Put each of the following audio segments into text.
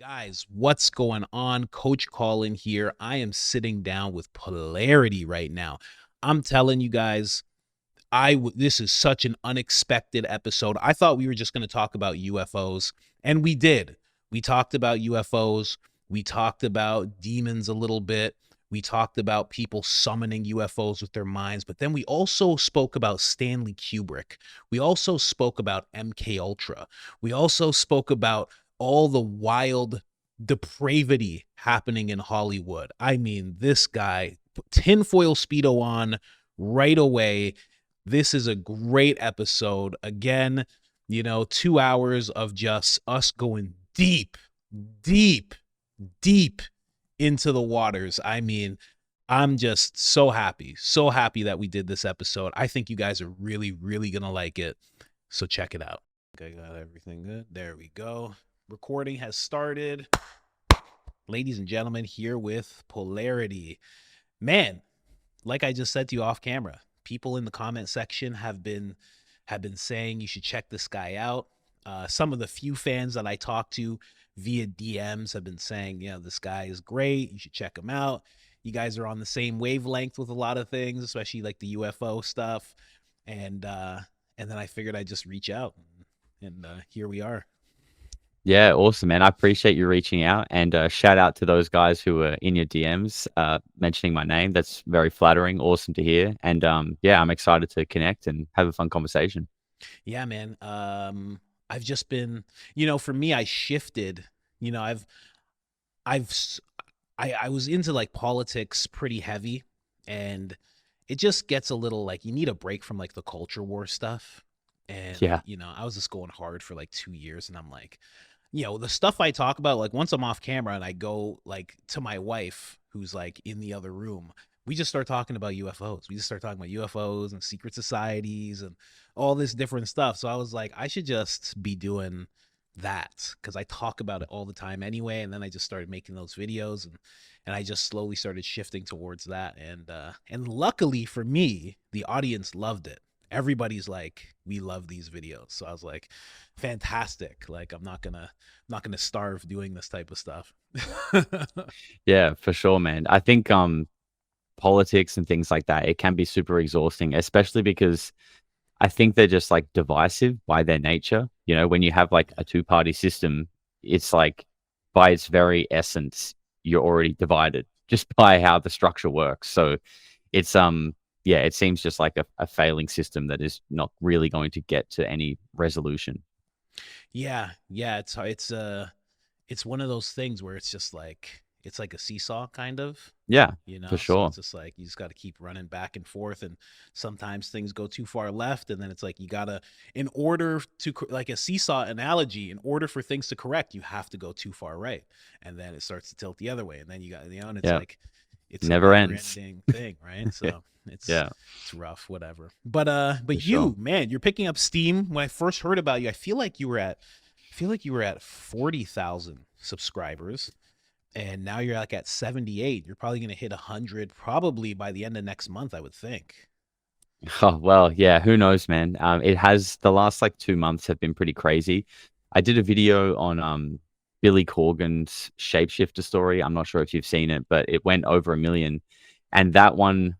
Guys, what's going on? Coach Colin here. I am sitting down with Polarity right now. I'm telling you guys, this is such an unexpected episode. I thought we were just going to talk about UFOs, and we did. We talked about UFOs. We talked about demons a little bit. We talked about people summoning UFOs with their minds, but then we also spoke about Stanley Kubrick. We also spoke about MK Ultra. We also spoke about all the wild depravity happening in Hollywood. I mean, this guy, tinfoil Speedo on right away. This is a great episode. Again, 2 hours of just us going deep, deep, deep into the waters. I mean, I'm just so happy that we did this episode. I think you guys are really, really going to like it. So check it out. Okay, got everything good. There we go. Recording has started. Ladies and gentlemen, here with Polarity. Man, like I just said to you off camera, people in the comment section have been saying you should check this guy out. Some of the few fans that I talked to via DMs have been saying, this guy is great. You should check him out. You guys are on the same wavelength with a lot of things, especially like the UFO stuff. And then I figured I'd just reach out, and here we are. Yeah, awesome, man. I appreciate you reaching out, and shout out to those guys who were in your DMs mentioning my name. That's very flattering. Awesome to hear. And yeah, I'm excited to connect and have a fun conversation. Yeah, man. I've just been, for me, I shifted. You know, I've s- I was into like politics pretty heavy, and it just gets a little like you need a break from like the culture war stuff. And Yeah, I was just going hard for like 2 years, and I'm like, the stuff I talk about, like once I'm off camera and I go like to my wife who's like in the other room, we just start talking about UFOs. We just start talking about UFOs and secret societies and all this different stuff. So I was like, I should just be doing that because I talk about it all the time anyway. And then I just started making those videos, and I just slowly started shifting towards that. And luckily for me, the audience loved it. Everybody's like, we love these videos. So I was like, fantastic. Like I'm not gonna starve doing this type of stuff. yeah, for sure, man. I think politics and things like that, it can be super exhausting, especially because I think they're just like divisive by their nature. You know, when you have like a two-party system, it's like by its very essence, you're already divided just by how the structure works. So it's yeah, it seems just like a failing system that is not really going to get to any resolution. Yeah, it's one of those things where it's like a seesaw kind of, Yeah, for so sure. it's just like you just got to keep running back and forth, and sometimes things go too far left, and then it's like you gotta, in order to like a seesaw analogy, in order for things to correct, you have to go too far right, and then it starts to tilt the other way, and then you got, and it's Yeah, like it's a never never ends. ending thing, right? So it's Yeah, it's rough, whatever. But for sure. you, man, you're picking up steam. When I first heard about you, I feel like you were at 40,000 subscribers, and now you're like at 78. You're probably gonna hit 100 probably by the end of next month, I would think. Oh, well, yeah, who knows, man. It has the last like 2 months have been pretty crazy. I did a video on Billy Corgan's shapeshifter story. I'm not sure if you've seen it, but it went over 1 million. And that one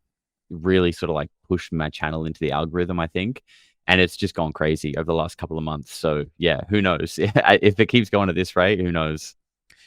really sort of like pushed my channel into the algorithm, I think. And it's just gone crazy over the last couple of months. So yeah, who knows? If it keeps going at this rate, who knows?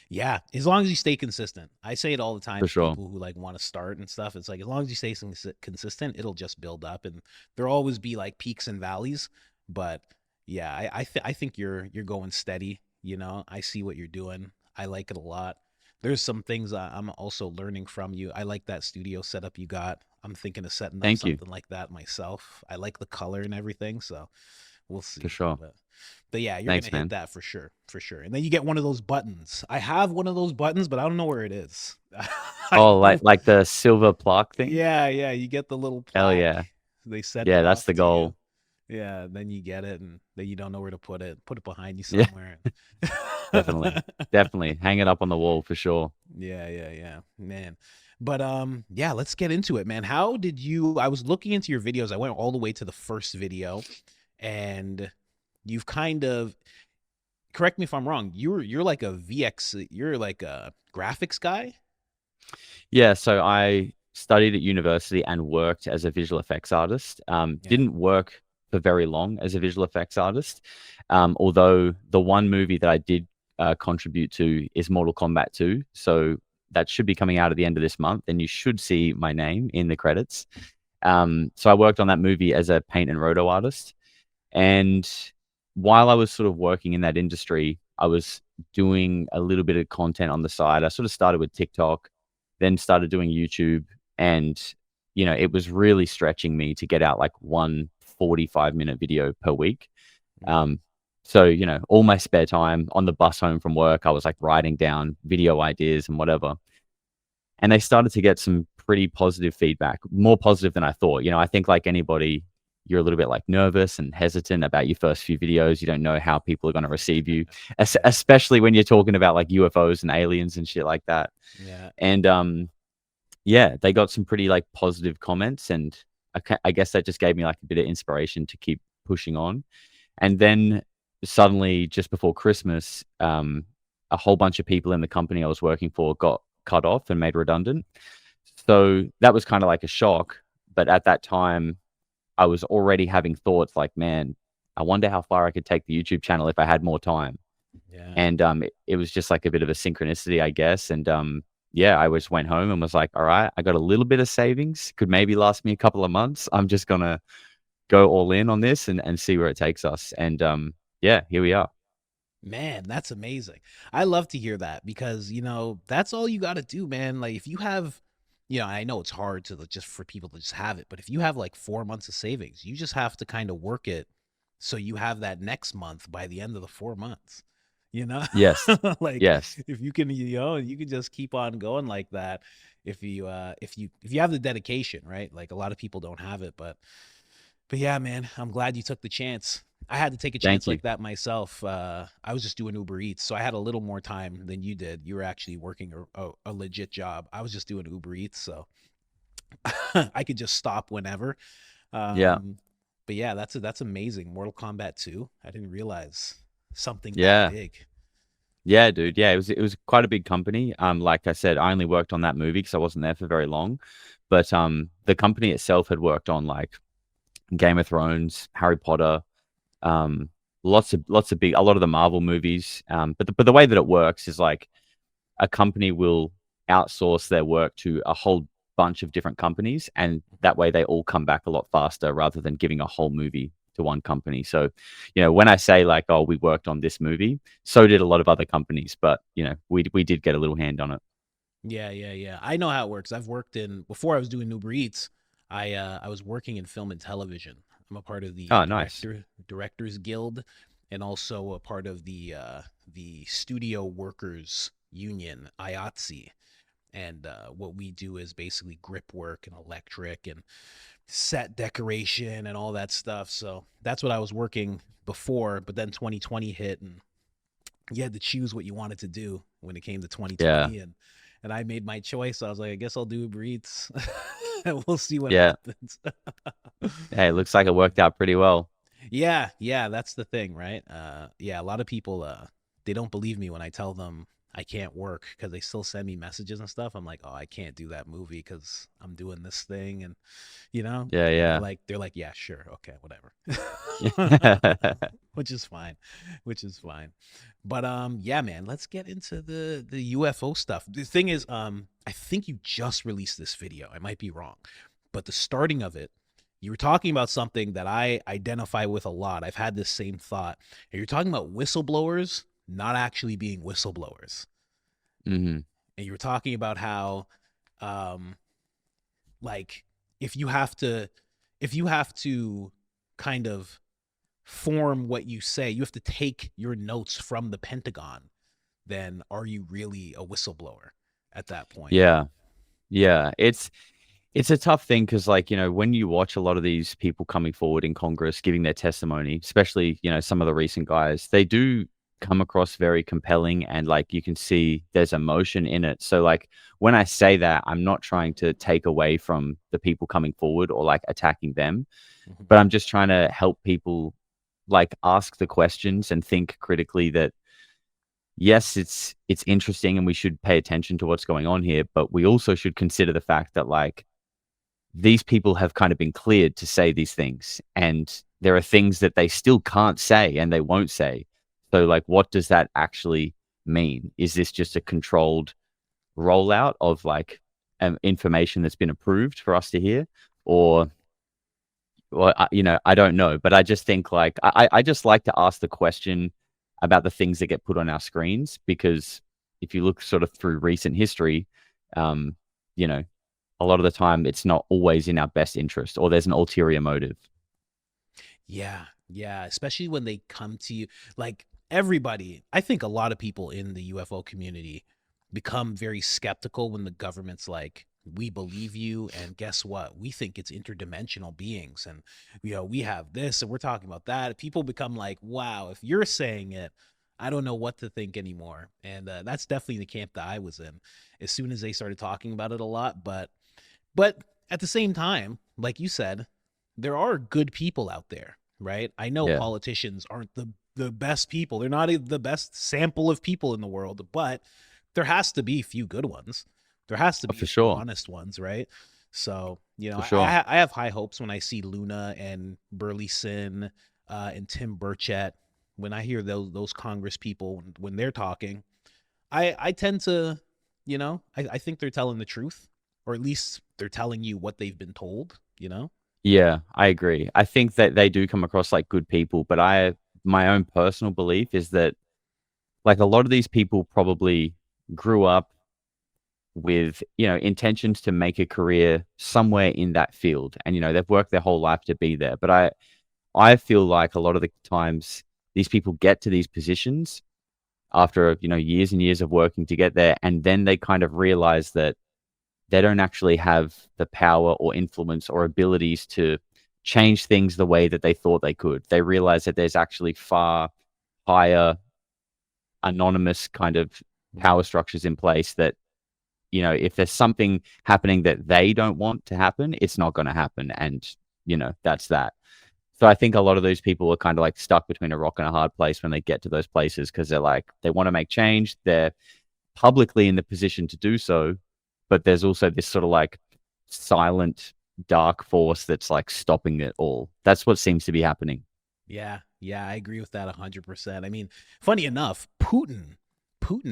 Yeah, as long as you stay consistent. I say it all the time For to sure. people who like want to start and stuff. It's like as long as you stay consistent, it'll just build up, and there'll always be like peaks and valleys. But yeah, I think you're going steady. I see what you're doing. I like it a lot. There's some things I'm also learning from you. I like that studio setup you got. I'm thinking of setting up Thank you. something like that myself. I like the color and everything, so we'll For see. sure. But yeah, you're gonna Thanks, hit man. that for sure. And then you get one of those buttons. I have one of those buttons, but I don't know where it is. I Oh, know. like the silver plaque thing? Yeah. You get the little Hell plaque. yeah. They send it Yeah, that's off the to you. goal. Yeah, then you get it, and then you don't know where to put it. Put it behind you Yeah, somewhere. definitely. Definitely. Hang it up on the wall for sure. Yeah, man. But yeah, let's get into it, man. How did you? I was looking into your videos. I went all the way to the first video, and you've kind of correct me if I'm wrong. You're like a VX. You're like a graphics guy. Yeah, so I studied at university and worked as a visual effects artist. Yeah. Didn't work for very long as a visual effects artist, although the one movie that I did contribute to is Mortal Kombat 2. So that should be coming out at the end of this month, and you should see my name in the credits. So I worked on that movie as a paint and roto artist. And while I was sort of working in that industry, I was doing a little bit of content on the side. I sort of started with TikTok, then started doing YouTube. And, it was really stretching me to get out like one 45-minute video per week. Mm. Um, so, all my spare time on the bus home from work, I was like writing down video ideas and whatever. And they started to get some pretty positive feedback, more positive than I thought. I think like anybody, you're a little bit like nervous and hesitant about your first few videos. You don't know how people are going to receive you, Yeah. especially when you're talking about like UFOs and aliens and shit like that. Yeah. And yeah, they got some pretty like positive comments, and I guess that just gave me like a bit of inspiration to keep pushing on. And then suddenly, just before Christmas, a whole bunch of people in the company I was working for got cut off and made redundant. So that was kind of like a shock. But at that time, I was already having thoughts like, man, I wonder how far I could take the YouTube channel if I had more time. Yeah. And it was just like a bit of a synchronicity, I guess. And yeah, I just went home and was like, all right, I got a little bit of savings, could maybe last me a couple of months. I'm just gonna go all in on this and see where it takes us. And yeah, here we are. Man, that's amazing. I love to hear that because, that's all you got to do, man. Like if you have, I know it's hard to just for people to just have it, but if you have like 4 months of savings, you just have to kind of work it so you have that next month by the end of the 4 months. You know, Yes. like Yes. if you can, you can just keep on going like that. If you have the dedication, right? Like a lot of people don't have it, but yeah, man, I'm glad you took the chance. I had to take a Thank chance you. like that myself. I was just doing Uber Eats, so I had a little more time than you did. You were actually working a legit job. I was just doing Uber Eats, so I could just stop whenever. Yeah. Um, but yeah, that's amazing. Mortal Kombat 2. I didn't realize something that Yeah. big. Yeah, dude. Yeah, it was quite a big company. Like I said, I only worked on that movie because I wasn't there for very long. But the company itself had worked on like Game of Thrones, Harry Potter, um, lots of big, a lot of the Marvel movies. But the way that it works is like a company will outsource their work to a whole bunch of different companies, and that way they all come back a lot faster rather than giving a whole movie to one company. So, when I say like, oh, we worked on this movie, so did a lot of other companies, but we did get a little hand on it. Yeah, yeah, yeah. I know how it works. I've worked in before I was doing Uber Eats. I was working in film and television. I'm a part of the Oh, nice. Directors Guild, and also a part of the Studio Workers Union IATSE. And what we do is basically grip work and electric and set decoration and all that stuff. So that's what I was working before. But then 2020 hit, and you had to choose what you wanted to do when it came to Yeah. 2020, and I made my choice. I was like, I guess I'll do Uber Eats. And we'll see what Yeah. happens. Hey, it looks like it worked out pretty well. Yeah, yeah, that's the thing, right? Yeah, a lot of people they don't believe me when I tell them I can't work because they still send me messages and stuff. I'm like, oh, I can't do that movie because I'm doing this thing, and Yeah, and yeah. they're like, yeah, sure, okay, whatever, which is fine, which is fine. But yeah, man, let's get into the UFO stuff. The thing is, I think you just released this video. I might be wrong, but the starting of it, you were talking about something that I identify with a lot. I've had this same thought. And you're talking about whistleblowers not actually being whistleblowers. Hmm. And you were talking about how um like if you have to if you have to kind of form what you say, you have to take your notes from the Pentagon, then are you really a whistleblower at that point? Yeah. Yeah. It's a tough thing because, like, when you watch a lot of these people coming forward in Congress giving their testimony, especially, some of the recent guys, they do come across very compelling, and like you can see there's emotion in it. So, like, when I say that, I'm not trying to take away from the people coming forward or like attacking them, Mhm. but I'm just trying to help people like ask the questions and think critically that. yes, it's interesting and we should pay attention to what's going on here, but we also should consider the fact that like these people have kind of been cleared to say these things, and there are things that they still can't say and they won't say. So like what does that actually mean? Is this just a controlled rollout of like information that's been approved for us to hear, or I don't know, but I just think like I just like to ask the question about the things that get put on our screens, because if you look sort of through recent history, um, you know, a lot of the time it's not always in our best interest, or there's an ulterior motive. Yeah, yeah, especially when they come to you like everybody. I think a lot of people in the UFO community become very skeptical when the government's like, "We believe you, and guess what? We think it's interdimensional beings, and we have this, and we're talking about that." People become like, "Wow, if you're saying it, I don't know what to think anymore." And that's definitely the camp that I was in. As soon as they started talking about it a lot, but at the same time, like you said, there are good people out there, right? I know Yeah, politicians aren't the best people. They're not the best sample of people in the world, but there has to be a few good ones. There has to be for a few sure, honest ones, right? So, for sure. I have high hopes when I see Luna and Burleson and Tim Burchett. When I hear those Congress people when they're talking, I tend to, I think they're telling the truth, or at least they're telling you what they've been told. Yeah, I agree. I think that they do come across like good people, but my own personal belief is that like a lot of these people probably grew up with intentions to make a career somewhere in that field, and they've worked their whole life to be there. But I feel like a lot of the times these people get to these positions after years and years of working to get there, and then they kind of realize that they don't actually have the power or influence or abilities to change things the way that they thought they could. They realize that there's actually far higher anonymous kind of power structures in place that if there's something happening that they don't want to happen, it's not going to happen. And, that's that. So I think a lot of those people are kind of like stuck between a rock and a hard place when they get to those places, because they're like, they want to make change. They're publicly in the position to do so, but there's also this sort of like silent dark force that's like stopping it all. That's what seems to be happening. Yeah, yeah, I agree with that 100%. I mean, funny enough, Putin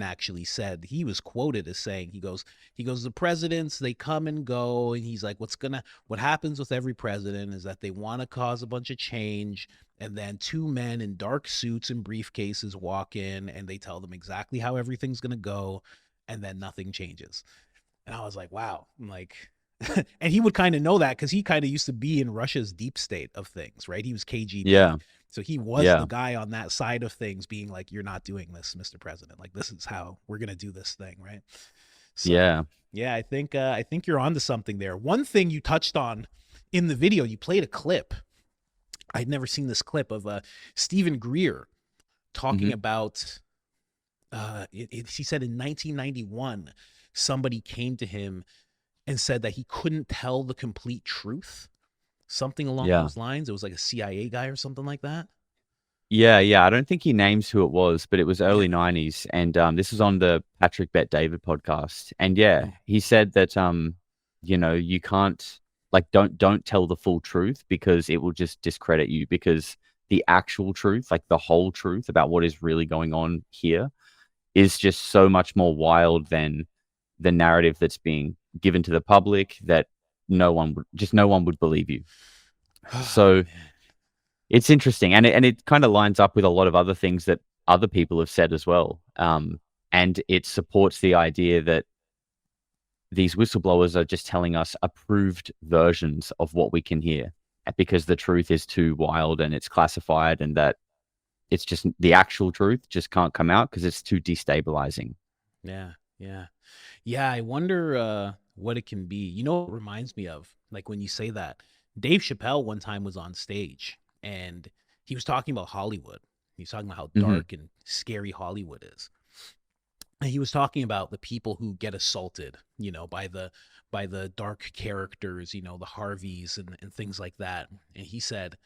actually said, he was quoted as saying, he goes, the presidents, they come and go, and he's like, what happens with every president is that they want to cause a bunch of change, and then two men in dark suits and briefcases walk in and they tell them exactly how everything's going to go, and then nothing changes. And I was like, wow. I'm like, and he would kind of know that because he kind of used to be in Russia's deep state of things, right? He was KGB. Yeah. So he was the Yeah. guy on that side of things being like, you're not doing this, Mr. President. Like, this is how we're going to do this thing, right? So, Yeah. yeah, I think you're onto something there. One thing you touched on in the video, you played a clip. I'd never seen this clip of Stephen Greer talking Hmm. about he said in 1991 somebody came to him and said that he couldn't tell the complete truth, something along Yeah. those lines. It was like a CIA guy or something like that. Yeah, yeah. I don't think he names who it was, but it was Yeah. early 90s. And this was on the Patrick Bet David podcast. And yeah, Oh, he said that you can't like don't tell the full truth, because it will just discredit you, because the actual truth, like the whole truth about what is really going on here, is just so much more wild than the narrative that's being given to the public, that no one would believe you. oh So man. it's interesting, and it kind of lines up with a lot of other things that other people have said as well. And it supports the idea that these whistleblowers are just telling us approved versions of what we can hear, because the truth is too wild and it's classified, and that it's just the actual truth just can't come out because it's too destabilizing. Yeah, yeah, yeah. I wonder what it can be. What it reminds me of? Like when you say that, Dave Chappelle one time was on stage and he was talking about Hollywood. He was talking about how Hmm. dark and scary Hollywood is. And he was talking about the people who get assaulted, by the dark characters, the Harveys and things like that. And he said,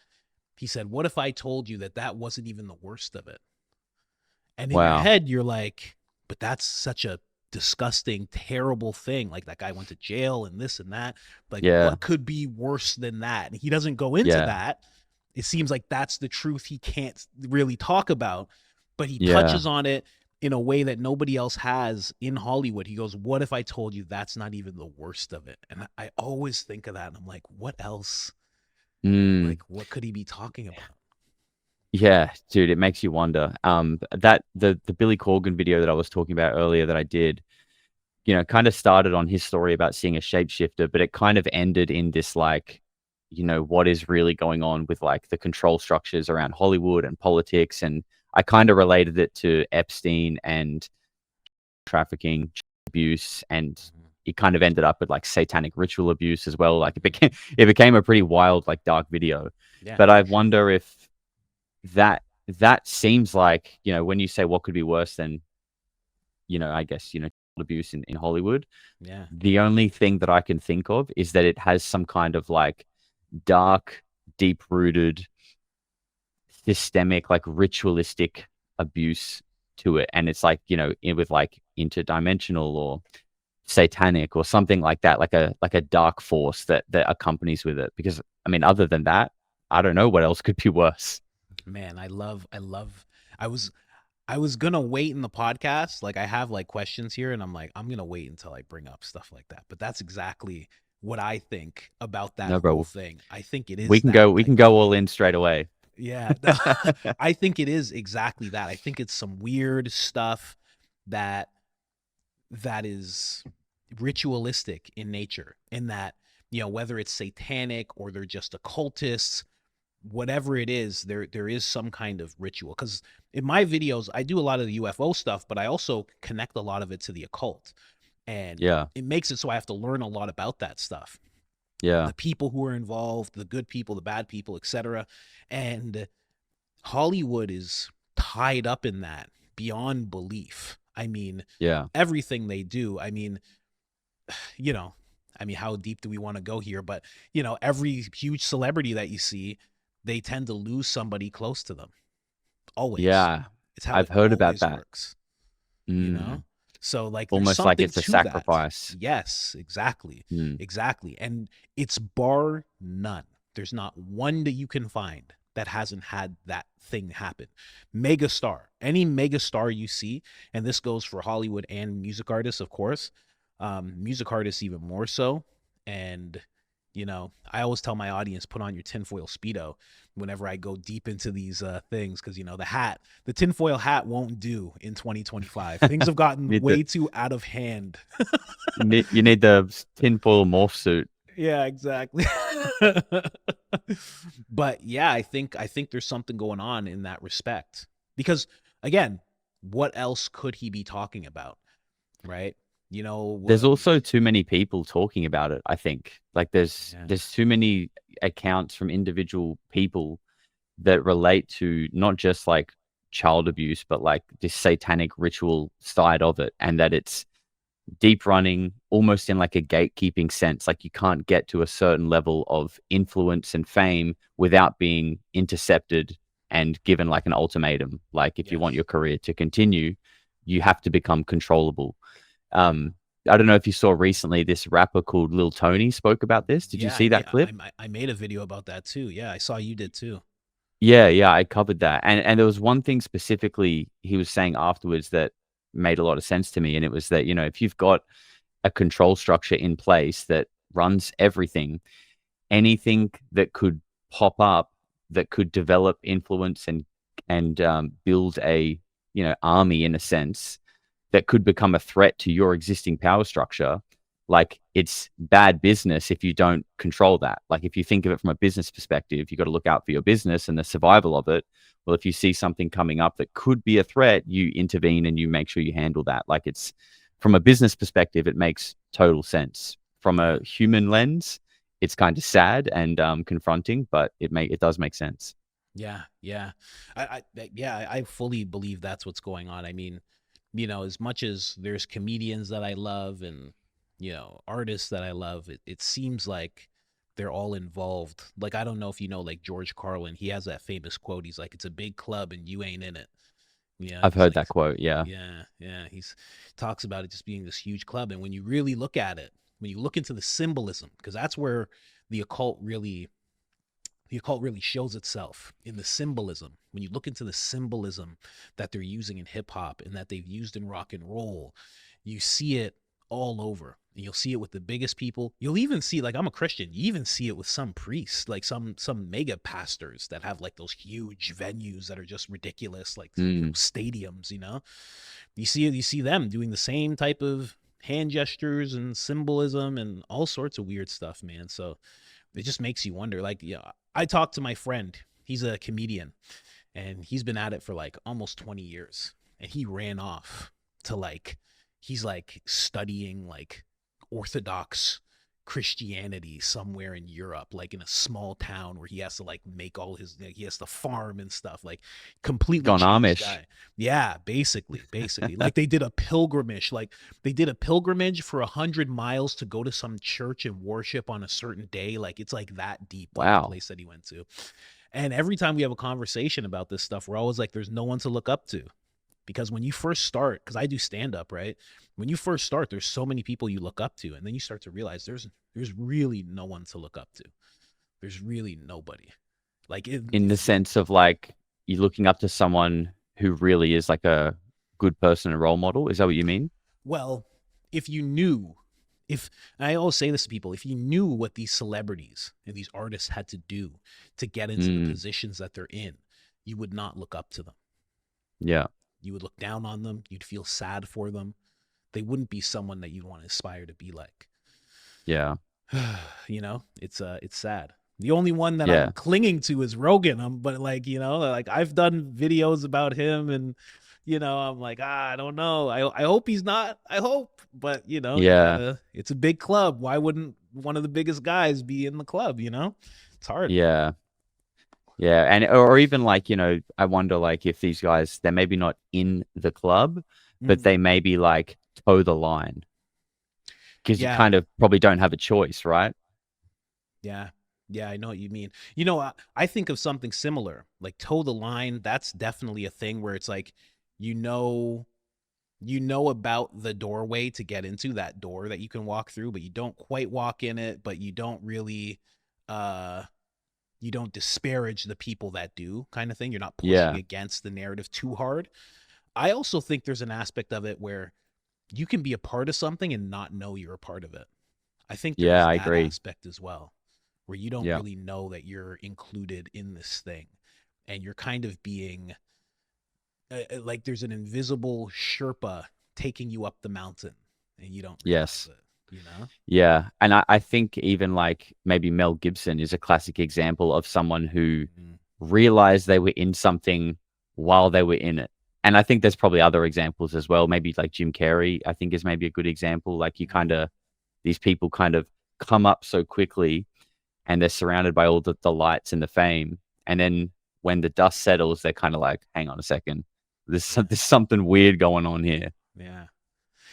what if I told you that that wasn't even the worst of it? And in your Wow. head, you're like, but that's such a disgusting, terrible thing. Like that guy went to jail and this and that. Like, Yeah. what could be worse than that? And he doesn't go into Yeah. that. It seems like that's the truth he can't really talk about, but he Yeah. touches on it in a way that nobody else has in Hollywood. He goes, what if I told you that's not even the worst of it? And I always think of that. And I'm like, what else? Mm. Like, what could he be talking about? Yeah, dude, it makes you wonder. That the Billy Corgan video that I was talking about earlier that I did, kind of started on his story about seeing a shapeshifter, but it kind of ended in this like, what is really going on with like the control structures around Hollywood and politics. And I kind of related it to Epstein and trafficking, abuse, and it kind of ended up with like satanic ritual abuse as well. Like it became a pretty wild, like dark video. Yeah, But I for sure. wonder if that seems like, when you say what could be worse than, I guess, abuse in Hollywood, Yeah. the only thing that I can think of is that it has some kind of like dark, deep rooted, systemic, like ritualistic abuse to it. And it's like, with like interdimensional or satanic or something like that, like a dark force that accompanies with it. Because I mean, other than that, I don't know what else could be worse. Man, I was I was gonna wait in the podcast. Like I have like questions here, and I'm like, I'm gonna wait until I bring up stuff like that. But that's exactly what I think about that No, whole bro. thing. I think it We is can that go we can type of go all thing. in straight away. Yeah. I think it is exactly that. I think it's some weird stuff that that is ritualistic in nature, in that, whether it's satanic or they're just occultists, whatever it is, there is some kind of ritual. Because in my videos, I do a lot of the UFO stuff, but I also connect a lot of it to the occult, and Yeah. it makes it so I have to learn a lot about that stuff, Yeah. the people who are involved, the good people, the bad people, etc. And Hollywood is tied up in that beyond belief. I mean, Yeah. everything they do. You know, how deep do we want to go here? But, every huge celebrity that you see, they tend to lose somebody close to them. Always. Yeah. It's how I've it heard about always that. works, you know? Mm. So, like, there's Almost like something it's a to that. sacrifice. Yes, exactly. Mm. Exactly. And it's bar none. There's not one that you can find that hasn't had that thing happen. Megastar, any megastar you see, and this goes for Hollywood and music artists, of course, music artists even more so. And, I always tell my audience, put on your tinfoil Speedo whenever I go deep into these things, because, the tinfoil hat won't do in 2025. Things have gotten Need the way too out of hand. you need the tinfoil morph suit. Yeah, exactly. But yeah, I think there's something going on in that respect. Because again, what else could he be talking about, right? There's also too many people talking about it, I think. Like Yeah. there's too many accounts from individual people that relate to not just like child abuse, but like this satanic ritual side of it, and that it's deep running almost in like a gatekeeping sense. Like you can't get to a certain level of influence and fame without being intercepted and given like an ultimatum. Like if you want Yes. your career to continue, you have to become controllable. um I don't know if you saw recently this rapper called Lil Tony spoke about this. Did you Yeah, see that clip? I made a video about that too. Yeah, I saw you did too. Yeah, yeah, I covered that. And there was one thing specifically he was saying afterwards that made a lot of sense to me. And it was that, if you've got a control structure in place that runs everything, anything that could pop up that could develop influence and build a, army in a sense that could become a threat to your existing power structure, like it's bad business if you don't control that. Like if you think of it from a business perspective, you got to look out for your business and the survival of it. Well, if you see something coming up that could be a threat, you intervene and you make sure you handle that. Like it's from a business perspective, it makes total sense. From Yeah. a human lens, it's kind of sad and confronting, but it does make sense. Yeah, yeah. I fully believe that's what's going on. I mean, as much as there's comedians that I love and, artists that I love, it seems like they're all involved. Like, I don't know if you know, like George Carlin, he has that famous quote. He's like, it's a big club and you ain't in it. Yeah, I've he's heard like, that quote. Yeah. yeah, yeah. He's talks about it just being this huge club, and when you really look at it, when you look into the symbolism, because that's where the occult really the occult really shows itself in the symbolism. When you look into the symbolism that they're using in hip hop and that they've used in rock and roll, you see it all over. And you'll see it with the biggest people. You'll even see, like, I'm a Christian. You even see it with some priests, like some mega pastors that have like those huge venues that are just ridiculous, like Mm. stadiums. You see them doing the same type of hand gestures and symbolism and all sorts of weird stuff, man. So it just makes you wonder. Like, yeah, I talked to my friend. He's a comedian, and he's been at it for like almost 20 years. And he ran off to like, he's like studying like Orthodox Christianity somewhere in Europe, like in a small town where he has to like make all his, he has to farm and stuff, like completely Gone changed Amish. guy. Yeah, basically. Like they did a pilgrimage, for 100 miles to go to some church and worship on a certain day. Like it's like that deep, like the Wow. place that he went to. And every time we have a conversation about this stuff, we're always like, there's no one to look up to. Because when you first start, because I do stand up, right? When you first start, there's so many people you look up to, and then you start to realize there's really no one to look up to. There's really nobody. Like In the sense of like you're looking up to someone who really is like a good person and role model. Is that what you mean? well, if you knew, if I always say this to people, if you knew what these celebrities and these artists had to do to get into the Mm. positions that they're in, you would not look up to them. Yeah. You would look down on them. You'd feel sad for them. They wouldn't be someone that you'd want to aspire to be like. Yeah. It's sad. The only one that I'm Yeah. clinging to is Rogan. But like, like I've done videos about him, and I'm like, I don't know. I hope he's not. I hope, but you Yeah. gotta. It's a big club. Why wouldn't one of the biggest guys be in the club? It's hard. Yeah. Yeah. And or even like, I wonder like if these guys they're maybe not in the club, but Mm, they maybe like toe the line because you yeah, kind of probably don't have a choice, right? yeah, yeah. I know what you mean. I think of something similar, like toe the line. That's definitely a thing where it's like, you know about the doorway to get into that door that you can walk through, but you don't quite walk in it, but you don't really uh you don't disparage the people that do, kind of thing. You're not pushing Yeah. against the narrative too hard. I also think there's an aspect of it where you can be a part of something and not know you're a part of it. I think there Yeah, is I that agree. aspect as well, where you don't Yeah. really know that you're included in this thing, and you're kind of being like there's an invisible Sherpa taking you up the mountain, and you don't realize Yes. it. Yeah. And I think even like maybe Mel Gibson is a classic example of someone who Mm, realized they were in something while they were in it. And I think there's probably other examples as well. Maybe like Jim Carrey, I think is maybe a good example. Like you kind mm, of, these people kind of come up so quickly and they're surrounded by all the lights and the fame. And then when the dust settles, they're kind of like, hang on a second. yeah, There's something weird going on here. yeah,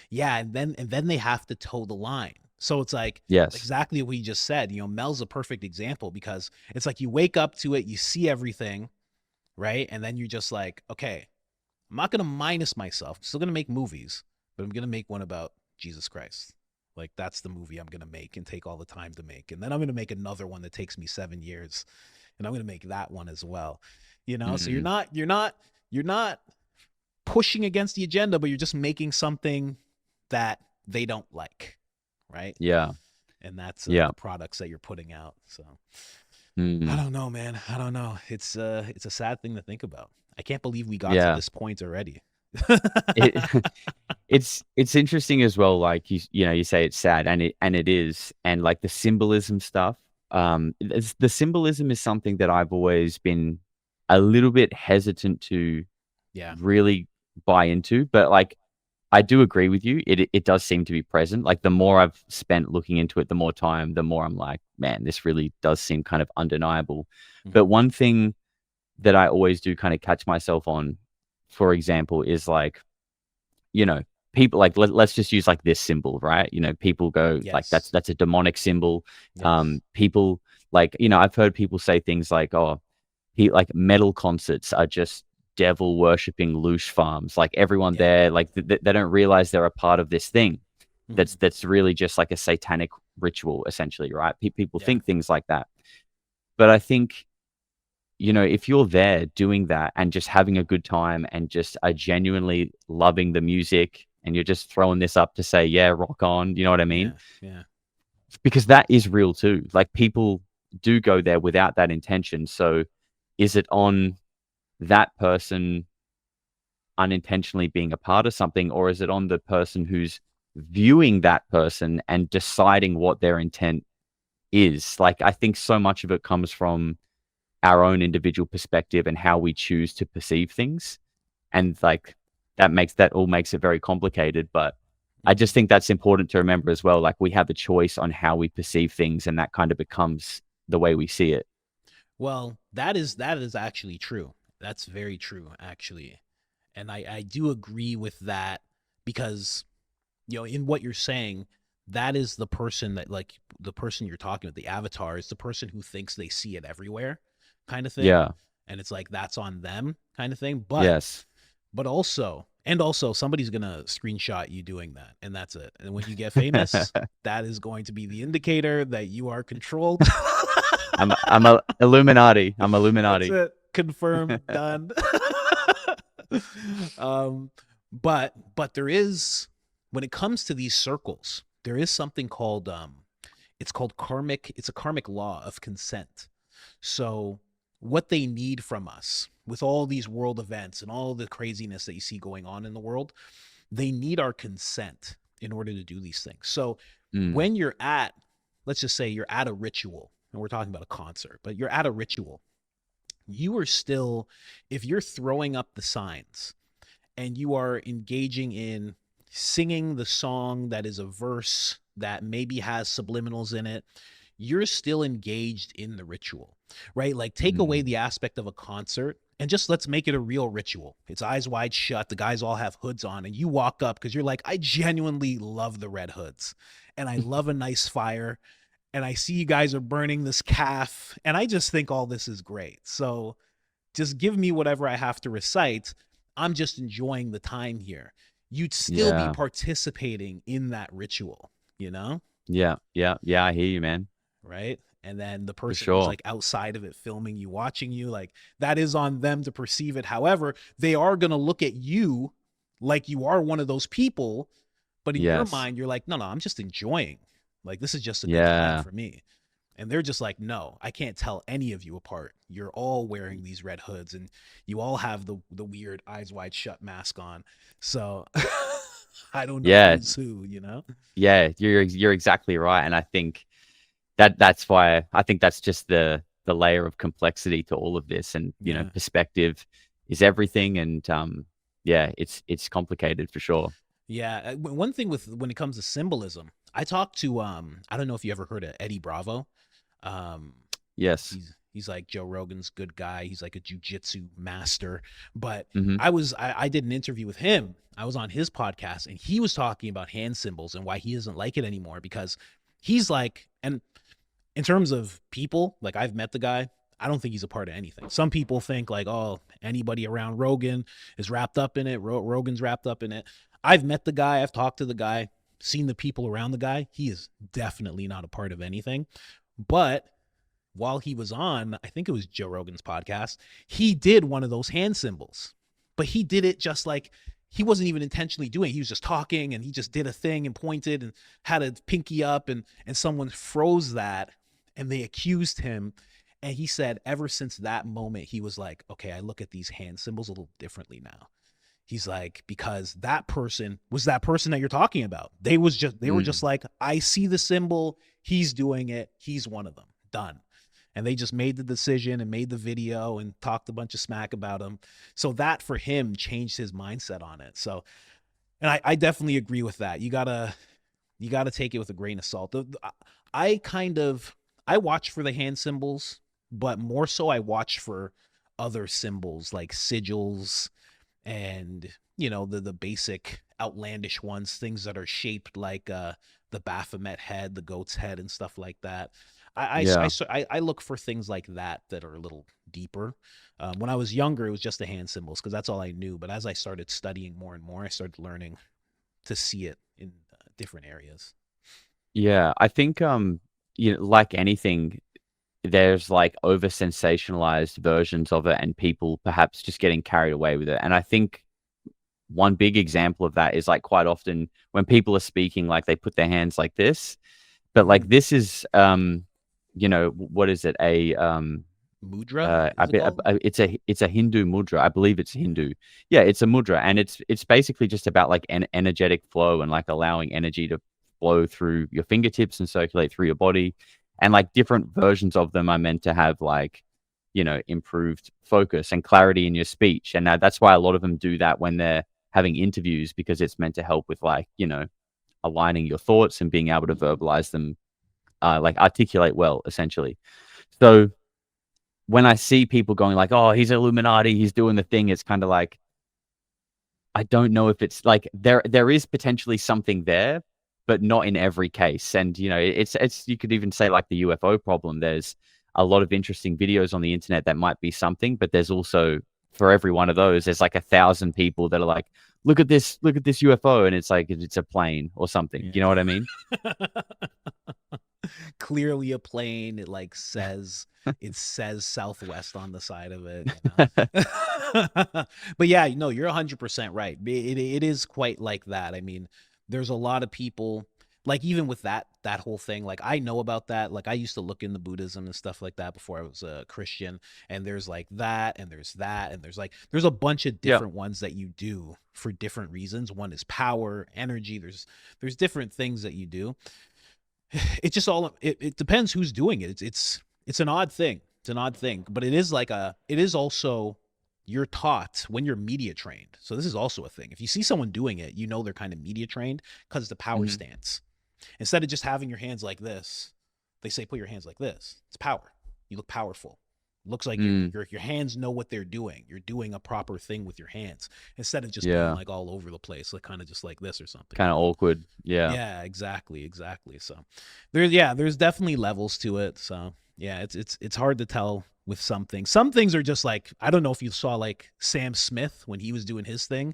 yeah, and then they have to toe the line. So it's like Yes. exactly what we just said. Mel's a perfect example, because it's like you wake up to it, you see everything, right, and then you're just like, okay, I'm not gonna minus myself. I'm still gonna make movies, but I'm gonna make one about Jesus Christ. Like that's the movie I'm gonna make and take all the time to make. And then I'm gonna make another one that takes me 7 years, and I'm gonna make that one as well. So you're Mm, not you're not you're not pushing against the agenda, but you're just making something that they don't like, right? yeah. And that's Yeah. the products that you're putting out. So I Mm, don't know, man. I don't know. It's a sad thing to think about. I can't believe we got to yeah. this point already. It it's interesting as well. Like you say it's sad, and it is, and like the symbolism stuff. The symbolism is something that I've always been a little bit hesitant to Yeah. really buy into, but like I do agree with you. It does seem to be present. Like the more I've spent looking into it, the more time, the more I'm like, man, this really does seem kind of undeniable. But Hmm. one thing that I always do kind of catch myself on, for example, is like you know, people like let's just use like this symbol, right? People go like Yes. that's a demonic symbol. Yes. People like I've heard people say things like, oh, he like metal concerts are just devil worshipping loosh farms. Like everyone Yeah. there, like they don't realize they're a part of this thing Mhm. that's really just like a satanic ritual, essentially, right? People Yeah. think things like that. But I think, if you're there doing that and just having a good time and just are genuinely loving the music and you're just throwing this up to say, yeah, rock on, you know what I mean? Yeah. Yeah. Because that is real too. Like people do go there without that intention. So is it on that person unintentionally being a part of something, or is it on the person who's viewing that person and deciding what their intent is? Like, I think so much of it comes from our own individual perspective and how we choose to perceive things. And like, that all makes it very complicated. But I Mhm. just think that's important to remember as well. Like, we have a choice on how we perceive things, and that kind of becomes the way we see it. Well, that is actually true. That's very true, actually. And I do agree with that because, in what you're saying, that is the person that, like, the person you're talking about, the avatar is the person who thinks they see it everywhere, kind of thing. Yeah. And it's like that's on them, kind of thing. But Yes. also somebody's gonna screenshot you doing that, and that's it. And when you get famous, that is going to be the indicator that you are controlled. I'm a Illuminati. I'm That's Illuminati. it. Confirmed. Done. um, but there is, when it comes to these circles, there is something called it's called karmic. It's a karmic law of consent. So what they need from us with all these world events and all the craziness that you see going on in the world, they need our consent in order to do these things. So Mm, when you're at, let's just say you're at a ritual, and we're talking about a concert, but you're at a ritual, you are still, if you're throwing up the signs and you are engaging in singing the song that is a verse that maybe has subliminals in it, you're still engaged in the ritual, right? Like, take away mm. the aspect of a concert and just let's make it a real ritual. It's eyes wide shut. The guys all have hoods on, and you walk up because you're like, I genuinely love the Red Hoods and I love a nice fire. And I see you guys are burning this calf, and I just think all this is great. So just give me whatever I have to recite. I'm just enjoying the time here. You'd still be Yeah. participating in that ritual, you know? Yeah. Yeah. Yeah. I hear you, man. Right? And then the For person who's sure. like outside of it filming you, watching you, like that is on them to perceive it. However, they are going to look at you like you are one of those people. But in your Yes. mind, you're like, no, no, I'm just enjoying. Like, this is just a good time Yeah. for me. And they're just like, no, I can't tell any of you apart. You're all wearing these red hoods and you all have the weird eyes wide shut mask on. So I don't know Yeah. who's who, you know? Yeah. You're exactly right. And I think that's why I think that's just the layer of complexity to all of this. And, Yeah. perspective is everything. And yeah, it's complicated for sure. Yeah. One thing with when it comes to symbolism, I talked to I don't know if you ever heard of Eddie Bravo. Um Yes. he's like Joe Rogan's good guy. He's like a jujitsu master. But Hmm. I did an interview with him. I was on his podcast and he was talking about hand symbols and why he doesn't like it anymore because he's like, and in terms of people, like I've met the guy. I don't think he's a part of anything. Some people think like, oh, anybody around Rogan is wrapped up in it. Rogan's wrapped up in it. I've met the guy. I've talked to the guy, seen the people around the guy. He is definitely not a part of anything. But while he was on, I think it was Joe Rogan's podcast, he did one of those hand symbols, but he did it just like he wasn't even intentionally doing it. He was just talking and he just did a thing and pointed and had a pinky up and someone froze that and they accused him. And he said ever since that moment, he was like, okay, I look at these hand symbols a little differently now. He's like, because that person was that person that you're talking about. They were just Mm. like, I see the symbol, he's doing it, he's one of them. Done. And they just made the decision and made the video and talked a bunch of smack about him. So that for him changed his mindset on it. So, and I definitely agree with that. You gotta take it with a grain of salt. I kind of I watch for the hand symbols, but more so I watch for other symbols like sigils and the basic outlandish ones, things that are shaped like the Baphomet head, the goat's head, and stuff like that. I Yeah. so- I look for things like that are a little deeper. When I was younger, it was just the hand symbols because that's all I knew. But as I started studying more and more, I started learning to see it in different areas. Yeah. I think you know, like anything, there's like over sensationalized versions of it and people perhaps just getting carried away with it. And I think one big example of that is like quite often when people are speaking, like they put their hands like this, but like Mm. this is you know, what is it? Mudra, I is it bet called? it's a Hindu mudra. I believe it's Hindu. Yeah, it's a mudra, and it's basically just about like an energetic flow and like allowing energy to flow through your fingertips and circulate through your body. And like different versions of them are meant to have like, you know, improved focus and clarity in your speech. And that's why a lot of them do that when they're having interviews because it's meant to help with like, you know, aligning your thoughts and being able to verbalize them, like articulate well, essentially. So when I see people going like, "Oh, he's Illuminati, he's doing the thing," it's kind of like I don't know if it's like there is potentially something there, but not in every case. And you know, it's you could even say like the UFO problem. There's a lot of interesting videos on the internet that might be something, but there's also for every one of those, Yeah. there's like 1,000 people that are like, look at this UFO," and it's like it's a plane or something. You know what I mean? Yeah. Clearly a plane. It says Southwest on the side of it, you know. But yeah, no, you're 100% right. It is quite like that. I mean, there's a lot of people like even with that whole thing, like I know about that. Like I used to look into Buddhism and stuff like that before I was a Christian, and there's like that and there's that and there's a bunch of Yeah. different ones that you do for different reasons. One is power, energy. There's different things that you do. It just all it depends who's doing it. It's an odd thing. It's an odd thing, but it is also you're taught when you're media trained. So this is also a thing. If you see someone doing it, you know they're kind of media trained because the power Hmm. stance. Instead of just having your hands like this, they say put your hands like this. It's power. You look powerful. It looks like Mm, your hands know what they're doing. You're doing a proper thing with your hands instead of just being yeah. like all over the place, like kind of just like this or something, you Kind of know? awkward. Yeah. Yeah, exactly, exactly. So there's definitely levels to it. So yeah, it's hard to tell with some things. Some things are just like I don't know if you saw like Sam Smith when he was doing his thing,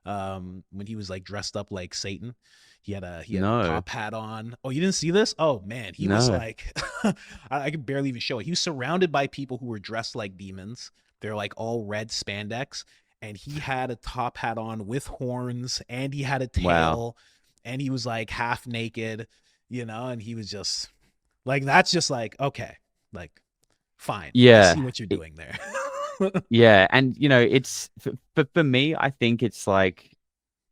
when he was like dressed up like Satan. He had the No. top hat on. Oh, you didn't see this? Oh man, he was No. like I could barely even show it. He was surrounded by people who were dressed like demons. They're like all red spandex, and he had a top hat on with horns, and he had a Wow. tail, and he was like half naked, you know, and he was just like that's just like okay, like fine, I see Yeah. what you're doing there. Yeah, and you know, it's for me, I think it's like,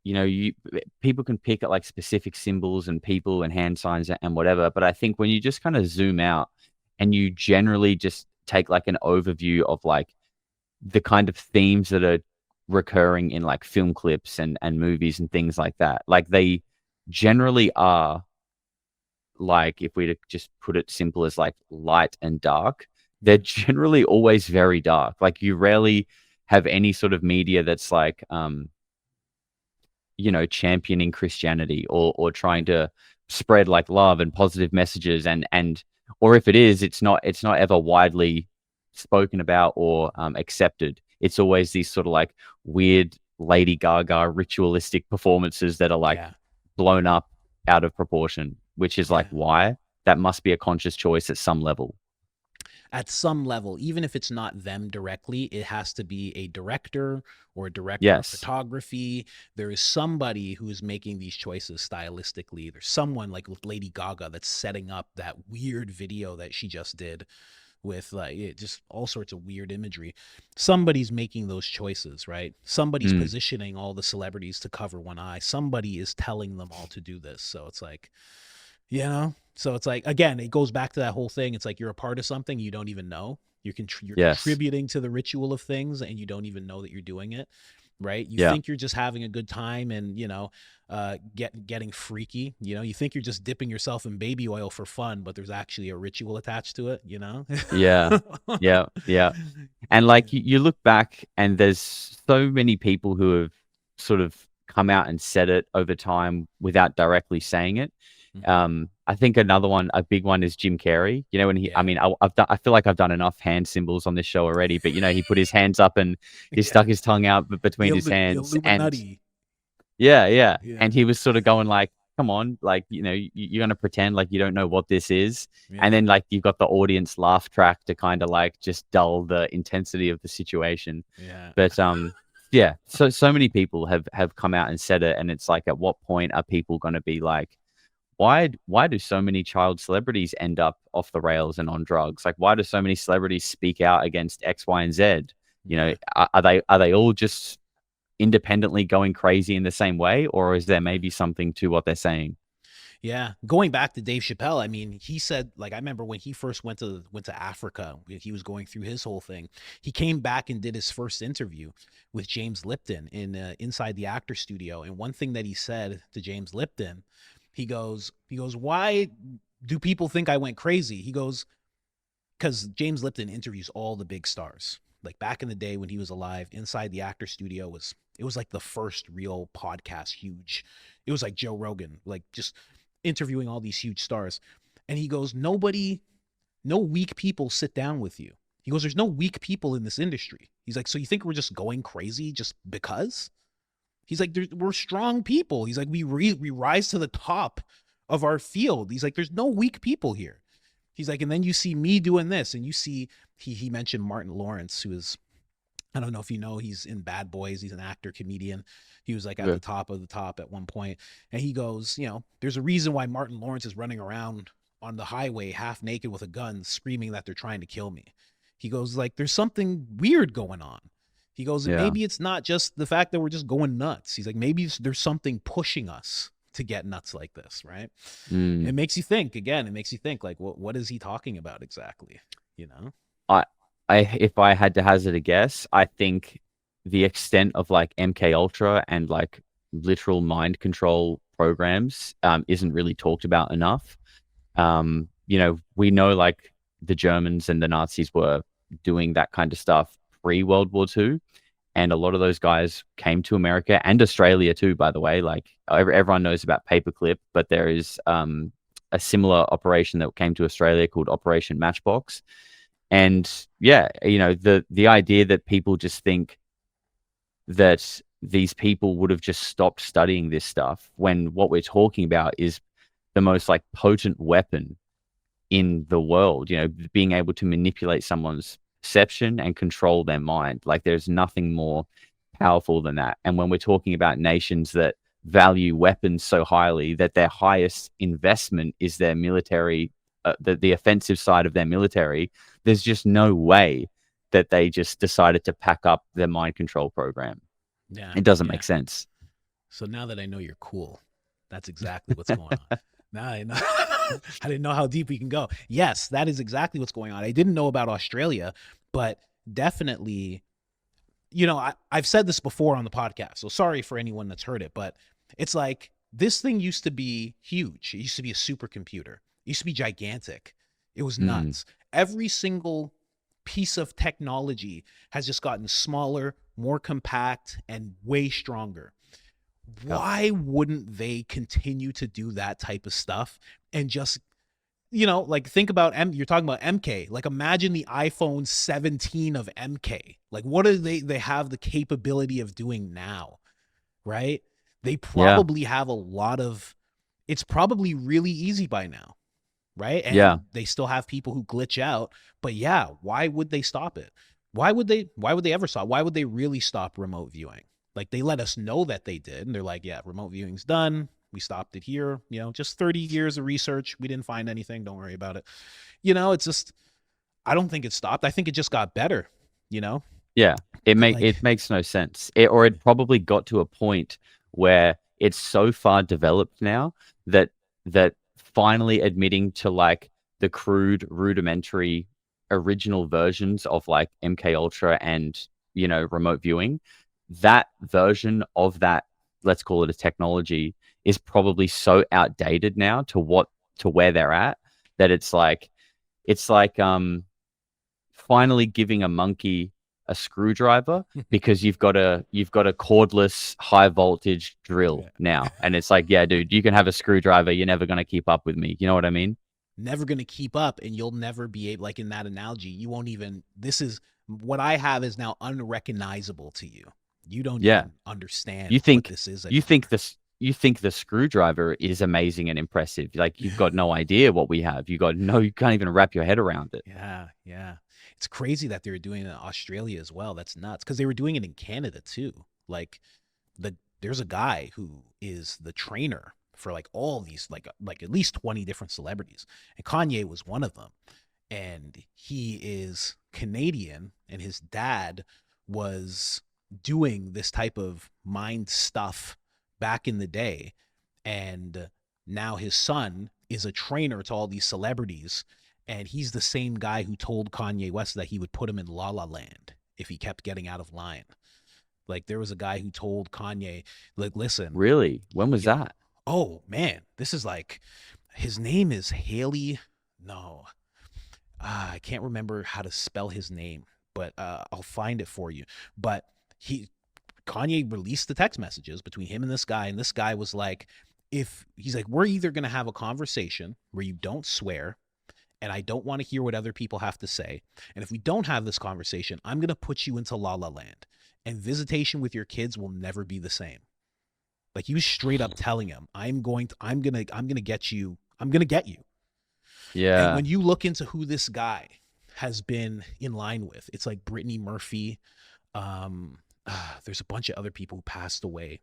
you know, you people can pick at like specific symbols and people and hand signs and whatever, but I think when you just kind of zoom out and you generally just take like an overview of like the kind of themes that are recurring in like film clips and movies and things like that, like they generally are like if we to just put it simple as like light and dark, they're generally always very dark. Like you rarely have any sort of media that's like you know, championing Christianity or trying to spread like love and positive messages and or if it is, it's not ever widely spoken about or accepted. It's always these sort of like weird Lady Gaga ritualistic performances that are like Yeah, blown up out of proportion, which is like yeah. why? That must be a conscious choice at some level. At some level, even if it's not them directly, it has to be a director or a director of Yes. photography. There is somebody who is making these choices stylistically. There's someone like with Lady Gaga that's setting up that weird video that she just did with like just all sorts of weird imagery. Somebody's making those choices, right? Somebody's Mm, positioning all the celebrities to cover one eye. Somebody is telling them all to do this. So it's like, you know, so it's like again, it goes back to that whole thing. It's like you're a part of something you don't even know. You're yes. contributing to the ritual of things, and you don't even know that you're doing it. Right? You Yeah. think you're just having a good time, and you know, getting freaky. You know, you think you're just dipping yourself in baby oil for fun, but there's actually a ritual attached to it. You know? Yeah. Yeah. Yeah. And Yeah. like you look back and there's so many people who have sort of come out and said it over time without directly saying it. Mhm. I think another one, a big one, is Jim Carrey. You know, when he, I Yeah. mean, I've done, I feel like I've done enough hand symbols on this show already, but you know, he put his hands up and he Yeah. stuck his tongue out The between his hands, and Illuminati. yeah, yeah. And Yeah. he was sort of going like, come on, like, you know, you're going to pretend like you don't know what this is. And Yeah. then like you've got the audience laugh track to kind of like just dull the intensity of the situation. Yeah. But yeah, so many people have come out and said it, and it's like, at what point are people going to be like, why do so many child celebrities end up off the rails and on drugs? Like, why do so many celebrities speak out against X, Y, and Z? You know, Yeah. are they all just independently going crazy in the same way, or is there maybe something to what they're saying? Yeah, going back to Dave Chappelle, I mean, he said, like, I remember when he first went to Africa, he was going through his whole thing. He came back and did his first interview with James Lipton in inside the actor studio, and one thing that he said to James Lipton, he goes, why do people think I went crazy? He goes, because James Lipton interviews all the big stars. Like back in the day when he was alive, inside the actor studio was it was like the first real podcast, huge. It was like Joe Rogan, like just interviewing all these huge stars. And he goes, no weak people sit down with you. He goes, there's no weak people in this industry. He's like, so you think we're just going crazy just because? He's like, we're strong people. He's like, we rise to the top of our field. He's like, there's no weak people here. He's like, and then you see me doing this, and you see he mentioned Martin Lawrence, who is, I don't know if you know, he's in Bad Boys. He's an actor, comedian. He was like at Yeah. the top of the top at one point, and he goes, there's a reason why Martin Lawrence is running around on the highway half naked with a gun, screaming that they're trying to kill me. He goes, like, there's something weird going on. He goes, and Yeah. maybe it's not just the fact that we're just going nuts. He's like, maybe there's something pushing us to get nuts like this, right? Mm. It makes you think again. It makes you think like, what is he talking about exactly? You know? I, if I had to hazard a guess, I think the extent of like MK Ultra and like literal mind control programs isn't really talked about enough. You know, we know like the Germans and the Nazis were doing that kind of stuff pre World War II, and a lot of those guys came to America and Australia too. By the way, like everyone knows about Paperclip, but there is a similar operation that came to Australia called Operation Matchbox. And yeah, you know, the idea that people just think that these people would have just stopped studying this stuff, when what we're talking about is the most like potent weapon in the world, you know, being able to manipulate someone's perception and control their mind. Like, there's nothing more powerful than that. And when we're talking about nations that value weapons so highly that their highest investment is their military, the offensive side of their military, there's just no way that they just decided to pack up their mind control program. Yeah, It doesn't yeah. make sense. So now that I know you're cool, that's exactly what's going on. Now I know. I didn't know how deep we can go. Yes, that is exactly what's going on. I didn't know about Australia, but definitely, I've said this before on the podcast, so sorry for anyone that's heard it, but it's like this thing used to be huge. It used to be a supercomputer. It used to be gigantic. It was Mm, nuts. Every single piece of technology has just gotten smaller, more compact, and way stronger. yeah. Why wouldn't they continue to do that type of stuff and just, like think about you're talking about MK. Like imagine the iPhone 17 of MK. Like what do they have the capability of doing now, right? They Yeah. probably have a lot of it's probably really easy by now, right? Yeah. And they still have people who glitch out, but yeah, why would they stop it? Why would they ever stop? Why would they really stop remote viewing? Like they let us know that they did, and they're like, yeah, remote viewing's done. We stopped it here. Just 30 years of research. We didn't find anything. Don't worry about it. It's just I don't think it stopped. I think it just got better, you know? Yeah, Like it makes no sense. Or it probably got to a point where it's so far developed now that that finally admitting to like the crude, rudimentary original versions of like MK Ultra and, you know, remote viewing, that version of that, let's call it a technology, is probably so outdated now to where they're at, that it's like finally giving a monkey a screwdriver because you've got a cordless high voltage drill Yeah. now. And it's like, yeah, dude, you can have a screwdriver. You're never going to keep up with me. You know what I mean? Never going to keep up, and you'll never be able, like in that analogy, you won't even, this is what I have is now unrecognizable to you. You don't Yeah. even understand You what think this is you anymore. think this you think the screwdriver is amazing and impressive. Like you've got no idea what we have. You can't even wrap your head around it. Yeah, yeah. It's crazy that they were doing it in Australia as well. That's nuts because they were doing it in Canada too. Like there's a guy who is the trainer for like all these like at least 20 different celebrities, and Kanye was one of them. And he is Canadian, and his dad was doing this type of mind stuff back in the day, and now his son is a trainer to all these celebrities, and he's the same guy who told Kanye West that he would put him in La La Land if he kept getting out of line. Like there was a guy who told Kanye, like, listen, Really? When was yeah, that? oh man, this is like, his name is Haley. No, I can't remember how to spell his name, but I'll find it for you. But he Kanye released the text messages between him and this guy was like, if he's like, we're either gonna have a conversation where you don't swear, and I don't want to hear what other people have to say, and if we don't have this conversation, I'm gonna put you into La La Land, and visitation with your kids will never be the same. Like he was straight up telling him, I'm gonna get you. I'm gonna get you. And Yeah. when you look into who this guy has been in line with, it's like Brittany Murphy. Um, there's a bunch of other people who passed away,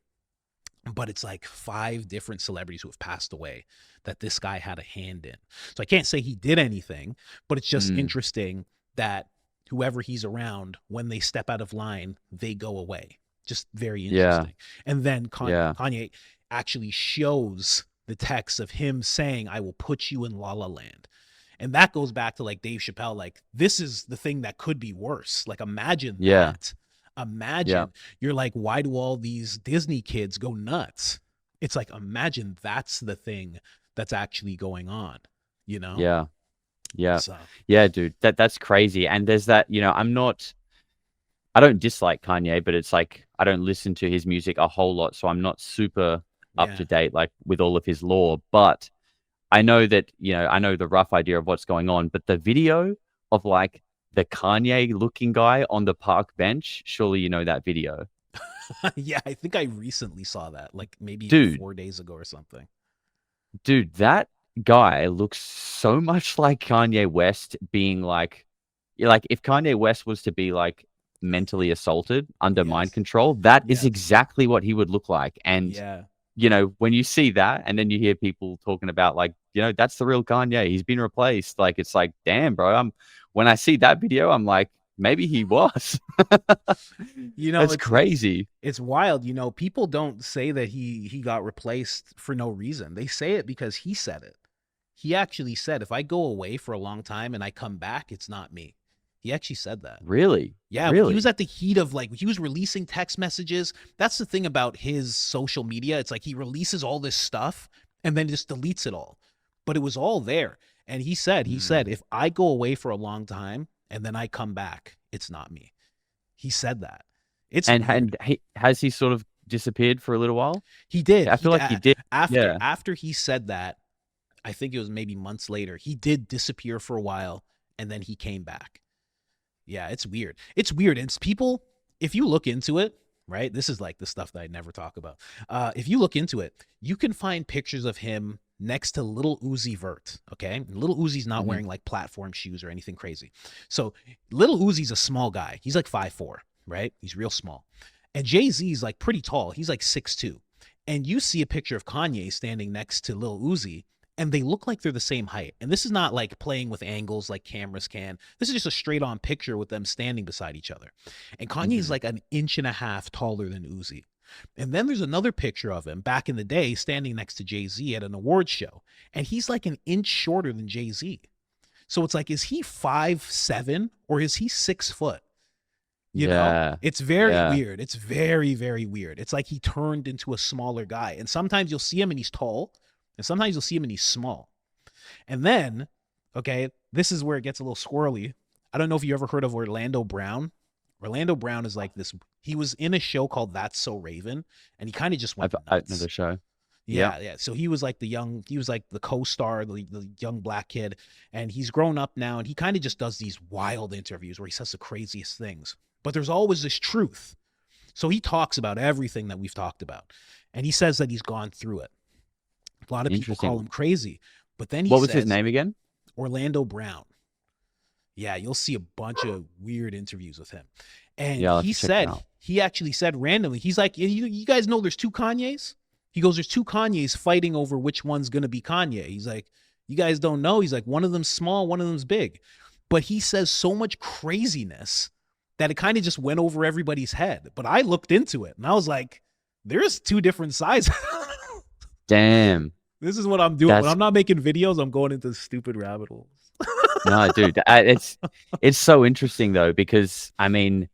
but it's like 5 different celebrities who have passed away that this guy had a hand in. So I can't say he did anything, but it's just Mm. interesting that whoever he's around, when they step out of line, they go away. Just very Yeah. interesting. And then Yeah. Kanye actually shows the text of him saying, I will put you in La La Land. And that goes back to like Dave Chappelle, like, this is the thing that could be worse. Like, imagine Yeah. that. Yeah. Imagine you're like, why do all these Disney kids go nuts? It's like, imagine that's the thing that's actually going on, you know? Yeah. Yeah. So, Yeah, dude. That's crazy. And there's that, I don't dislike Kanye, but it's like I don't listen to his music a whole lot, so I'm not super up yeah. to date like with all of his lore. But I know that, I know the rough idea of what's going on, but the video of like the Kanye looking guy on the park bench, surely you know that video. Yeah, I think I recently saw that, like maybe Dude, 4 days ago or something. dude, that guy looks so much like Kanye West being like if Kanye West was to be like mentally assaulted under mind Yes. control, that is Yes. exactly what he would look like. And Yeah. when you see that and then you hear people talking about like, that's the real Kanye, he's been replaced. Like, it's like, damn, bro. When I see that video, I'm like, maybe he was. You know, That's crazy. it's wild. You know, people don't say that he got replaced for no reason. They say it because he said it. He actually said, if I go away for a long time and I come back, it's not me. He actually said that. Really? Yeah, when he was Really? at the heat of, like, he was releasing text messages. That's the thing about his social media. It's like he releases all this stuff and then just deletes it all. But it was all there. And he said, Mm. if I go away for a long time and then I come back, it's not me. He said that. It's weird. Has he sort of disappeared for a little while? He did. I feel like he did. After Yeah. he said that, I think it was maybe months later, he did disappear for a while and then he came back. Yeah, it's weird. It's weird. And it's people, if you look into it, right? This is like the stuff that I never talk about. If you look into it, you can find pictures of him next to Little Uzi Vert. Okay. And Little Uzi's not Hmm. wearing like platform shoes or anything crazy. So Little Uzi's a small guy. He's like 5'4", right? He's real small. And Jay-Z's like pretty tall. He's like 6'2". And you see a picture of Kanye standing next to Lil Uzi, and they look like they're the same height. And this is not like playing with angles like cameras can. This is just a straight on picture with them standing beside each other. And Kanye's Hmm. like an inch and a half taller than Uzi. And then there's another picture of him back in the day standing next to Jay-Z at an awards show. And he's like an inch shorter than Jay-Z. So it's like, is he 5'7" or is he 6 foot? You know, Yeah. it's very Yeah. weird. It's very, very weird. It's like he turned into a smaller guy. And sometimes you'll see him and he's tall, and sometimes you'll see him and he's small. And then, okay, this is where it gets a little squirrely. I don't know if you ever heard of Orlando Brown. Orlando Brown is like this. He was in a show called That's So Raven, and he kind of just went I know nuts. the show. Yeah. Yeah. So he was like he was like the co-star, the young black kid, and he's grown up now, and he kind of just does these wild interviews where he says the craziest things. But there's always this truth. So he talks about everything that we've talked about, and he says that he's gone through it. A lot of people call him Interesting. crazy, but then he What was his says name again? Orlando Brown. Yeah, you'll see a bunch of weird interviews with him. And Yeah, I'll have to check it out. he actually said randomly, he's like, you guys know there's two Kanyes? He goes, there's two Kanyes fighting over which one's going to be Kanye. He's like, you guys don't know. He's like, one of them's small, one of them's big. But he says so much craziness that it kind of just went over everybody's head. But I looked into it and I was like, there's two different sides. Damn. This is what I'm doing. When That's I'm not making videos, I'm going into stupid rabbit holes. no, dude. It's so interesting though, because I mean,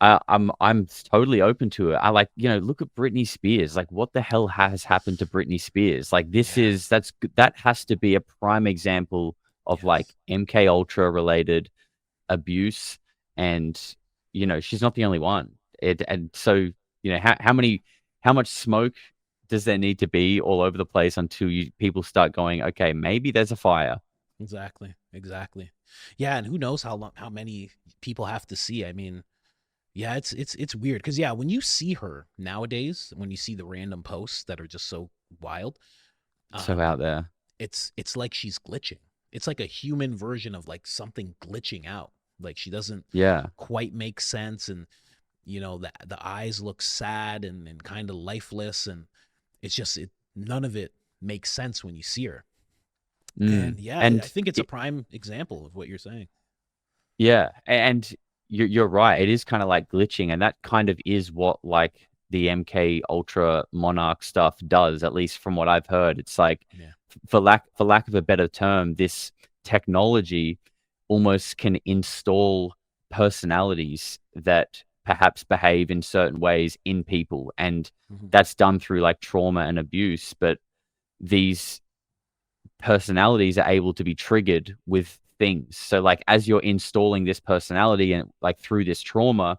I'm totally open to it. I like, look at Britney Spears. Like, what the hell has happened to Britney Spears? Like, Yeah. that has to be a prime example of like Yes. MK Ultra related abuse, and she's not the only one. And so how much smoke does there need to be all over the place until people start going, okay, maybe there's a fire. Exactly. Exactly. Yeah, and who knows how many people have to see. I mean, yeah, it's weird because yeah, when you see her nowadays, when you see the random posts that are just so wild, So um, out there. it's like she's glitching. It's like a human version of like something glitching out. Like she doesn't Yeah. quite make sense, and the eyes look sad and kind of lifeless, and it's just none of it makes sense when you see her. And yeah, I And think it's a prime example of what you're saying. yeah, and you're right. It is kind of like glitching, and that kind of is what like the MK Ultra Monarch stuff does, at least from what I've heard. It's like, Yeah. for lack of a better term, this technology almost can install personalities that perhaps behave in certain ways in people, and Hmm. that's done through like trauma and abuse. But these personalities are able to be triggered with things. So like as you're installing this personality and like through this trauma,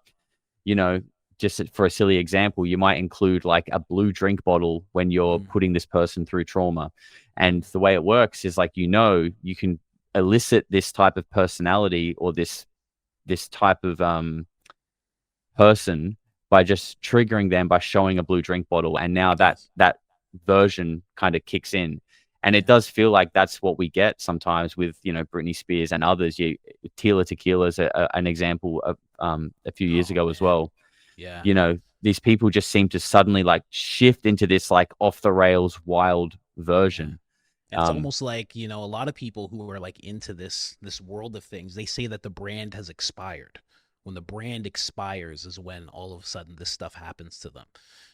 you know, just for a silly example, you might include like a blue drink bottle when you're Mm. putting this person through trauma. And Mm. the way it works is like, you can elicit this type of personality or this type of person by just triggering them by showing a blue drink bottle, and now that Yes. that version kind of kicks in. And it Yeah. does feel like that's what we get sometimes with Britney Spears and others. Tila Tequila is an example of a few years Oh ago as man. well. Yeah. These people just seem to suddenly like shift into this like off the rails wild Yeah. version. And it's um almost like, a lot of people who are like into this world of things, they say that the brand has expired. When the brand expires is when all of a sudden this stuff happens to them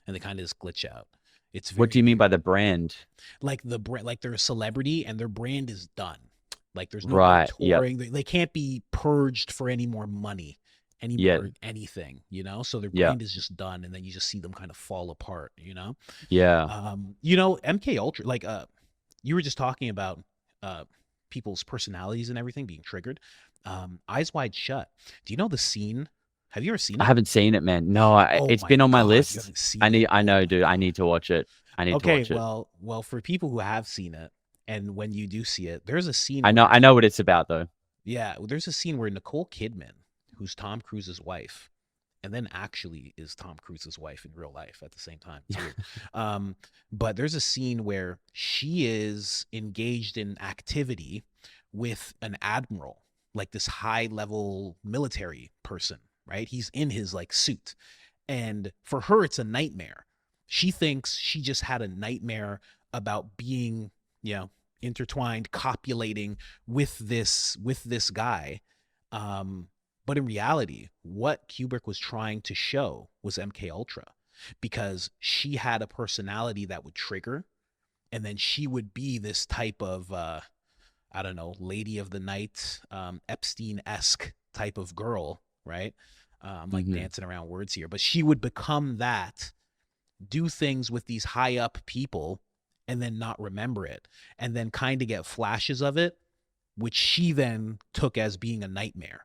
and they kind of just glitch out. It's what do very you mean by weird. the brand? Like like they're a celebrity and their brand is done. Like there's no more Right. Yep. touring. They can't be purged for any more money, any Yeah. more anything, So their Yeah. brand is just done, and then you just see them kind of fall apart. Yeah. MK Ultra, like you were just talking about uh people's personalities and everything being triggered. Eyes Wide Shut. Do you know the scene? Have you ever seen I it? haven't seen it, man. No, Oh it's my been on my God, you list. haven't seen it. I Oh know, my dude. I God. need to watch it. I need to Okay, watch it. well, for people who have seen it, and when you do see it, there's a scene I where, know what it's about though. yeah, there's a scene where Nicole Kidman, who's Tom Cruise's wife, and then actually is Tom Cruise's wife in real life at the same time. It's weird. But there's a scene where she is engaged in activity with an admiral, like this high level military person, right? He's in his like suit. And for her, it's a nightmare. She thinks she just had a nightmare about being, intertwined, copulating with this guy. Um, but in reality, what Kubrick was trying to show was MK Ultra, because she had a personality that would trigger, and then she would be this type of I don't know, lady of the night, Epstein esque type of girl, right? I'm like Hmm. dancing around words here, but she would become that, do things with these high up people, and then not remember it, and then kind of get flashes of it, which she then took as being a nightmare.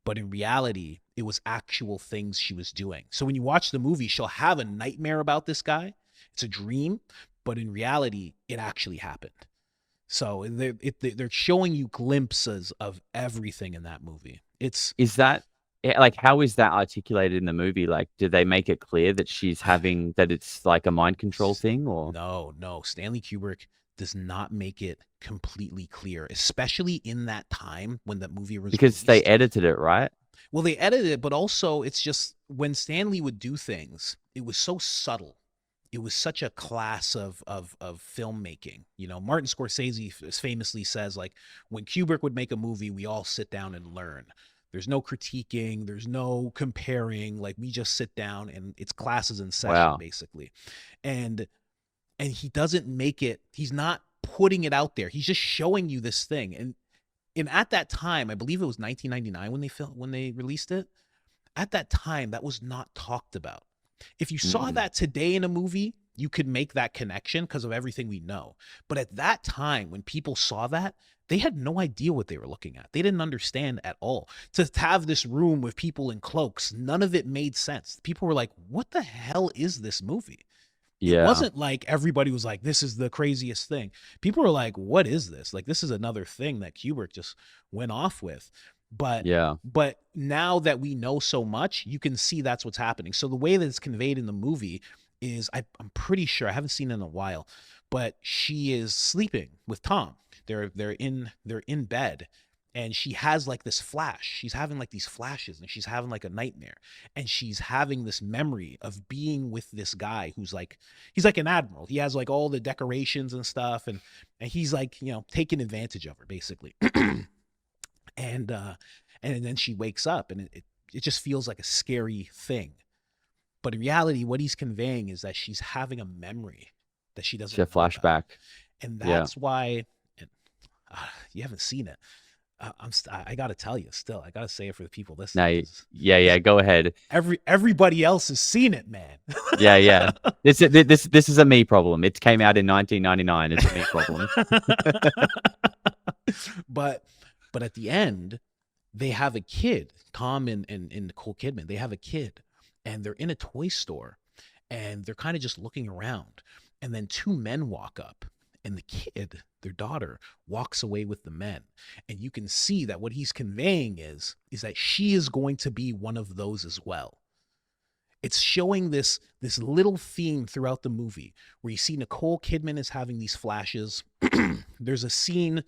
But in reality, It was actual things she was doing. So when you watch the movie, she'll have a nightmare about this guy. It's a dream, but in reality, it actually happened. So they're showing you glimpses of everything in that movie. It's Is that like how is that articulated in the movie? Like, do they make it clear that she's having that it's like a mind control thing, or no. Stanley Kubrick does not make it completely clear, especially in that time when the movie was because they released. edited it, right? Well, they edited it, but also it's just when Stanley would do things, it was so subtle. It was such a class of filmmaking. You know, Martin Scorsese famously says, like, when Kubrick would make a movie, we all sit down and learn. There's no critiquing, there's no comparing. Like, we just sit down and it's classes in session, Wow. basically. And he doesn't make it, he's not putting it out there. He's just showing you this thing. And at that time, I believe it was 1999 when they released it. At that time, that was not talked about. If you saw Mm. that today in a movie, you could make that connection because of everything we know. But at that time, when people saw that, they had no idea what they were looking at. They didn't understand at all. To have this room with people in cloaks, none of it made sense. People were like, what the hell is this movie? It Yeah. wasn't like everybody was like, this is the craziest thing. People were like, what is this? Like, this is another thing that Kubrick just went off with. But Yeah. but now that we know so much, you can see that's what's happening. So the way that it's conveyed in the movie is, I'm pretty sure, I haven't seen it in a while, but she is sleeping with Tom. They're in bed, and she has like this flash. She's having like these flashes, and she's having like a nightmare, and she's having this memory of being with this guy who's like, he's like an admiral. He has like all the decorations and stuff, and he's like, taking advantage of her, basically. and then she wakes up, and it just feels like a scary thing. But in reality, what he's conveying is that she's having a memory that she It's a doesn't know about. flashback. And Yeah. that's why, and, you haven't seen it. I gotta tell you, still, I gotta say it for the people listening, No, because yeah, go ahead. everybody else has seen it, man. Yeah. This is a me problem. It came out in 1999. It's a me problem. but at the end, they have a kid. Tom and Nicole Kidman, they have a kid, and they're in a toy store, and they're kind of just looking around, and then two men walk up, and the kid, their daughter, walks away with the men, and you can see that what he's conveying is that she is going to be one of those as well. It's showing this little theme throughout the movie where you see Nicole Kidman is having these flashes. There's a scene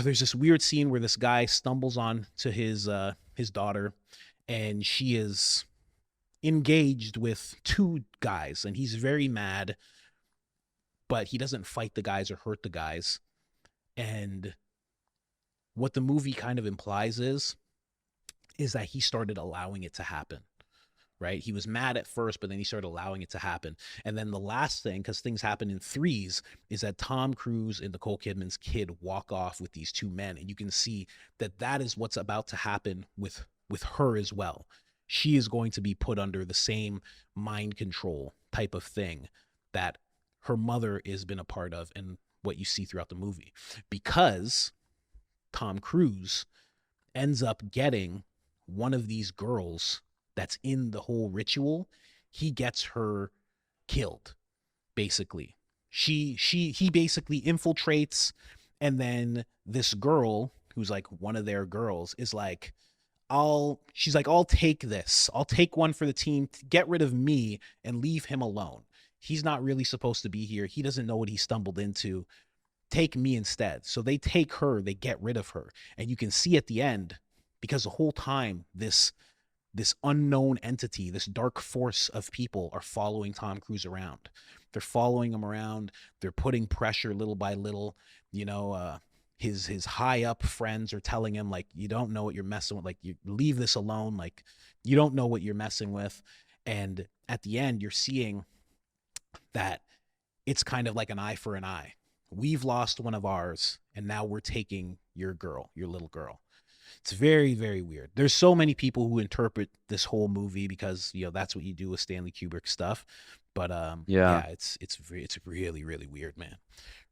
there's this weird scene where this guy stumbles on to his daughter, and she is engaged with two guys, and he's very mad, but he doesn't fight the guys or hurt the guys. And what the movie kind of implies is that he started allowing it to happen. Right? He was mad at first, but then he started allowing it to happen. And then the last thing, because things happen in threes, is that Tom Cruise and Nicole Kidman's kid walk off with these two men, and you can see that that is what's about to happen with her as well. She is going to be put under the same mind control type of thing that her mother has been a part of, and what you see throughout the movie, because Tom Cruise ends up getting one of these girls that's in the whole ritual. He gets her killed, basically. He basically infiltrates, and then this girl who's like one of their girls is like, she's like, I'll take this. I'll take one for the team. Get rid of me and leave him alone. He's not really supposed to be here. He doesn't know what he stumbled into. Take me instead. So they take her, they get rid of her. And you can see at the end, because the whole time this unknown entity, this dark force of people are following Tom Cruise around. They're following him around. They're putting pressure little by little. His high up friends are telling him, like, you don't know what you're messing with. Like, you leave this alone. Like, you don't know what you're messing with. And at the end, you're seeing that it's kind of like an eye for an eye. We've lost one of ours, and now we're taking your girl, your little girl. It's very, very weird. There's so many people who interpret this whole movie because that's what you do with Stanley Kubrick stuff. But Yeah. yeah, it's really, really weird, man.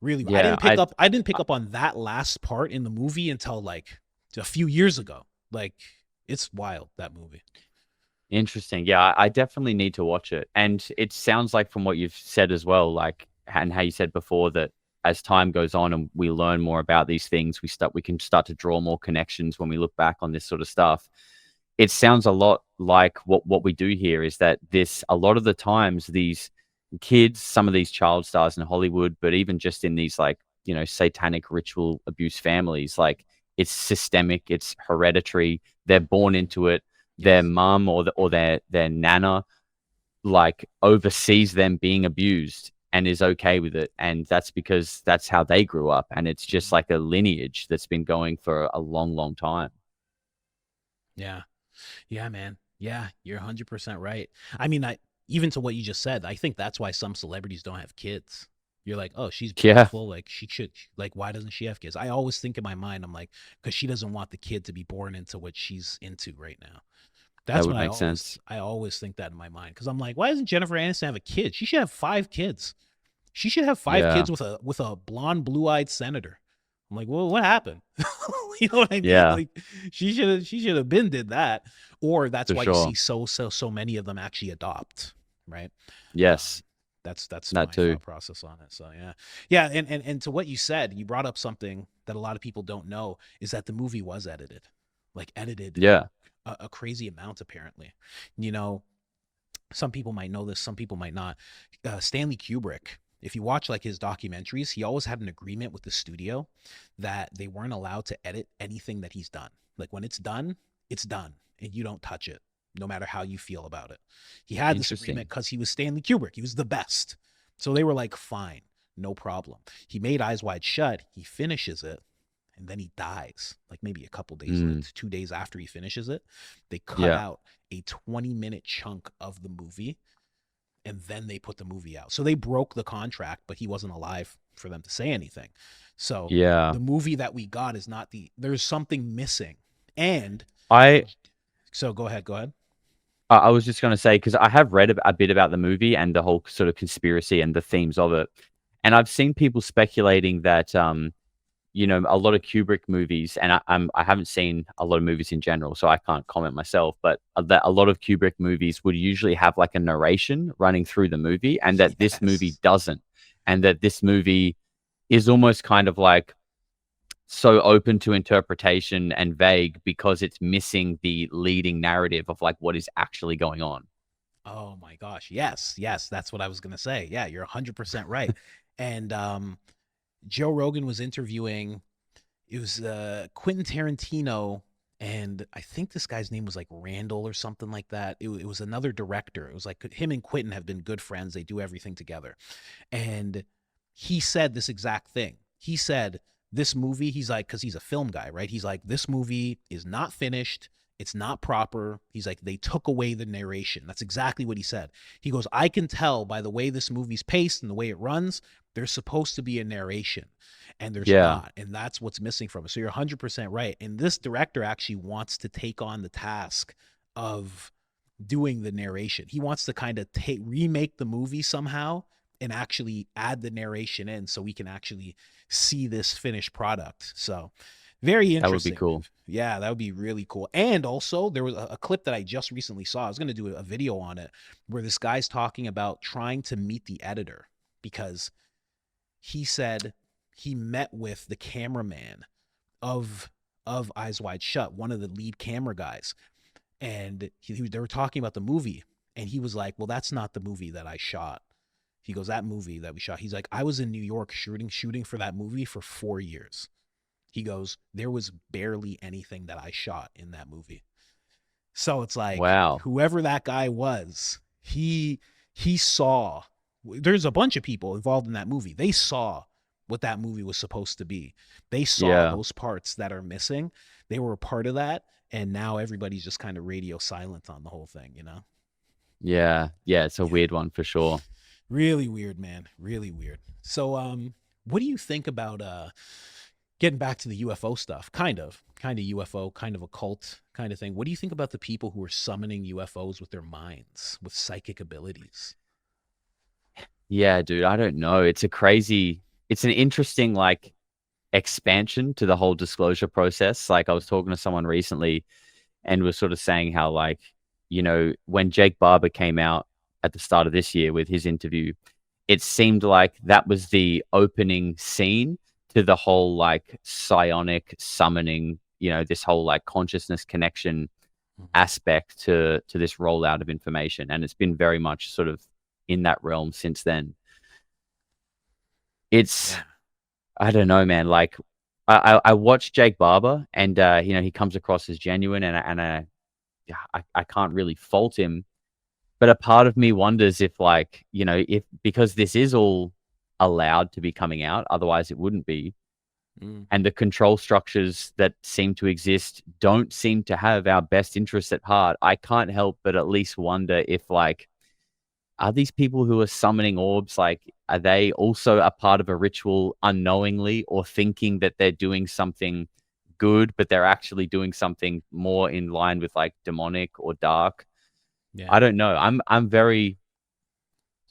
Really, Yeah. I didn't pick up on that last part in the movie until like a few years ago. Like, It's wild, that movie. Interesting. Yeah, I definitely need to watch it. And it sounds like from what you've said as well, like and how you said before that as time goes on and we learn more about these things, we can start to draw more connections when we look back on this sort of stuff. It sounds a lot like what we do here is that this a lot of the times these kids, some of these child stars in Hollywood, but even just in these like, satanic ritual abuse families, like it's systemic, it's hereditary, they're born into it. Their Yes. mum or their nana like oversees them being abused and is okay with it, and that's because that's how they grew up, and it's just Mhm. like a lineage that's been going for a long, long time. Yeah. Yeah, man. Yeah, you're 100% right. I mean, I even to what you just said, I think that's why some celebrities don't have kids. You're like, "Oh, she's Yeah, beautiful, like she should like why doesn't she have kids?" I always think in my mind I'm like, "Cuz she doesn't want the kid to be born into what she's into right now." that That's would what make sense. I always think that in my mind cuz I'm like, "Why doesn't Jennifer Aniston have a kid? She should have 5 kids." She should have 5 Yeah, kids with a blonde, blue-eyed senator. I'm like, well, what happened? You know what I mean? yeah, Like, she should have been did that, or that's for why you sure. see so many of them actually adopt, right? Yes, Um, that's that my too. thought process on it. So yeah, yeah, and to what you said, you brought up something that a lot of people don't know is that the movie was edited, like edited Yeah, a crazy amount apparently. You know, some people might know this, some people might not. Stanley Kubrick, if you watch like his documentaries, he always had an agreement with the studio that they weren't allowed to edit anything that he's done. Like when it's done, and you don't touch it, no matter how you feel about it. He had this interesting. agreement because he was Stanley Kubrick. He was the best. So they were like, fine, no problem. He made Eyes Wide Shut. He finishes it, and then he dies like maybe a couple days later, Mm, 2 days after he finishes it. They cut yeah, out a 20-minute chunk of the movie, and then they put the movie out. So they broke the contract, but he wasn't alive for them to say anything. So yeah. the movie that we got is not there's something missing. And I so go ahead, go ahead. I was just going to say because I have read a bit about the movie and the whole sort of conspiracy and the themes of it, and I've seen people speculating that a lot of Kubrick movies, and I haven't seen a lot of movies in general, so I can't comment myself, but that a lot of Kubrick movies would usually have like a narration running through the movie, and that this movie Yes. doesn't, and that this movie is almost kind of like so open to interpretation and vague because it's missing the leading narrative of like what is actually going on. Oh my gosh. Yes. Yes, that's what I was going to say. Yeah, you're 100% right. And Joe Rogan was interviewing, it was Quentin Tarantino, and I think this guy's name was like Randall or something like that. It was another director. It was like him and Quentin have been good friends. They do everything together. And he said this exact thing. He said, this movie, he's like, because he's a film guy, right? He's like, this movie is not finished. It's not proper. He's like, they took away the narration. That's exactly what he said. He goes, I can tell by the way this movie's paced and the way it runs, there's supposed to be a narration, and there's Yeah, not. And that's what's missing from it. So you're 100% right. And this director actually wants to take on the task of doing the narration. He wants to kind of remake the movie somehow and actually add the narration in so we can actually see this finished product. So very that would be interesting. cool. Yeah, that would be really cool. And also, there was a clip that I just recently saw. I was going to do a video on it where this guy's talking about trying to meet the editor because he said he met with the cameraman of Eyes Wide Shut, one of the lead camera guys, and they were talking about the movie, and he was like, well, that's not the movie that I shot. He goes, that movie that we shot, he's like, I was in New York shooting for that movie for 4 years. He goes, there was barely anything that I shot in that movie. So it's like Wow. whoever that guy was, he saw, there's a bunch of people involved in that movie. They saw what that movie was supposed to be. They saw Yeah. those parts that are missing. They were a part of that, and now everybody's just kind of radio silent on the whole thing, you know? Yeah. Yeah. It's a Yeah. weird one for sure. Really weird, man. Really weird. So what do you think about getting back to the UFO stuff? Kind of UFO, kind of occult kind of thing. What do you think about the people who are summoning UFOs with their minds, with psychic abilities? Yeah, dude. I don't know. It's an interesting expansion to the whole disclosure process. Like I was talking to someone recently, and was sort of saying how, like, when Jake Barber came out at the start of this year with his interview, it seemed like that was the opening scene to the whole like psionic summoning, this whole like consciousness connection Mhm. aspect to this rollout of information, and it's been very much sort of in that realm since then. It's Yeah. I don't know, man. Like I watched Jake Barber, and he comes across as genuine, yeah, I can't really fault him. But a part of me wonders if, like, if because this is all allowed to be coming out, otherwise it wouldn't be, Mm. and the control structures that seem to exist don't seem to have our best interests at heart. I can't help but at least wonder if, like, are these people who are summoning orbs, like, are they also a part of a ritual unknowingly, or thinking that they're doing something good, but they're actually doing something more in line with like demonic or dark? Yeah. I don't know. I'm very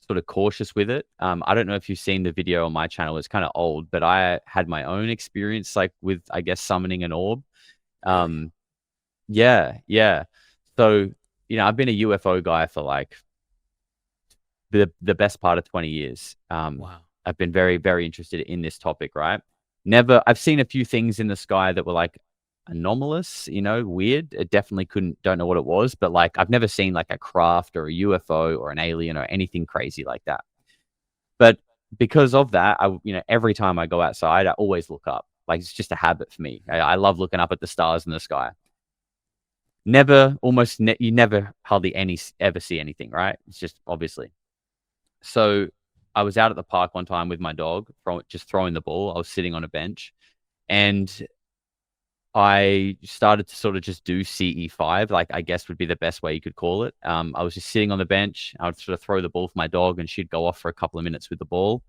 sort of cautious with it. I don't know if you've seen the video on my channel. It's kind of old, but I had my own experience, like with, I guess, summoning an orb. Really? Um, yeah, yeah. So, I've been a UFO guy for like the best part of 20 years. Wow. I've been very, very interested in this topic, right? I've seen a few things in the sky that were like anomalous, weird. It definitely don't know what it was, but like I've never seen like a craft or a UFO or an alien or anything crazy like that. But because of that, every time I go outside, I always look up. Like it's just a habit for me. I love looking up at the stars in the sky. You never hardly ever see anything, right? It's just obviously. So I was out at the park one time with my dog, just throwing the ball. I was sitting on a bench, and I started to sort of just do CE5, like I guess would be the best way you could call it. I was just sitting on the bench. I would sort of throw the ball for my dog, and she'd go off for a couple of minutes with the ball.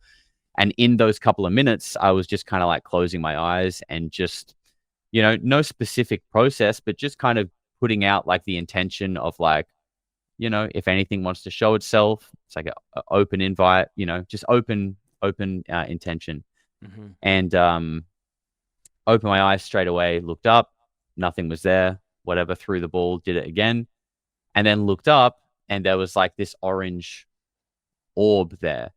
And in those couple of minutes, I was just kind of like closing my eyes and just, no specific process, but just kind of putting out like the intention of like, if anything wants to show itself, it's like an open invite, just open intention. Hmm. And opened my eyes straight away, looked up, nothing was there, whatever, threw the ball, did it again, and then looked up, and there was like this orange orb there.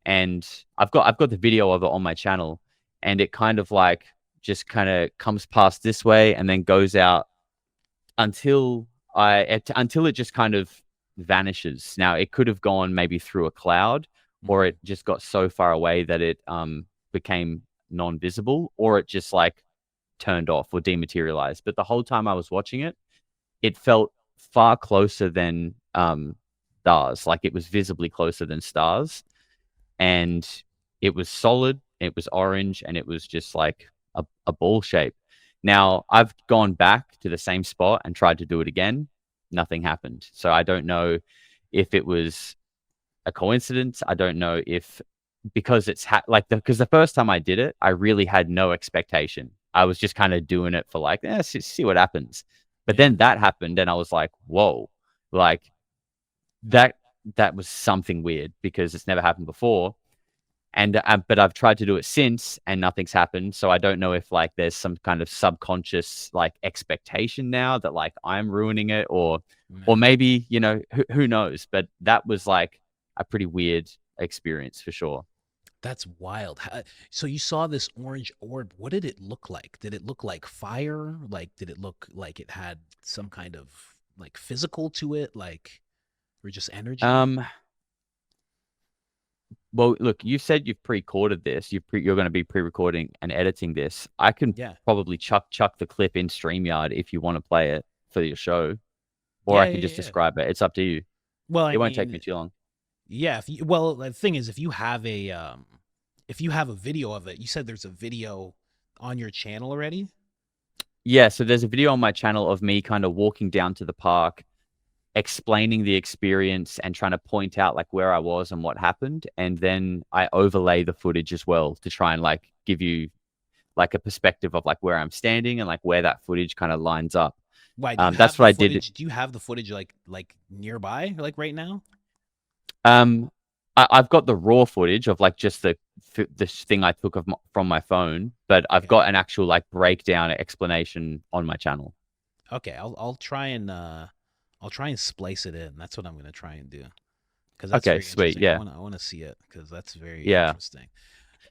And I've got the video of it on my channel, and it kind of like just kind of comes past this way and then goes out until it just kind of vanishes. Now it could have gone maybe through a cloud, or Hmm. it just got so far away that it became non-visible, or it just like turned off or dematerialized. But the whole time I was watching it, it felt far closer than stars. Like it was visibly closer than stars, and it was solid. It was orange, and it was just like a ball shape. Now I've gone back to the same spot and tried to do it again. Nothing happened. So I don't know if it was a coincidence. I don't know if because because the first time I did it, I really had no expectation. I was just kind of doing it for like, see what happens. But Yeah. then that happened, and I was like, whoa, like that that was something weird because it's never happened before. And but I've tried to do it since, and nothing's happened. So I don't know if like there's some kind of subconscious like expectation now that like I'm ruining it, or Man, maybe who knows. But that was like a pretty weird experience for sure. that's wild. So you saw this orange orb. What did it look like? Did it look like fire? Like, did it look like it had some kind of like physical to it, like, or just energy? Um, well, look, you said you've pre-recorded this. You're going to be pre-recording and editing this. I can Yeah. probably chuck the clip in StreamYard if you want to play it for your show, or Yeah. I could Yeah. just Yeah. describe it. It's up to you. Well, I It won't take me mean, too long. yeah. Well, the thing is, if you have a video of it, you said there's a video on your channel already. Yeah, so there's a video on my channel of me kind of walking down to the park, explaining the experience and trying to point out like where I was and what happened. And then I overlay the footage as well to try and like give you like a perspective of like where I'm standing and like where that footage kind of lines up. Why do you That's have what the I did. footage? Do you have the footage like nearby, like right now? Um, I've got the raw footage of like just this thing I took from my phone, but I've Okay. got an actual like breakdown explanation on my channel. Okay, I'll try and splice it in. That's what I'm gonna try and do because that's Okay, very sweet. interesting. Yeah. I wanna see it because that's very Yeah. interesting.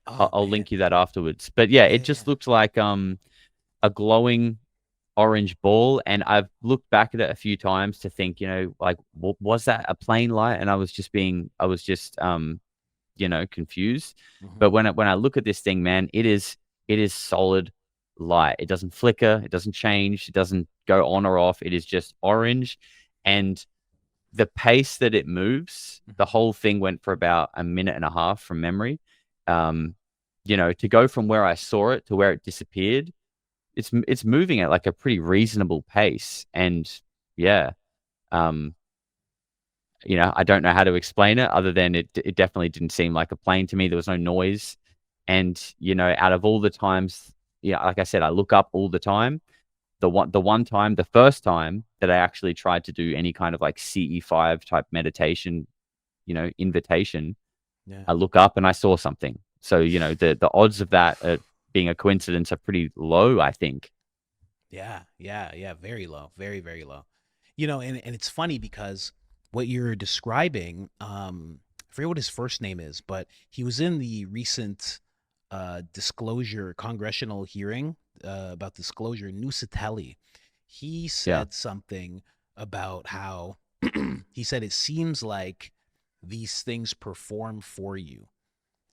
I'll, Oh I'll man, link you that afterwards. But yeah, yeah, it yeah, just yeah. looked like a glowing orange ball, and I've looked back at it a few times to think, like was that a plane light? And I was just confused. Hmm. But when I look at this thing, man, it is solid light. It doesn't flicker, it doesn't change, it doesn't go on or off. It is just orange, and the pace that it moves, the Hmm. whole thing went for about a minute and a half from memory. Um, to go from where I saw it to where it disappeared, it's moving at like a pretty reasonable pace. And yeah, um, I don't know how to explain it other than it definitely didn't seem like a plane to me. There was no noise. And, out of all the times, yeah, like I said, I look up all the time. The one time, the first time that I actually tried to do any kind of like CE5 type meditation, invitation, Yeah. I look up and I saw something. So, the odds of that being a coincidence are pretty low, I think. Yeah, yeah, yeah, very low, very, very low. And it's funny because what you're describing, I forget what his first name is, but he was in the recent disclosure congressional hearing about disclosure, Nusatelli. He Yeah. said something about how he said it seems like these things perform for you.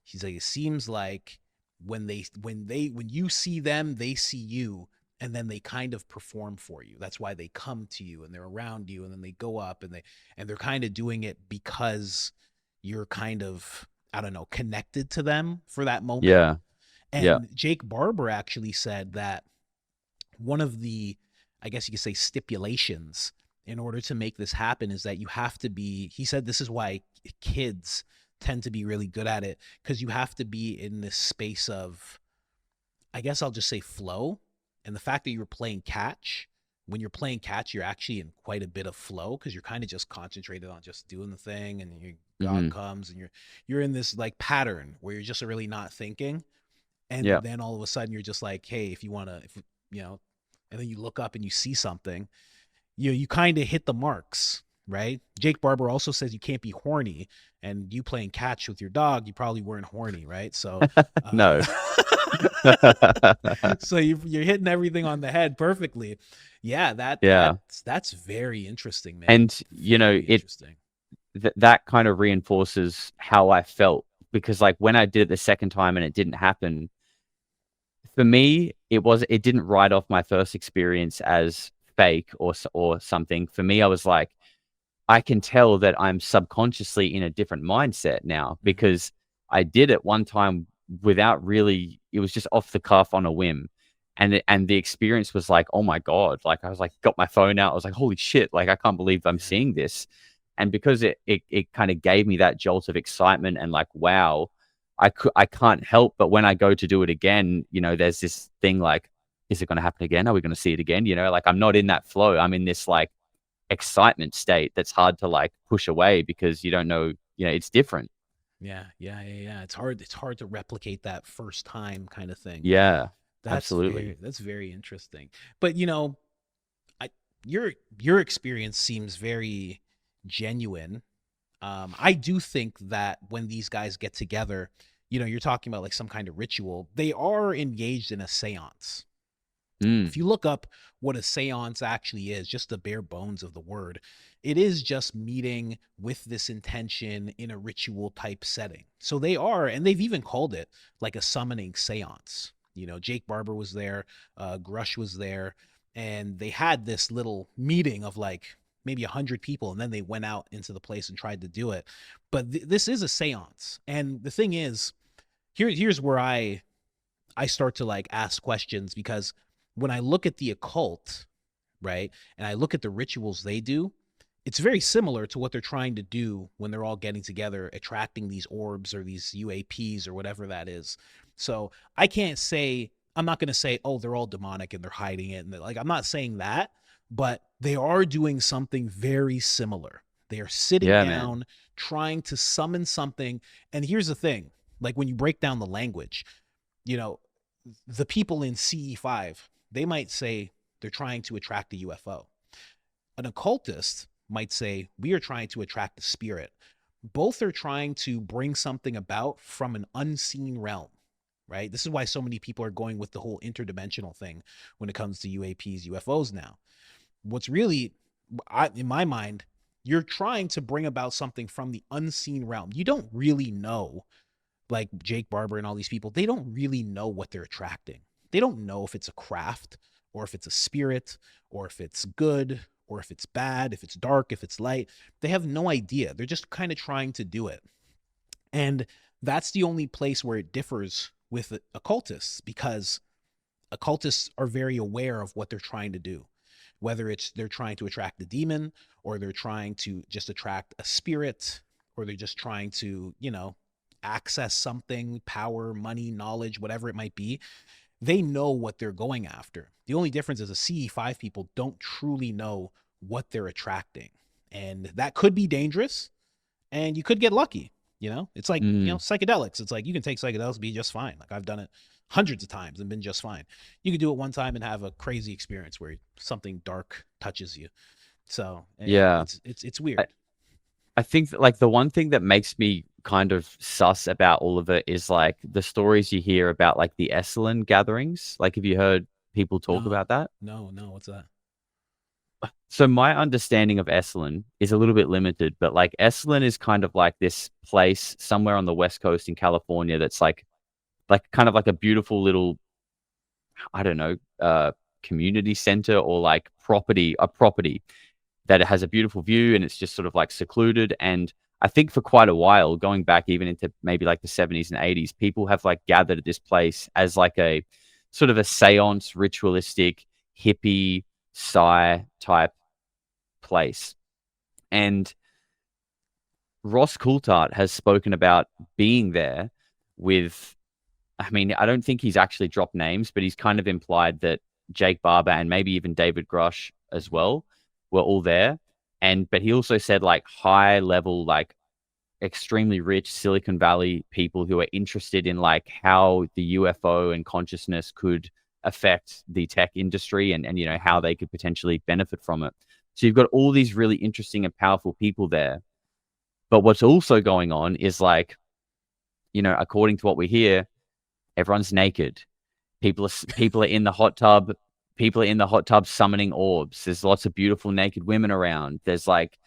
He's like, it seems like when you see them, they see you, and then they kind of perform for you. That's why they come to you and they're around you, and then they go up and they're kind of doing it because you're kind of, I don't know, connected to them for that moment. Yeah. Yeah. And Jake Barber actually said that one of the, I guess you could say, stipulations in order to make this happen is that you have to be, he said this is why kids tend to be really good at it, because you have to be in this space of, I guess I'll just say, flow. And the fact that you were playing catch, when you're playing catch, you're actually in quite a bit of flow because you're kind of just concentrated on just doing the thing, and your God Hmm. comes, and you're in this like pattern where you're just really not thinking. And Yeah. then all of a sudden you're just like, hey, if you want to, if you know, and then you look up and you see something, you kind of hit the marks, right? Jake Barber also says you can't be horny, and you playing catch with your dog, you probably weren't horny, right? So, uh, No. so you're hitting everything on the head perfectly. Yeah, Yeah. that's very interesting, man. And, Very it interesting. that kind of reinforces how I felt because like when I did it the second time and it didn't happen, for me, it didn't write off my first experience as fake or something. For me, I was like, I can tell that I'm subconsciously in a different mindset now Hmm. because I did it one time without really, it was just off the cuff on a whim. And the experience was like, oh my God, like I was like, got my phone out. I was like, holy shit, like I can't believe I'm Yeah, seeing this. And because it kind of gave me that jolt of excitement and like, wow, I can't help but when I go to do it again, there's this thing like, is it going to happen again? Are we going to see it again? Like I'm not in that flow. I'm in this like excitement state that's hard to like push away because you don't know, it's different. yeah, yeah, yeah, yeah. It's hard to replicate that first time kind of thing. Yeah, That's absolutely. very interesting. But I your experience seems very genuine. I do think that when these guys get together, you're talking about like some kind of ritual. They are engaged in a séance. If Mm, you look up what a séance actually is, just the bare bones of the word, it is just meeting with this intention in a ritual type setting. So they are, and they've even called it like a summoning séance. Jake Barber was there, Grush was there, and they had this little meeting of like maybe 100 people, and then they went out into the place and tried to do it. But this is a séance, and the thing is, here's where I start to like ask questions because when I look at the occult, right, and I look at the rituals they do, it's very similar to what they're trying to do when they're all getting together, attracting these orbs or these UAPs or whatever that is. So I can't say, I'm not going to say, oh, they're all demonic and they're hiding it. And like, I'm not saying that, but they are doing something very similar. They are sitting yeah, man. down, trying to summon something. And here's the thing, like when you break down the language, you know, the people in CE5, they might say they're trying to attract a UFO. An occultist might say, we are trying to attract the spirit. Both are trying to bring something about from an unseen realm, right? This is why so many people are going with the whole interdimensional thing when it comes to UAPs, UFOs now. What's really, in my mind, you're trying to bring about something from the unseen realm. You don't really know, like Jake Barber and all these people, they don't really know what they're attracting. They don't know if it's a craft or if it's a spirit or if it's good or if it's bad, if it's dark, if it's light. They have no idea. They're just kind of trying to do it. And that's the only place where it differs with occultists, because occultists are very aware of what they're trying to do, whether it's they're trying to attract the demon, or they're trying to just attract a spirit, or they're just trying to, access something, power, money, knowledge, whatever it might be. They know what they're going after. The only difference is the CE5 people don't truly know what they're attracting. And that could be dangerous, and you could get lucky. It's like, psychedelics. It's like you can take psychedelics and be just fine. Like I've done it hundreds of times and been just fine. You could do it one time and have a crazy experience where something dark touches you. So Yeah. it's weird. I think that, like, the one thing that makes me kind of sus about all of it is like the stories you hear about like the Esalen gatherings. Like, have you heard people talk No, about that? no, what's that? So my understanding of Esalen is a little bit limited, but like Esalen is kind of like this place somewhere on the West Coast in California that's like kind of like a beautiful little, I don't know, community center or like a property that it has a beautiful view and it's just sort of like secluded. And I think for quite a while, going back even into maybe like the 70s and 80s, people have like gathered at this place as like a sort of a seance, ritualistic, hippie, psi type place. And Ross Coulthart has spoken about being there with, I mean, I don't think he's actually dropped names, but he's kind of implied that Jake Barber and maybe even David Grush as well were all there. But he also said like high level, like extremely rich Silicon Valley people who are interested in like how the UFO and consciousness could affect the tech industry and how they could potentially benefit from it. So you've got all these really interesting and powerful people there. But what's also going on is like, according to what we hear, everyone's naked. People are in the hot tub. People are in the hot tub summoning orbs. There's lots of beautiful naked women around. There's like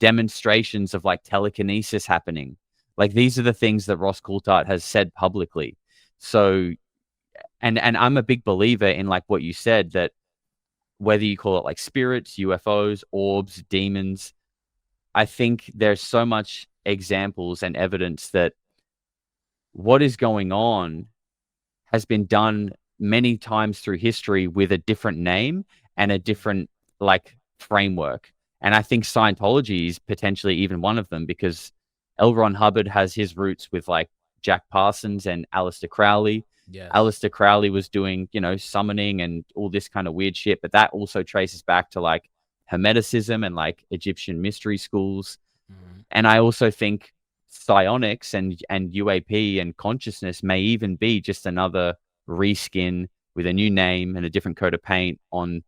demonstrations of like telekinesis happening. Like these are the things that Ross Coulthart has said publicly. So, and I'm a big believer in like what you said, that whether you call it like spirits, UFOs, orbs, demons, I think there's so much examples and evidence that what is going on has been done many times through history with a different name and a different like framework. And I think Scientology is potentially even one of them, because L. Ron Hubbard has his roots with like Jack Parsons and Aleister Crowley. Yes. Aleister Crowley was doing, summoning and all this kind of weird shit, but that also traces back to like Hermeticism and like Egyptian mystery schools. Mm-hmm. And I also think psionics and UAP and consciousness may even be just another reskin with a new name and a different coat of paint on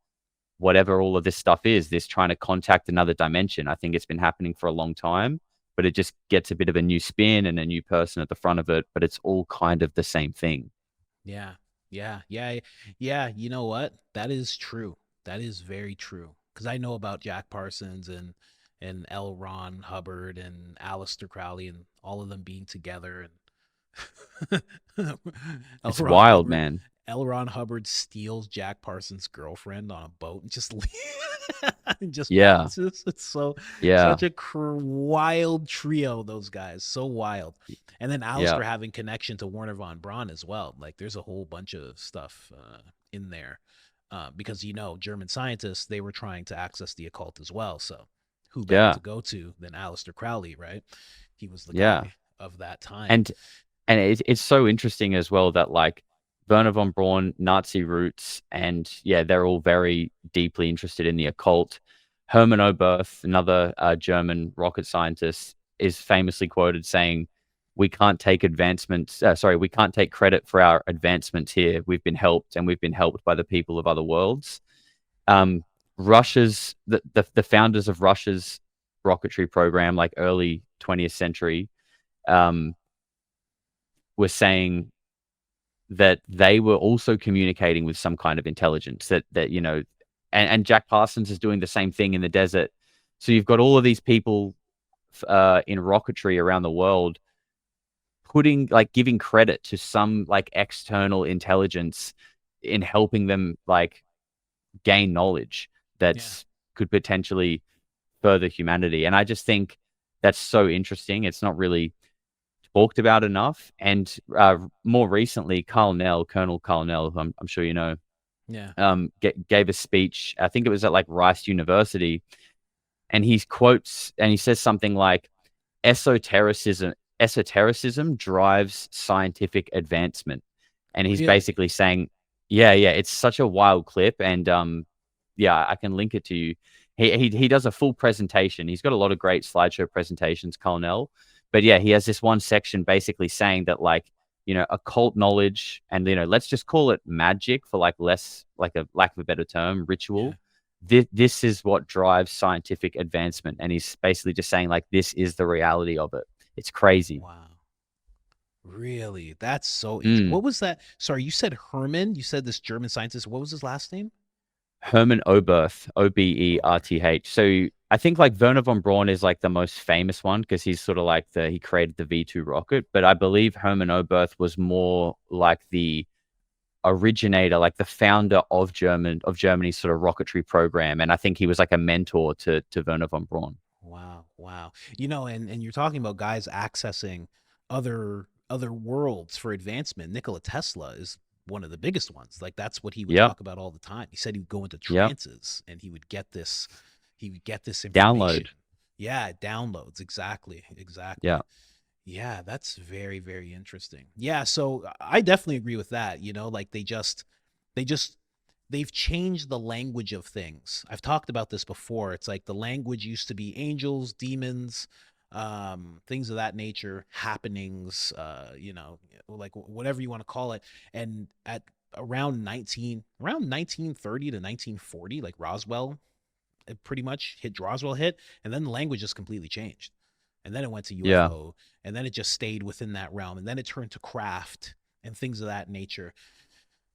whatever all of this stuff is, this trying to contact another dimension. I think it's been happening for a long time, but it just gets a bit of a new spin and a new person at the front of it, but it's all kind of the same thing. Yeah. You know what? That is true. That is very true. Because I know about Jack Parsons and L. Ron Hubbard and Aleister Crowley and all of them being together. And It's wild, Hubbard, man. L. Ron Hubbard steals Jack Parsons' girlfriend on a boat and just and just Yeah. bounces. It's such a wild trio. Those guys, so wild. And then Aleister having connection to Werner von Braun as well. Like there's a whole bunch of stuff in there. Because German scientists, they were trying to access the occult as well. So who better to go to than Aleister Crowley, right? He was the guy of that time. And it's so interesting as well that like Werner von Braun, Nazi roots, and they're all very deeply interested in the occult. Hermann Oberth, another German rocket scientist, is famously quoted saying we can't take advancements. Sorry, we can't take credit for our advancements here. We've been helped, and we've been helped by the people of other worlds. Um, Russia's the founders of Russia's rocketry program, like early 20th century, um, were saying that they were also communicating with some kind of intelligence that and Jack Parsons is doing the same thing in the desert. So you've got all of these people in rocketry around the world putting like giving credit to some like external intelligence in helping them like gain knowledge Yeah. that's could potentially further humanity. And I just think that's so interesting. It's not really talked about enough. And more recently, Colonel Carl Nell, who I'm sure you know, Yeah. gave a speech. I think it was at like Rice University, and he quotes and he says something like, "Esotericism drives scientific advancement," and he's Really? basically saying, yeah, it's such a wild clip, and yeah, I can link it to you. He does a full presentation. He's got a lot of great slideshow presentations, Colonel. But yeah, he has this one section basically saying that like, occult knowledge and let's just call it magic for like less like a lack of a better term, Yeah. ritual. This is what drives scientific advancement. And he's basically just saying like this is the reality of it. It's crazy. Wow. Really? That's so interesting. Mm. What was that? Sorry, you said Herman. You said this German scientist. What was his last name? Herman Oberth, Oberth. Oberth. So I think like Werner von Braun is like the most famous one because he's sort of like he created the V2 rocket. But I believe Herman Oberth was more like the originator, like the founder of Germany's sort of rocketry program. And I think he was like a mentor to Werner von Braun. Wow, wow. And you're talking about guys accessing other worlds for advancement. Nikola Tesla is one of the biggest ones. Like that's what he would Yep. talk about all the time. He said he would go into Yep. trances and he would get this information. Download. Yeah, downloads. Exactly. Exactly. Yeah. Yeah, that's very, very interesting. Yeah, so I definitely agree with that. Like they just they've changed the language of things. I've talked about this before. It's like the language used to be angels, demons, things of that nature, happenings, like whatever you want to call it. And at around 1930 to 1940, like Roswell, it pretty much hit Roswell hit, and then the language just completely changed. And then it went to Yeah. UFO, and then it just stayed within that realm, and then it turned to craft and things of that nature.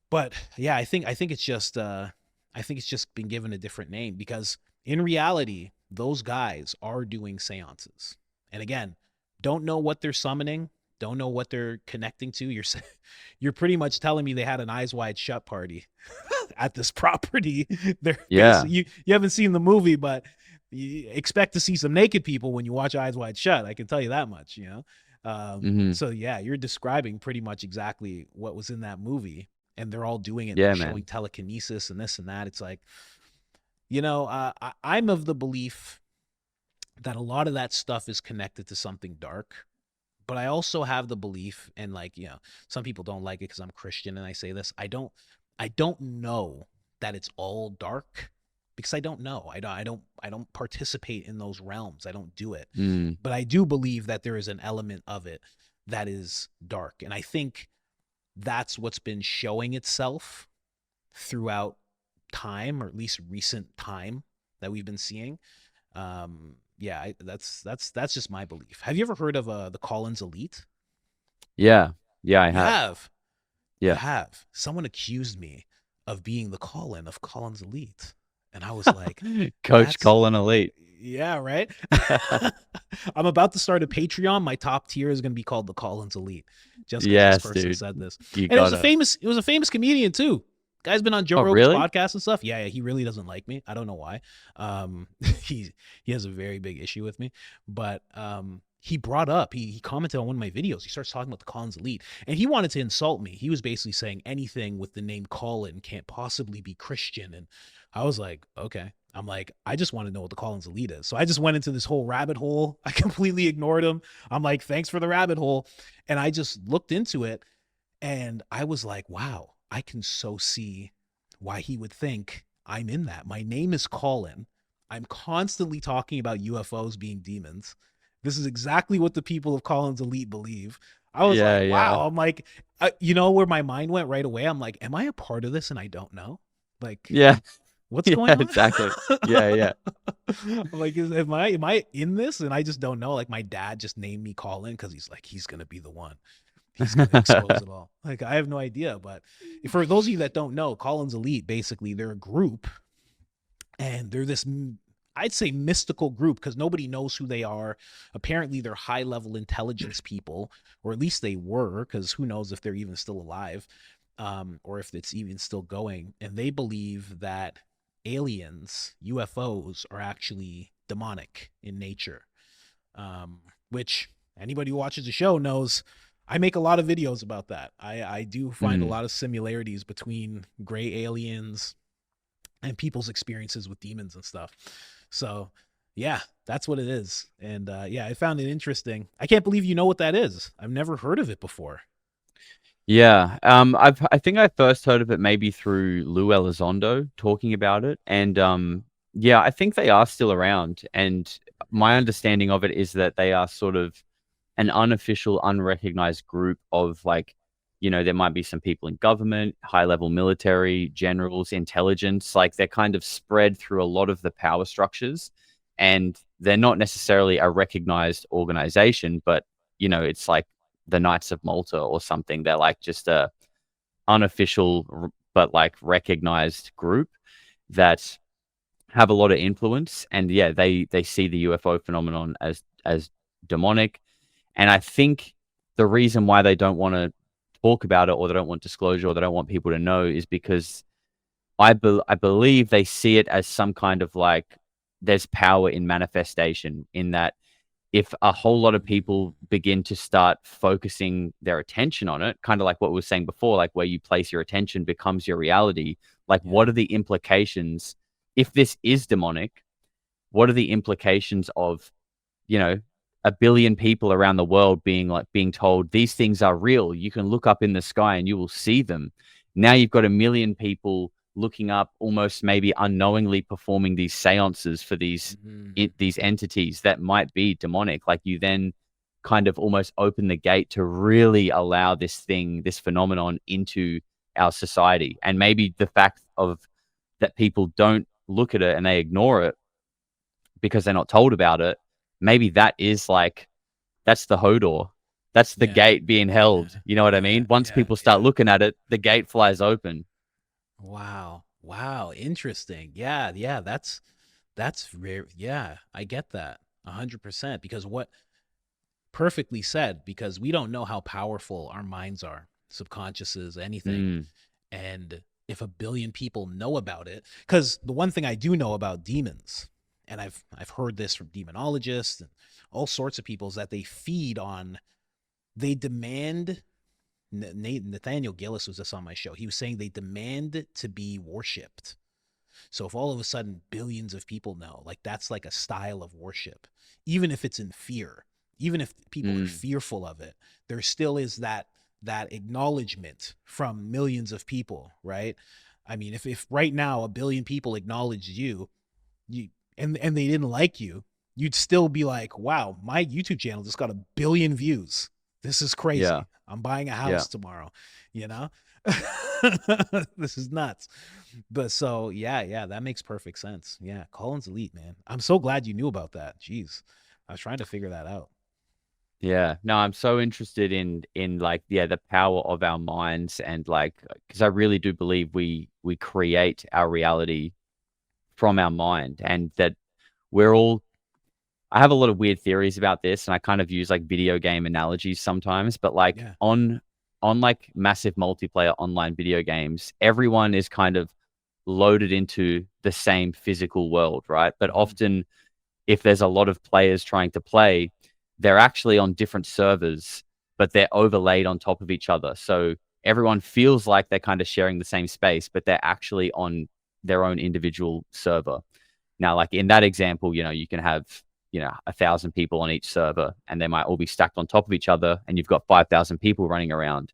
But yeah, I think it's just been given a different name because in reality, those guys are doing seances. And again, don't know what they're summoning, don't know what they're connecting to. You're pretty much telling me they had an eyes wide shut party at this property. They're Yeah. basically you haven't seen the movie, but you expect to see some naked people when you watch Eyes Wide Shut. I can tell you that much. Hmm. So yeah, you're describing pretty much exactly what was in that movie, and they're all doing it. They're Yeah, showing man. telekinesis and this and that. It's like, I'm of the belief that a lot of that stuff is connected to something dark. But I also have the belief, and like, some people don't like it because I'm Christian and I say this. I don't know that it's all dark because I don't know. I don't participate in those realms. I don't do it. Mm. But I do believe that there is an element of it that is dark. And I think that's what's been showing itself throughout time, or at least recent time that we've been seeing. Yeah, that's just my belief. Have you ever heard of the Collins Elite? Yeah. Yeah, I You have. have. You Yeah. have. Someone accused me of being the Colin of Collins Elite. And I was like, Coach that's, Colin Elite. yeah, right? I'm about to start a Patreon. My top tier is going to be called the Collins Elite, just because this Yes, person dude. said this. You And gotta. it was a famous comedian too. Guy's been on Joe Oh, Rogan's really? podcast and stuff. Yeah, he really doesn't like me. I don't know why. Um, he has a very big issue with me. But he commented on one of my videos. He starts talking about the Collins Elite, and he wanted to insult me. He was basically saying anything with the name Colin can't possibly be Christian. And I was like, okay. I'm like, I just want to know what the Collins Elite is. So I just went into this whole rabbit hole. I completely ignored him. I'm like, thanks for the rabbit hole. And I just looked into it, and I was like, wow, I can so see why he would think I'm in that. My name is Colin. I'm constantly talking about UFOs being demons. This is exactly what the people of Collins Elite believe. I was Yeah, like, yeah. wow. I'm like, you know where my mind went right away? I'm like, am I a part of this and I don't know? Like, Yeah. what's Yeah, going on? exactly. Yeah, yeah. I'm like, am I in this and I just don't know? Like, my dad just named me Colin because he's like, he's gonna be the one. He's gonna expose it all. Like, I have no idea. But for those of you that don't know, Collins Elite, basically, they're a group, and they're this, I'd say, mystical group because nobody knows who they are. Apparently they're high level intelligence people, or at least they were, because who knows if they're even still alive, or if it's even still going. And they believe that aliens, UFOs, are actually demonic in nature, which anybody who watches the show knows. I make a lot of videos about that. I do find a Mm. lot of similarities between gray aliens and people's experiences with demons and stuff. So, yeah, that's what it is. And yeah, I found it interesting. I can't believe you know what that is. I've never heard of it before. Yeah. I think I first heard of it maybe through Lou Elizondo talking about it. And yeah, I think they are still around. And my understanding of it is that they are sort of an unofficial, unrecognized group of like, there might be some people in government, high level military, generals, intelligence, like they're kind of spread through a lot of the power structures. And they're not necessarily a recognized organization, but, it's like the Knights of Malta or something. They're like just a unofficial, but like recognized group that have a lot of influence. And yeah, they see the UFO phenomenon as demonic. And I think the reason why they don't want to talk about it, or they don't want disclosure, or they don't want people to know, is because I believe they see it as some kind of like there's power in manifestation, in that if a whole lot of people begin to start focusing their attention on it, kind of like what we were saying before, like where you place your attention becomes your reality. Like, Yeah. what are the implications if this is demonic? What are the implications of, you know, a billion people around the world being told these things are real? You can look up in the sky and you will see them. Now you've got a million people looking up, almost maybe unknowingly performing these seances for Mm-hmm. these entities that might be demonic. Like, you then kind of almost open the gate to really allow this phenomenon into our society. And maybe the fact of that people don't look at it and they ignore it because they're not told about it, maybe that's the Hodor. That's the Yeah. gate being Yeah. held. You know what I Yeah. mean? Once Yeah. people start Yeah. looking at it, the gate flies open. Wow. Wow. Interesting. Yeah. Yeah. That's rare. Yeah. I get that 100% because what perfectly said, because we don't know how powerful our minds are, subconsciouses, anything. Mm, And if a billion people know about it, because the one thing I do know about demons, and I've heard this from demonologists and all sorts of people, is that they feed on, they demand. Nathaniel Gillis was just on my show. He was saying they demand to be worshipped. So if all of a sudden billions of people know, like that's like a style of worship, even if it's in fear, even if people are mm, fearful of it, there still is that acknowledgement from millions of people, right? I mean, if right now a billion people acknowledged you and they didn't like you, you'd still be like, wow, my YouTube channel just got a billion views. This is yeah, crazy. I'm buying a yeah, house tomorrow, you know? This is nuts. But so yeah, yeah, that makes perfect sense. Yeah, Colin's elite, man. I'm so glad you knew about that. Jeez. I was trying to figure that out. yeah. No, I'm so interested in like, yeah, the power of our minds. And like, because I really do believe we create our reality from our mind, and that we're all I have a lot of weird theories about this, and I kind of use like video game analogies sometimes, but like Yeah. on like massive multiplayer online video games, everyone is kind of loaded into the same physical world, right? But Mm-hmm. often if there's a lot of players trying to play, they're actually on different servers, but they're overlaid on top of each other. So everyone feels like they're kind of sharing the same space, but they're actually on their own individual server. Now, like in that example, you can have, 1,000 people on each server, and they might all be stacked on top of each other, and you've got 5,000 people running around.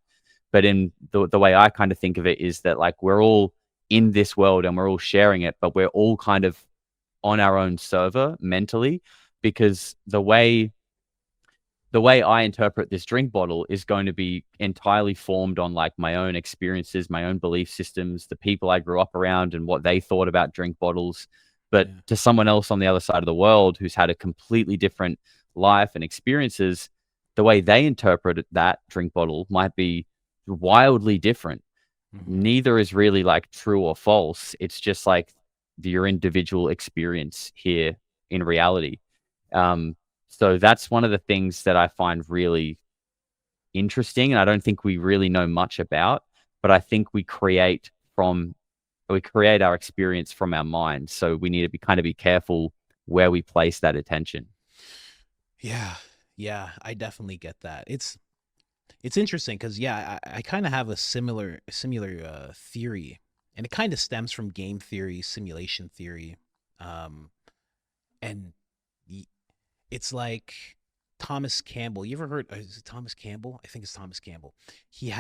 But in the way I kind of think of it is that like we're all in this world and we're all sharing it, but we're all kind of on our own server mentally, because the way the way I interpret this drink bottle is going to be entirely formed on like my own experiences, my own belief systems, the people I grew up around and what they thought about drink bottles. But Yeah. to someone else on the other side of the world who's had a completely different life and experiences, the way they interpret that drink bottle might be wildly different. Hmm. Neither is really like true or false. It's just like your individual experience here in reality. Um, so that's one of the things that I find really interesting, and I don't think we really know much about. But I think we create our experience from our mind. So we need to be kind of be careful where we place that attention. Yeah. Yeah, I definitely get that. It's interesting because yeah, I kind of have a similar theory, and it kind of stems from game theory, simulation theory, um, and it's like Thomas Campbell. You ever heard? Is it Thomas Campbell? I think it's Thomas Campbell. He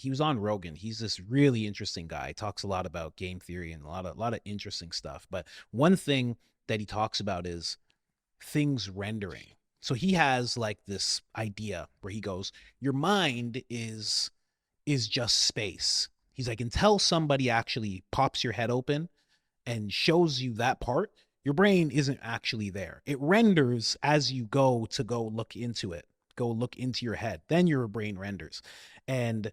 was on Rogan. He's this really interesting guy. He talks a lot about game theory and a lot of interesting stuff. But one thing that he talks about is things rendering. So he has like this idea where he goes, your mind is just space. He's like, until somebody actually pops your head open and shows you that part, your brain isn't actually there. It renders as you go look into it, go look into your head. Then your brain renders. And,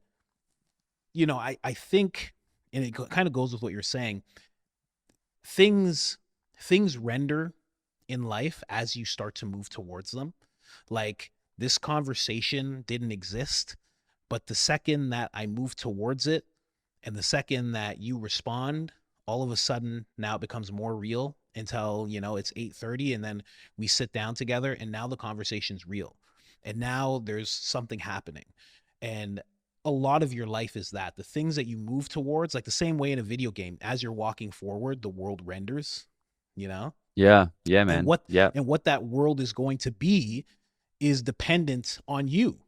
I think, and it kind of goes with what you're saying, things things render in life as you start to move towards them. Like this conversation didn't exist, but the second that I move towards it and the second that you respond, all of a sudden now it becomes more real until, it's 8:30 and then we sit down together and now the conversation's real. And now there's something happening. And a lot of your life is that the things that you move towards, like the same way in a video game, as you're walking forward, the world renders, you know? Yeah, yeah, And man. what Yeah, and what that world is going to be is dependent on you.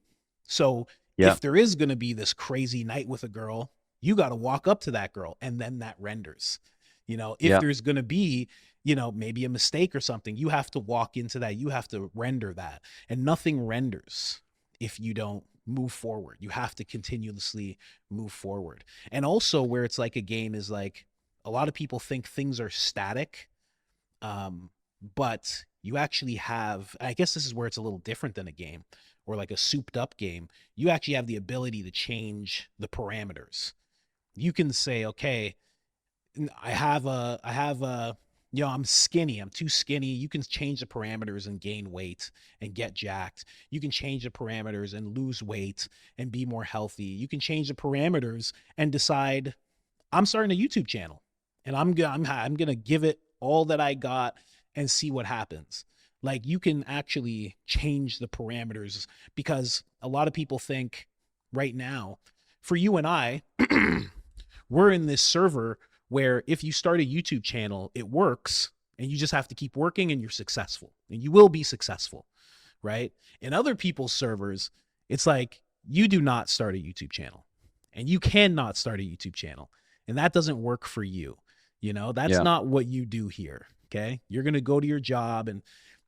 So yeah, if there is going to be this crazy night with a girl, you got to walk up to that girl and then that renders. If yeah, there's going to be, maybe a mistake or something, you have to walk into that. You have to render that. And nothing renders if you don't move forward. You have to continuously move forward. And also, where it's like a game is like a lot of people think things are static, um, but you actually have, I guess this is where it's a little different than a game or like a souped up game. You actually have the ability to change the parameters. You can say, okay, I'm skinny. I'm too skinny. You can change the parameters and gain weight and get jacked. You can change the parameters and lose weight and be more healthy. You can change the parameters and decide I'm starting a YouTube channel and I'm gonna give it all that I got and see what happens. Like you can actually change the parameters because a lot of people think right now, for you and I, we're in this server where if you start a YouTube channel, it works and you just have to keep working and you're successful and you will be successful, right? In other people's servers, it's like you do not start a YouTube channel and you cannot start a YouTube channel. And that doesn't work for you. That's yeah. not what you do here. Okay. You're going to go to your job and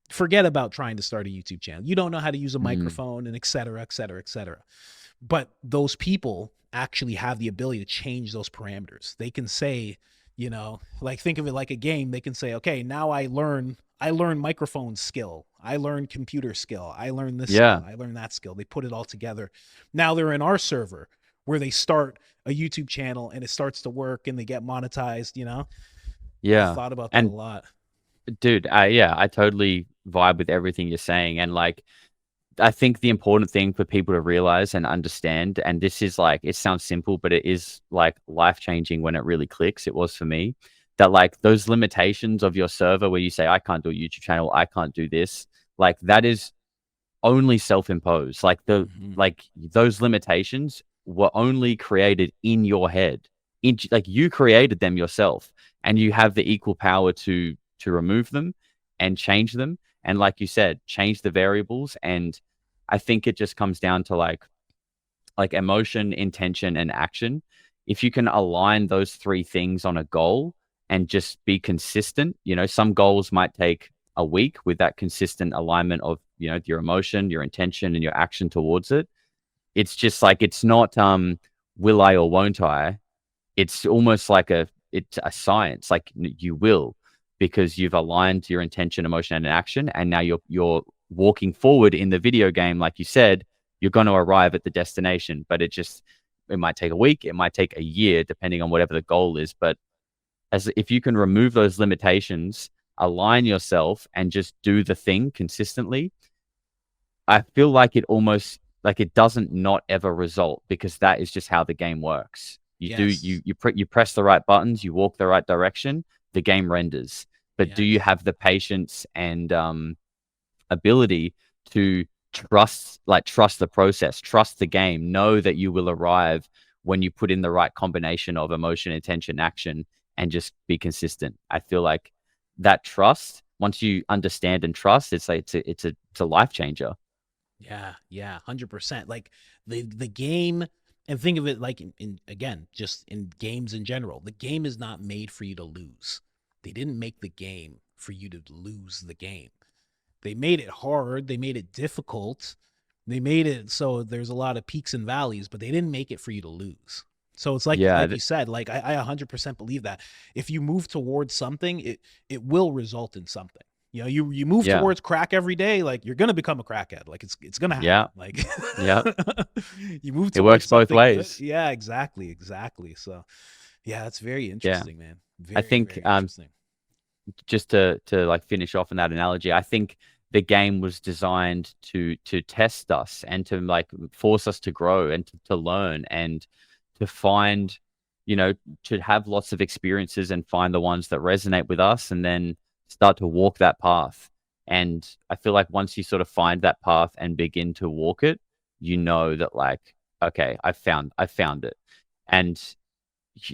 forget about trying to start a YouTube channel. You don't know how to use a Mm. microphone and et cetera, et cetera, et cetera. But those people actually have the ability to change those parameters. They can say, like think of it like a game. They can say, okay, now I learn microphone skill. I learn computer skill. I learn this skill. Yeah, I learn that skill. They put it all together. Now they're in our server where they start a YouTube channel and it starts to work and they get monetized. I've yeah. thought about that a And lot. dude, yeah, I totally vibe with everything you're saying. And like, I think the important thing for people to realize and understand, and this is like, it sounds simple, but it is like life changing when it really clicks. It was for me that like those limitations of your server where you say, I can't do a YouTube channel, I can't do this, like that is only self-imposed. Mm-hmm. Like those limitations were only created in your head. Like you created them yourself, and you have the equal power to remove them and change them. And like you said, change the variables. And I think it just comes down to like emotion, intention, and action. If you can align those three things on a goal and just be consistent, some goals might take a week with that consistent alignment of your emotion, your intention, and your action towards it. It's just like it's not will I or won't I. It's almost like it's a science. Like you will, because you've aligned your intention, emotion, and action, and now you're walking forward in the video game. Like you said, you're going to arrive at the destination, but it might take a week, it might take a year, depending on whatever the goal is. But as if you can remove those limitations, align yourself, and just do the thing consistently, I feel like it almost like it doesn't not ever result, because that is just how the game works. Yes. You press the right buttons, you walk the right direction, the game renders. But do you Yes. have the patience and ability to trust the process, trust the game, know that you will arrive when you put in the right combination of emotion, intention, action, and just be consistent? I feel like that trust, once you understand and trust, it's a life changer. Yeah, yeah, 100%. Like the game, and think of it like in again, just in games in general. The game is not made for you to lose. They didn't make the game for you to lose the game. They made it hard, they made it difficult. They made it so there's a lot of peaks and valleys, but they didn't make it for you to lose. So it's Yeah, like you said, like I 100% believe that if you move towards something, it will result in something. You know, you move yeah, towards crack every day, like you're gonna become a crackhead. Like it's gonna happen. yeah, Like yeah. you move It towards works both something good. ways. Yeah, exactly, exactly. So yeah, that's very Yeah. interesting, man. I Very, think very interesting. just to like finish off on that analogy, I think the game was designed to test us and to like force us to grow and to learn and to find, you know, to have lots of experiences and find the ones that resonate with us, and then start to walk that path. And I feel like once you sort of find that path and begin to walk it, you know that like, okay, I found it. And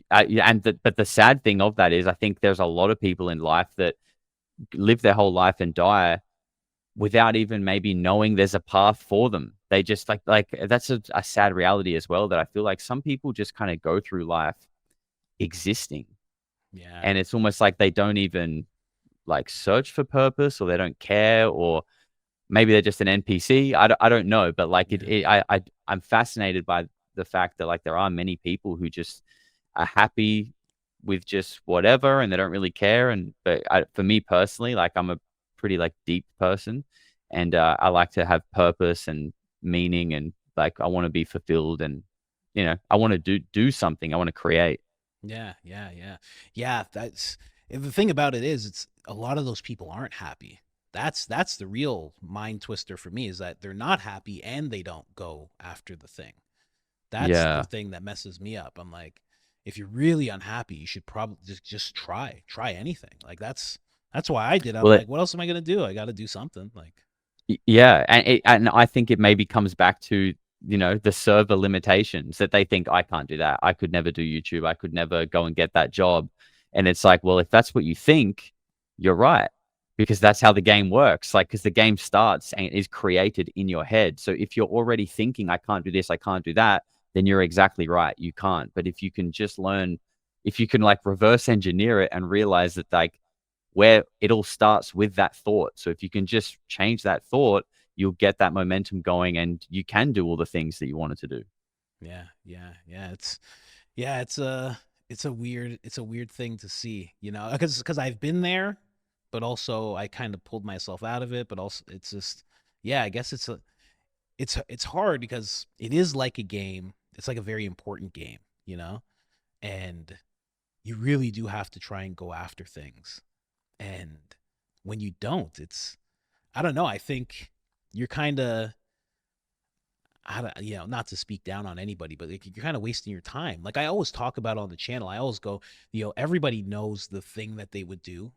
but the sad thing of that is, I think there's a lot of people in life that live their whole life and die without even maybe knowing there's a path for them. They just like that's a sad reality as well, that I feel like some people just kind of go through life existing, Yeah. and it's almost like they don't even like search for purpose, or they don't care, or maybe they're just an NPC. I don't know, but like Yeah. I'm fascinated by the fact that like there are many people who just are happy with just whatever, and they don't really care. And for me personally, like I'm a pretty like deep person, and I like to have purpose and meaning, and like I want to be fulfilled, and I want to do something. I want to create. Yeah, yeah, yeah. Yeah, that's the thing about it is it's a lot of those people aren't happy. That's the real mind twister for me is that they're not happy and they don't go after the thing. That's the Yeah. thing that messes me up. I'm like, if you're really unhappy, you should probably just try anything. Like that's why I did. I'm Well, like, what else am I gonna do? I got to do something. Like, Yeah, and I think it maybe comes back to, the server limitations, that they think I can't do that. I could never do YouTube. I could never go and get that job. And it's like, well, if that's what you think, you're right, because that's how the game works. Like, because the game starts and is created in your head. So if you're already thinking I can't do this, I can't do that, then you're exactly right. You can't. But if you can just learn, if you can like reverse engineer it and realize that like where it all starts with that thought. So if you can just change that thought, you'll get that momentum going, and you can do all the things that you wanted to do. yeah, yeah, yeah. Yeah, it's a weird thing to see, because I've been there, but also I kind of pulled myself out of it. But also, it's just, yeah, I guess it's hard because it is like a game. It's like a very important game, and you really do have to try and go after things. And when you don't, I don't know. I think you're kind of, I don't, not to speak down on anybody, but like, you're kind of wasting your time. Like I always talk about on the channel, I always go, everybody knows the thing that they would do.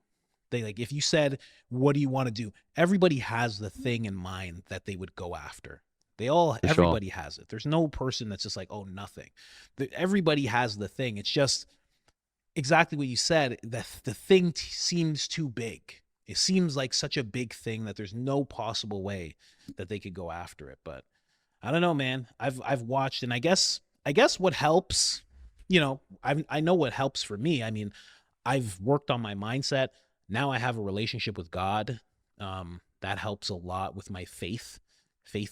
They like, if you said, what do you want to do? Everybody has the thing in mind that they would go after. For sure. Everybody has it. There's no person that's just like, oh, nothing. Everybody has the thing. It's just exactly what you said. The thing seems too big. It seems like such a big thing that there's no possible way that they could go after it. But I don't know, man. I've watched, and I guess what helps, I know what helps for me. I mean, I've worked on my mindset. Now I have a relationship with God. that helps a lot with my faith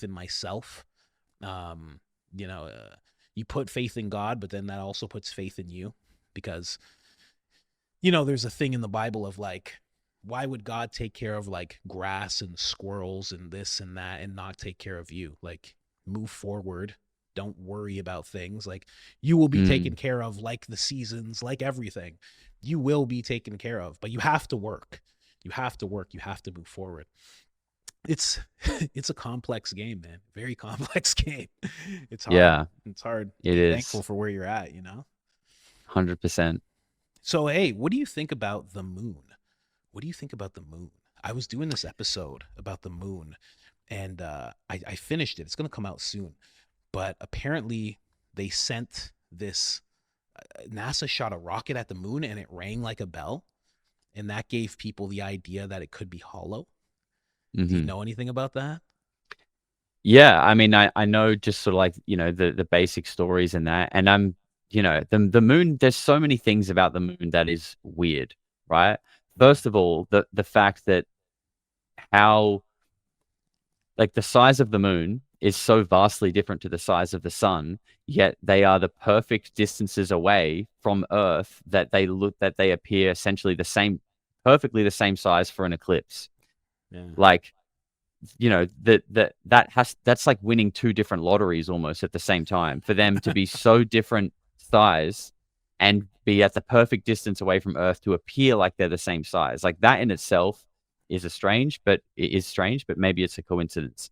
in myself. Um, you know, you put faith in God, but then that also puts faith in you, because there's a thing in the Bible of like, why would God take care of like grass and squirrels and this and that and not take care of you? Like, move forward. Don't worry about things. Like, you will be taken Mm. care of, like the seasons, like everything. You will be taken care of, but you have to work. You have to work. You have to move forward. It's it's a complex game, man. Very complex game. It's hard. Yeah, It's hard. it Be thankful is. for where you're at. 100%. So, hey, what do you think about the moon? What do you think about the moon? I was doing this episode about the moon, and I finished it. It's going to come out soon. But apparently, they sent this. NASA shot a rocket at the moon, and it rang like a bell. And that gave people the idea that it could be hollow. Do you Hmm. know anything about that? Yeah, I mean, I know just sort of like, the basic stories and that. And the moon, there's so many things about the moon that is weird, right? First of all, the fact that how like the size of the moon is so vastly different to the size of the sun, yet they are the perfect distances away from Earth that they appear essentially the same, perfectly the same size for an eclipse. Yeah. Like, that's like winning two different lotteries almost at the same time, for them to be so different size and be at the perfect distance away from Earth to appear like they're the same size. Like that in itself it is strange, but maybe it's a coincidence.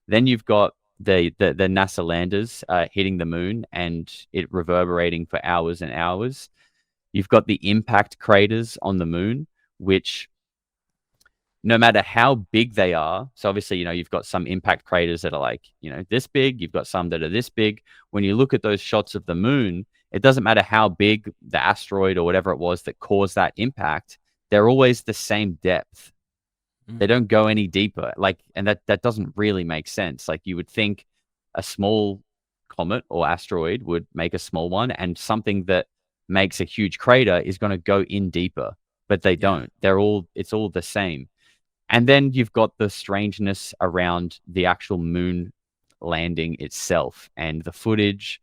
Then you've got the NASA landers hitting the moon and it reverberating for hours and hours. You've got the impact craters on the moon, which no matter how big they are, so obviously, you've got some impact craters that are like, this big, you've got some that are this big. When you look at those shots of the moon, it doesn't matter how big the asteroid or whatever it was that caused that impact, they're always the same depth. They Mm. don't go any deeper. Like, and that doesn't really make sense. Like, you would think a small comet or asteroid would make a small one, and something that makes a huge crater is going to go in deeper, but they Yeah. don't. It's all the same. And then you've got the strangeness around the actual moon landing itself and the footage,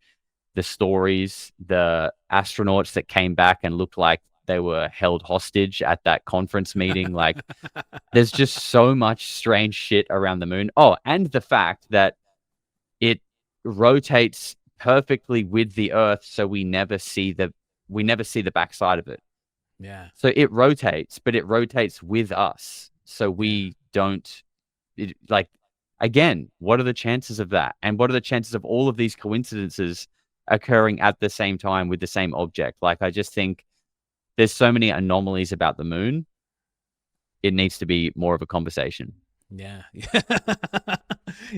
the stories, the astronauts that came back and looked like they were held hostage at that conference meeting. Like, there's just so much strange shit around the moon. Oh, and the fact that it rotates perfectly with the Earth, so we never see the backside of it. Yeah. So it rotates, but it rotates with us. So Yeah. we don't like, again, what are the chances of that? And what are the chances of all of these coincidences occurring at the same time with the same object? Like, I just think there's so many anomalies about the moon. It needs to be more of a conversation. Yeah.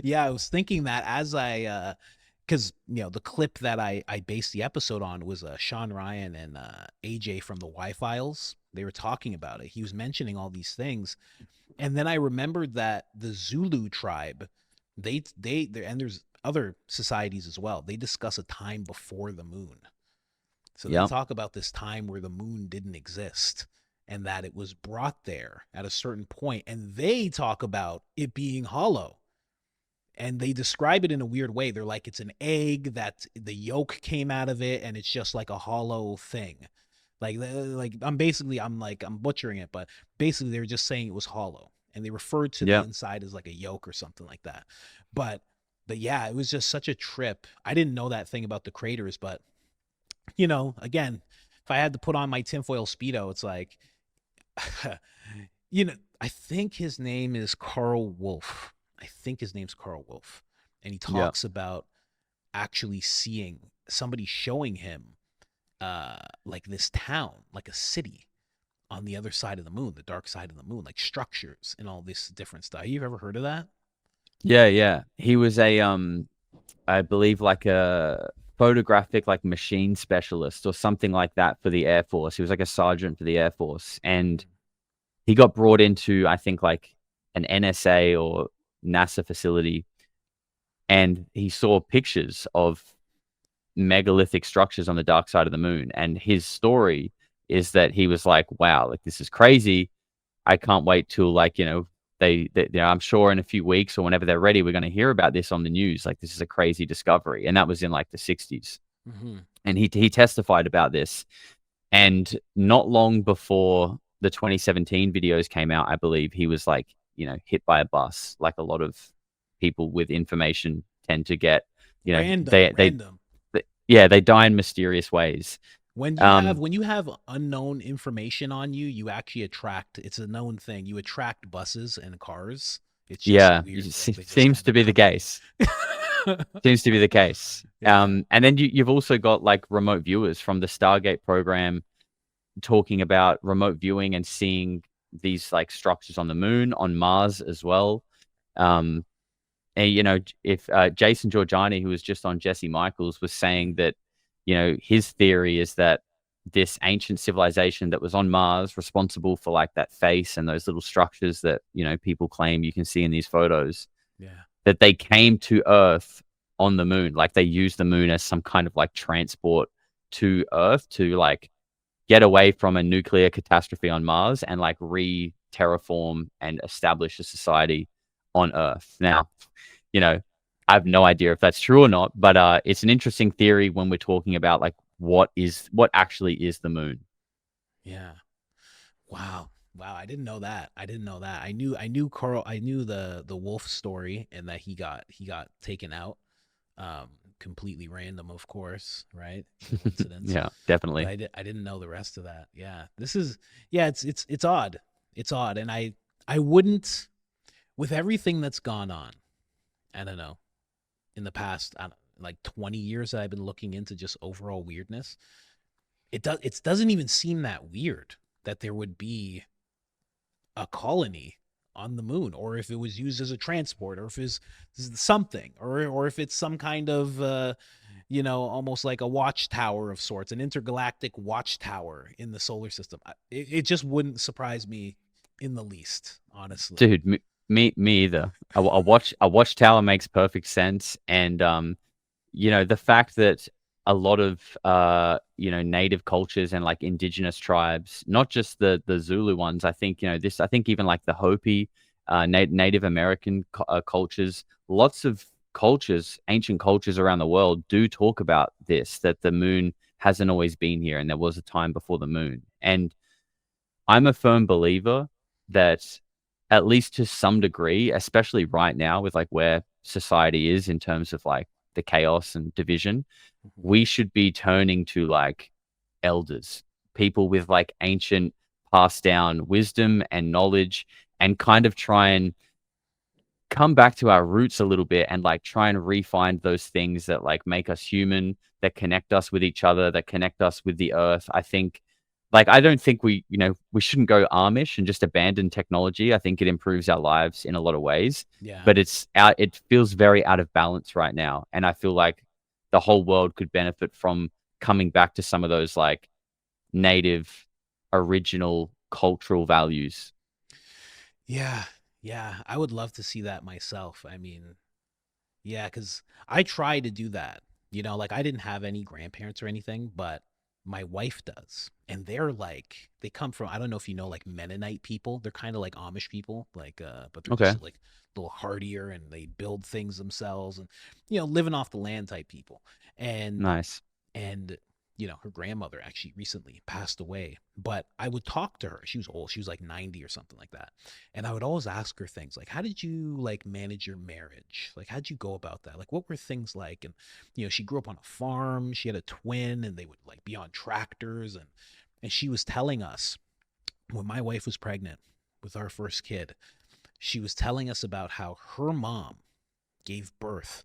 Yeah, I was thinking that as I because the clip that I based the episode on was Sean Ryan and AJ from the Y Files. They were talking about it. He was mentioning all these things, and then I remembered that the Zulu tribe, and there's other societies as well. They discuss a time before the moon. So they Yep. talk about this time where the moon didn't exist and that it was brought there at a certain point, and they talk about it being hollow. And they describe it in a weird way. They're like, it's an egg that the yolk came out of it and it's just like a hollow thing. Like I'm butchering it, but basically they were just saying it was hollow, and they referred to the Yep. inside as like a yolk or something like that. But but yeah, it was just such a trip. I didn't know that thing about the craters, but again, if I had to put on my tinfoil speedo, it's like, I think his name is Carl Wolf. I think his name's Carl Wolf, and he Yep. talks about actually seeing somebody showing him like this town, like a city on the other side of the moon, the dark side of the moon, like structures and all this different stuff. You've ever heard of that? Yeah, yeah. He was I believe, like a photographic like machine specialist or something like that for the Air Force. He was like a sergeant for the Air Force, and he got brought into, I think, like an NSA or NASA facility, and he saw pictures of megalithic structures on the dark side of the moon. And his story is that he was like, wow, like this is crazy. I can't wait till, like, I'm sure in a few weeks or whenever they're ready, we're going to hear about this on the news. Like this is a crazy discovery, and that was in like the 60s. Hmm. And he testified about this, and not long before the 2017 videos came out, I believe he was like, hit by a bus, like a lot of people with information tend to get. You know, Random, random. yeah, they die in mysterious ways. When you have unknown information on you, you actually attract. It's a known thing. You attract buses and cars. It's just Yeah, weird that they just seems kind to of be the come in. case. Seems to be the case. Yeah. And then you've also got like remote viewers from the Stargate program talking about remote viewing and seeing these like structures on the moon, on Mars as well. Um, and if Jason Georgiani, who was just on Jesse Michaels, was saying that, his theory is that this ancient civilization that was on Mars, responsible for like that face and those little structures that people claim you can see in these photos, Yeah. that they came to Earth on the moon, like they used the moon as some kind of like transport to Earth to like get away from a nuclear catastrophe on Mars and like re-terraform and establish a society on Earth. Now, I have no idea if that's true or not, but it's an interesting theory when we're talking about like what actually is the moon. Yeah. Wow. Wow, I didn't know that. I didn't know that. I knew Carl, I knew the wolf story and that he got taken out. Completely random, of course, right? Coincidence. Yeah, But definitely. I didn't know the rest of that. Yeah. This is yeah, it's odd. It's odd and I wouldn't with everything that's gone on. I don't know. In the past like 20 years that I've been looking into just overall weirdness. It doesn't even seem that weird that there would be a colony on the moon, or if it was used as a transport, or if it's something, or if it's some kind of almost like a watchtower of sorts, an intergalactic watchtower in the solar system. It just wouldn't surprise me in the least, honestly. Dude, me either. A watchtower makes perfect sense, and the fact that a lot of native cultures and like indigenous tribes, not just the Zulu ones, I think I think even like the Hopi, Native American cultures, lots of cultures, ancient cultures around the world do talk about this, that the moon hasn't always been here and there was a time before the moon. And I'm a firm believer that, at least to some degree, especially right now with like where society is in terms of like the chaos and division, Mhm. we should be turning to like elders, people with like ancient passed down wisdom and knowledge, and kind of try and come back to our roots a little bit and like try and refine those things that like make us human, that connect us with each other, that connect us with the earth. I think like I don't think we shouldn't go Amish and just abandon technology. I think it improves our lives in a lot of ways, Yeah. but it feels very out of balance right now. And I feel like the whole world could benefit from coming back to some of those like native original cultural values. Yeah. Yeah. I would love to see that myself. I mean, yeah, because I try to do that. Like I didn't have any grandparents or anything, but my wife does. And they're like, they come from, I don't know if you know, like Mennonite people. They're kind of like Amish people, but they're Okay. just like a little hardier and they build things themselves and, living off the land type people. And Nice. and her grandmother actually recently passed away, but I would talk to her. She was old, she was like 90 or something like that, and I would always ask her things like, how did you like manage your marriage, like how'd you go about that, like what were things like. And she grew up on a farm, she had a twin, and they would like be on tractors, and she was telling us when my wife was pregnant with our first kid, she was telling us about how her mom gave birth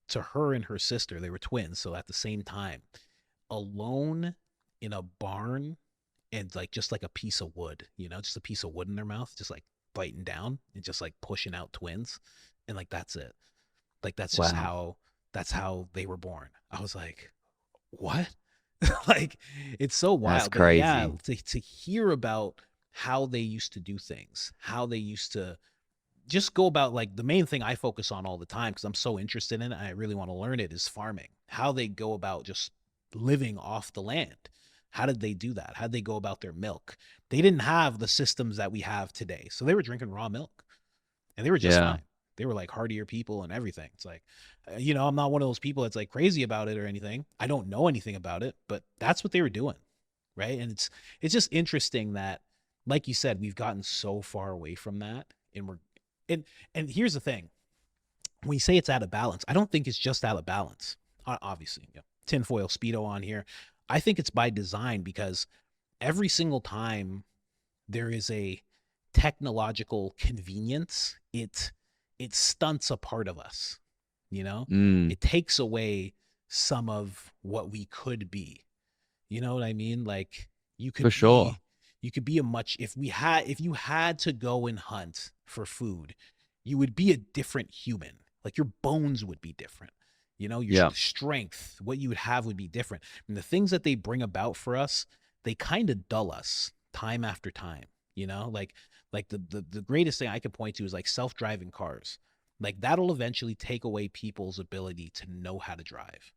to her and her sister. They were twins, so at the same time, alone in a barn, and like just like a piece of wood, just a piece of wood in their mouth, just like biting down and just like pushing out twins. And like that's it. Like Wow. that's how they were born. I was like, what? Like it's so That's wild. But yeah, crazy. to hear about how they used to do things, how they used to just go about, like the main thing I focus on all the time because I'm so interested in it, I really want to learn it, is farming. How they go about just living off the land. How did they do that? How did they go about their milk? They didn't have the systems that we have today. So they were drinking raw milk. and they were just Yeah. fine. They were like hardier people and everything. It's like, I'm not one of those people that's like crazy about it or anything. I don't know anything about it, but that's what they were doing, right? And it's just interesting that, like you said, we've gotten so far away from that, and and and here's the thing: when you say it's out of balance, I don't think it's just out of balance. Obviously, tinfoil speedo on here. I think it's by design, because every single time there is a technological convenience, it stunts a part of us. You know, Mm, it takes away some of what we could be. You know what I mean? Like, you for could sure. be you could be a much if you had to go and hunt for food, you would be a different human. Like, your bones would be different. Your Yeah. strength, what you would have would be different. And the things that they bring about for us, they kind of dull us time after time, like the greatest thing I could point to is like self-driving cars. Like, that'll eventually take away people's ability to know how to drive.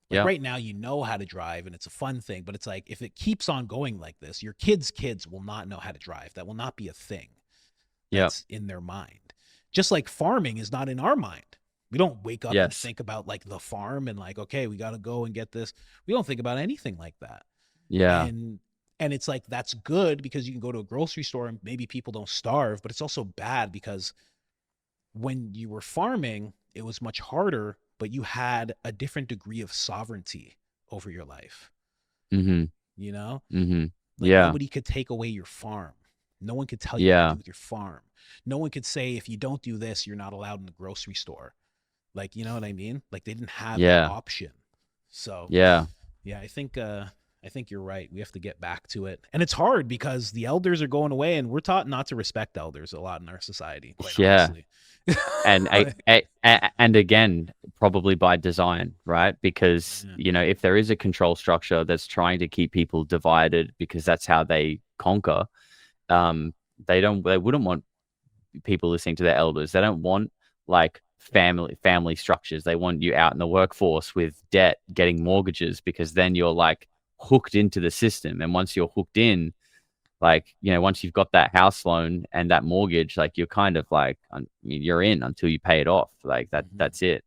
Like, Yeah. right now, you know how to drive and it's a fun thing, but it's like, if it keeps on going like this, your kids will not know how to drive. That will not be a thing Yeah. that's in their mind. Just like farming is not in our mind. We don't wake up and Yes. think about like the farm and like, okay, we got to go and get this. We don't think about anything like that. Yeah. And it's like, that's good because you can go to a grocery store and maybe people don't starve, but it's also bad because when you were farming, it was much harder, but you had a different degree of sovereignty over your life. Mm-hmm. You know, Mm-hmm. like, Yeah. nobody could take away your farm. No one could tell you what to Yeah. do with your farm. No one could say, if you don't do this, you're not allowed in the grocery store. Like, you know what I mean? Like, they didn't have that Yeah. option. So, Yeah. yeah, I think you're right. We have to get back to it. And it's hard because the elders are going away, and we're taught not to respect elders a lot in our society, quite Yeah. honestly. And and again, probably by design, right? Because, Yeah. if there is a control structure that's trying to keep people divided because that's how they conquer, um, they wouldn't want people listening to their elders. They don't want like family structures. They want you out in the workforce with debt, getting mortgages, because then you're like hooked into the system. And once you're hooked in, like, once you've got that house loan and that mortgage, like, you're kind of like, you're in until you pay it off. Like Mhm. that's it.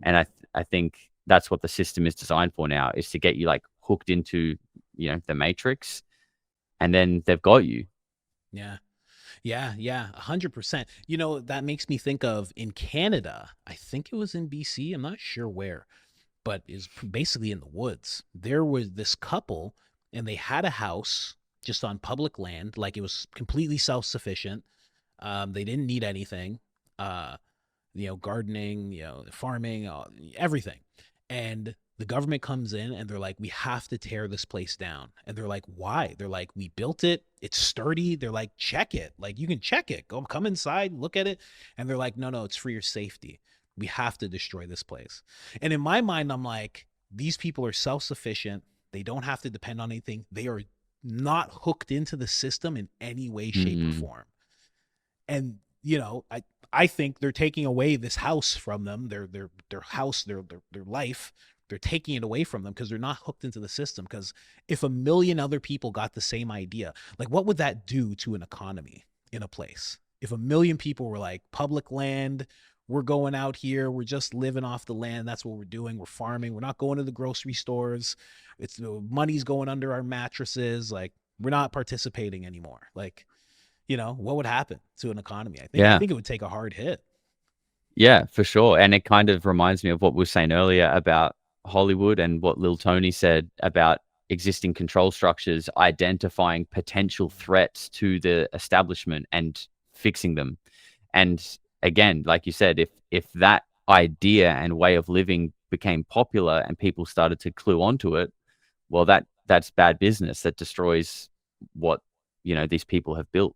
And Yeah. I think that's what the system is designed for now, is to get you like hooked into, the matrix, and then they've got you. Yeah. Yeah, yeah, 100%. That makes me think of, in Canada, I think it was in BC, I'm not sure where, but is basically in the woods. There was this couple, and they had a house just on public land, like, it was completely self-sufficient. They didn't need anything. Uh, gardening, farming, everything. And the government comes in and they're like, we have to tear this place down. And they're like, why? They're like, we built it. It's sturdy. They're like, check it. Like, you can check it. Come inside, look at it. And they're like, no, it's for your safety. We have to destroy this place. And in my mind, I'm like, these people are self sufficient. They don't have to depend on anything. They are not hooked into the system in any way, shape, or Mm, form. And I think they're taking away this house from them, their house, their life. They're taking it away from them because they're not hooked into the system. Because if a million other people got the same idea, like, what would that do to an economy in a place? If a million people were like, public land, we're going out here, we're just living off the land, that's what we're doing, we're farming, we're not going to the grocery stores, it's the money's going under our mattresses, like, we're not participating anymore. Like, what would happen to an economy? I yeah. think it would take a hard hit. Yeah, for sure. And it kind of reminds me of what we were saying earlier about Hollywood, and what Lil Tony said about existing control structures identifying potential threats to the establishment and fixing them. And again, like you said, if that idea and way of living became popular and people started to clue onto it, well, that's bad business. That destroys what, these people have built.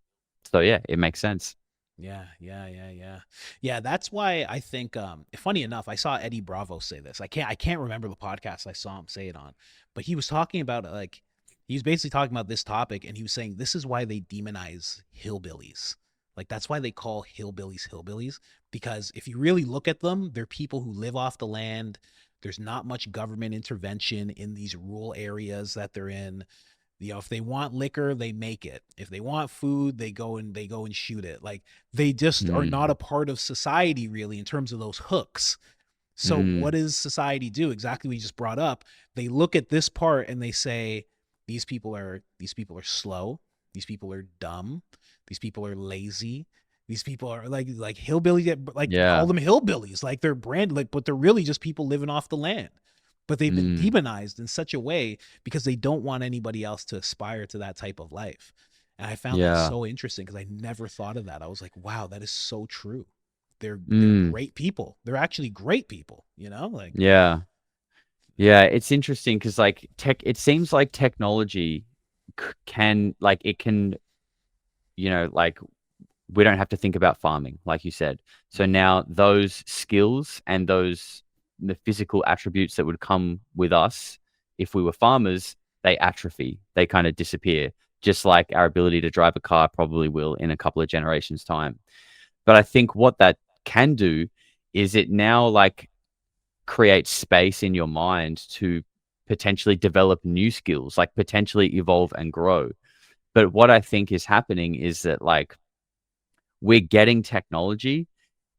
So yeah, it makes sense. Yeah, yeah, yeah, yeah. Yeah, that's why I think funny enough, I saw Eddie Bravo say this. I can't remember the podcast I saw him say it on, but he was talking about, like, he was basically talking about this topic, and he was saying this is why they demonize hillbillies. Like, that's why they call hillbillies hillbillies, because if you really look at them, they're people who live off the land. There's not much government intervention in these rural areas that they're in. If they want liquor, they make it. If they want food, they go and shoot it. Like they just are not Mm. a part of society really in terms of those hooks. So what Mm. does society do? Exactly what you just brought up. They look at this part and they say, these people are slow. These people are dumb. These people are lazy. These people are like hillbilly, like call Yeah. them hillbillies. Like they're brand like, but they're really just people living off the land. But they've been Mm. demonized in such a way because they don't want anybody else to aspire to that type of life. And I found that Yeah. so interesting because I never thought of that. I was like, wow, that is so true. They're Mm. great people. They're actually great people, you know? Like Yeah. Yeah, it's interesting because like it seems like technology can like it can, like we don't have to think about farming, like you said. So now those skills and the physical attributes that would come with us if we were farmers, they atrophy, they kind of disappear, just like our ability to drive a car probably will in a couple of generations' time. But I think what that can do is it now like create space in your mind to potentially develop new skills, like potentially evolve and grow. But what I think is happening is that like we're getting technology.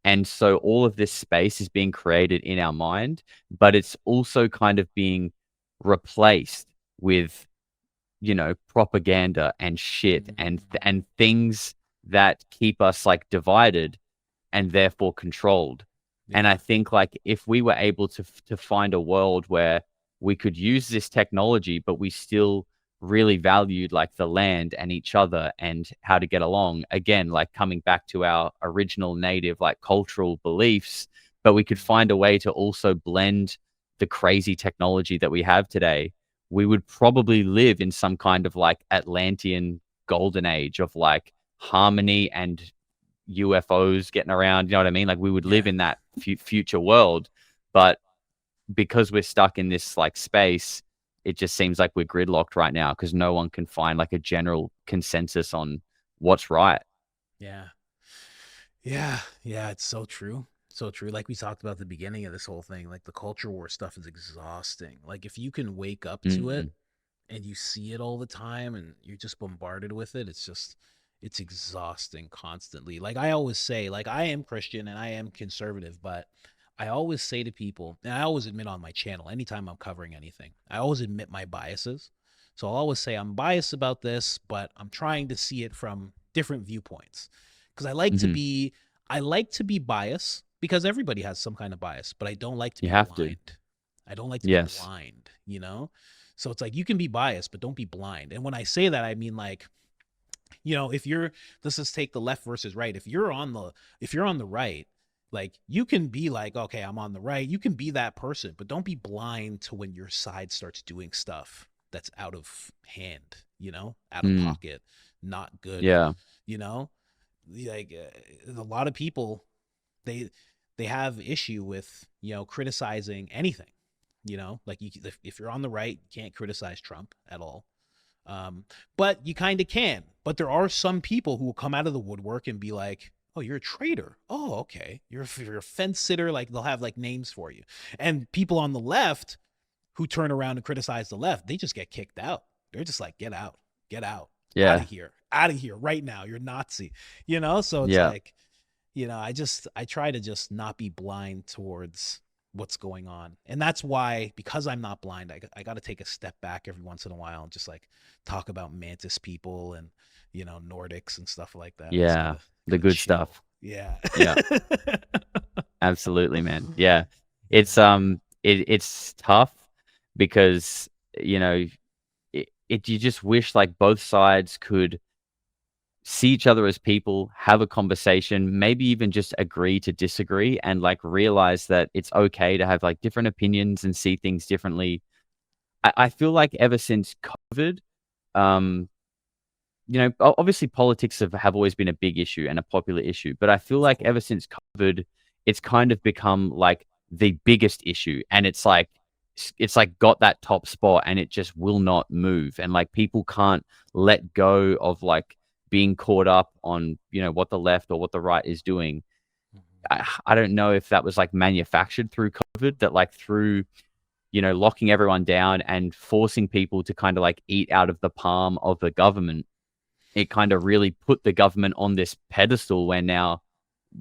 And so all of this space is being created in our mind, but it's also kind of being replaced with, propaganda and shit and things that keep us like divided and therefore controlled. And I yeah, think like if we were able to find a world where we could use this technology, but we still really valued like the land and each other and how to get along, again, like coming back to our original native like cultural beliefs, but we could find a way to also blend the crazy technology that we have today, we would probably live in some kind of like Atlantean golden age of like harmony and UFOs getting around. You know what I mean? Like we would live yeah, in that future world, but because we're stuck in this like space, it just seems like we're gridlocked right now because no one can find like a general consensus on what's right. yeah, yeah, yeah. It's so true. So true. Like we talked about at the beginning of this whole thing, like the culture war stuff is exhausting. Like if you can wake up to it Mm. and you see it all the time and you're just bombarded with it, it's exhausting constantly. Like I always say, like I am Christian and I am conservative, but I always say to people, and I always admit on my channel anytime I'm covering anything, I always admit my biases. So I'll always say I'm biased about this, but I'm trying to see it from different viewpoints. Because Hmm. I like to be biased because everybody has some kind of bias, but I don't like to You be have to. blind. I don't like to be Yes. blind, you know? So it's like you can be biased, but don't be blind. And when I say that, I mean like, if you're let's just take the left versus right. If you're on the right, like you can be like, okay, I'm on the right. You can be that person, but don't be blind to when your side starts doing stuff that's out of hand, out of Mm. pocket, not good, Yeah. you know? Like a lot of people they they have issue with, criticizing anything, like if you're on the right, you can't criticize Trump at all. But you kind of can. But there are some people who will come out of the woodwork and be like, "Oh, you're a traitor. Oh, okay. You're a fence sitter." Like they'll have like names for you. And people on the left who turn around and criticize the left, they just get kicked out. They're just like, get out Yeah. of here right now. You're Nazi. So it's Yeah. like, I try to just not be blind towards what's going on. And that's why, because I'm not blind, I got to take a step back every once in a while and just like talk about mantis people and, Nordics and stuff like that. I just Yeah. The gotta good chill. stuff. Yeah. Yeah. Absolutely, man. Yeah. It's tough because, you know, you just wish like both sides could see each other as people, have a conversation, maybe even just agree to disagree and like realize that it's okay to have like different opinions and see things differently. I feel like ever since COVID, um, obviously politics have always been a big issue and a popular issue, but I feel Of like course. ever since COVID, it's kind of become like the biggest issue, and it's like got that top spot, and it just will not move, and like people can't let go of like being caught up on what the left or what the right is doing. Mhm. I don't know if that was like manufactured through COVID, that like through locking everyone down and forcing people to kind of like eat out of the palm of the government, it kind of really put the government on this pedestal where now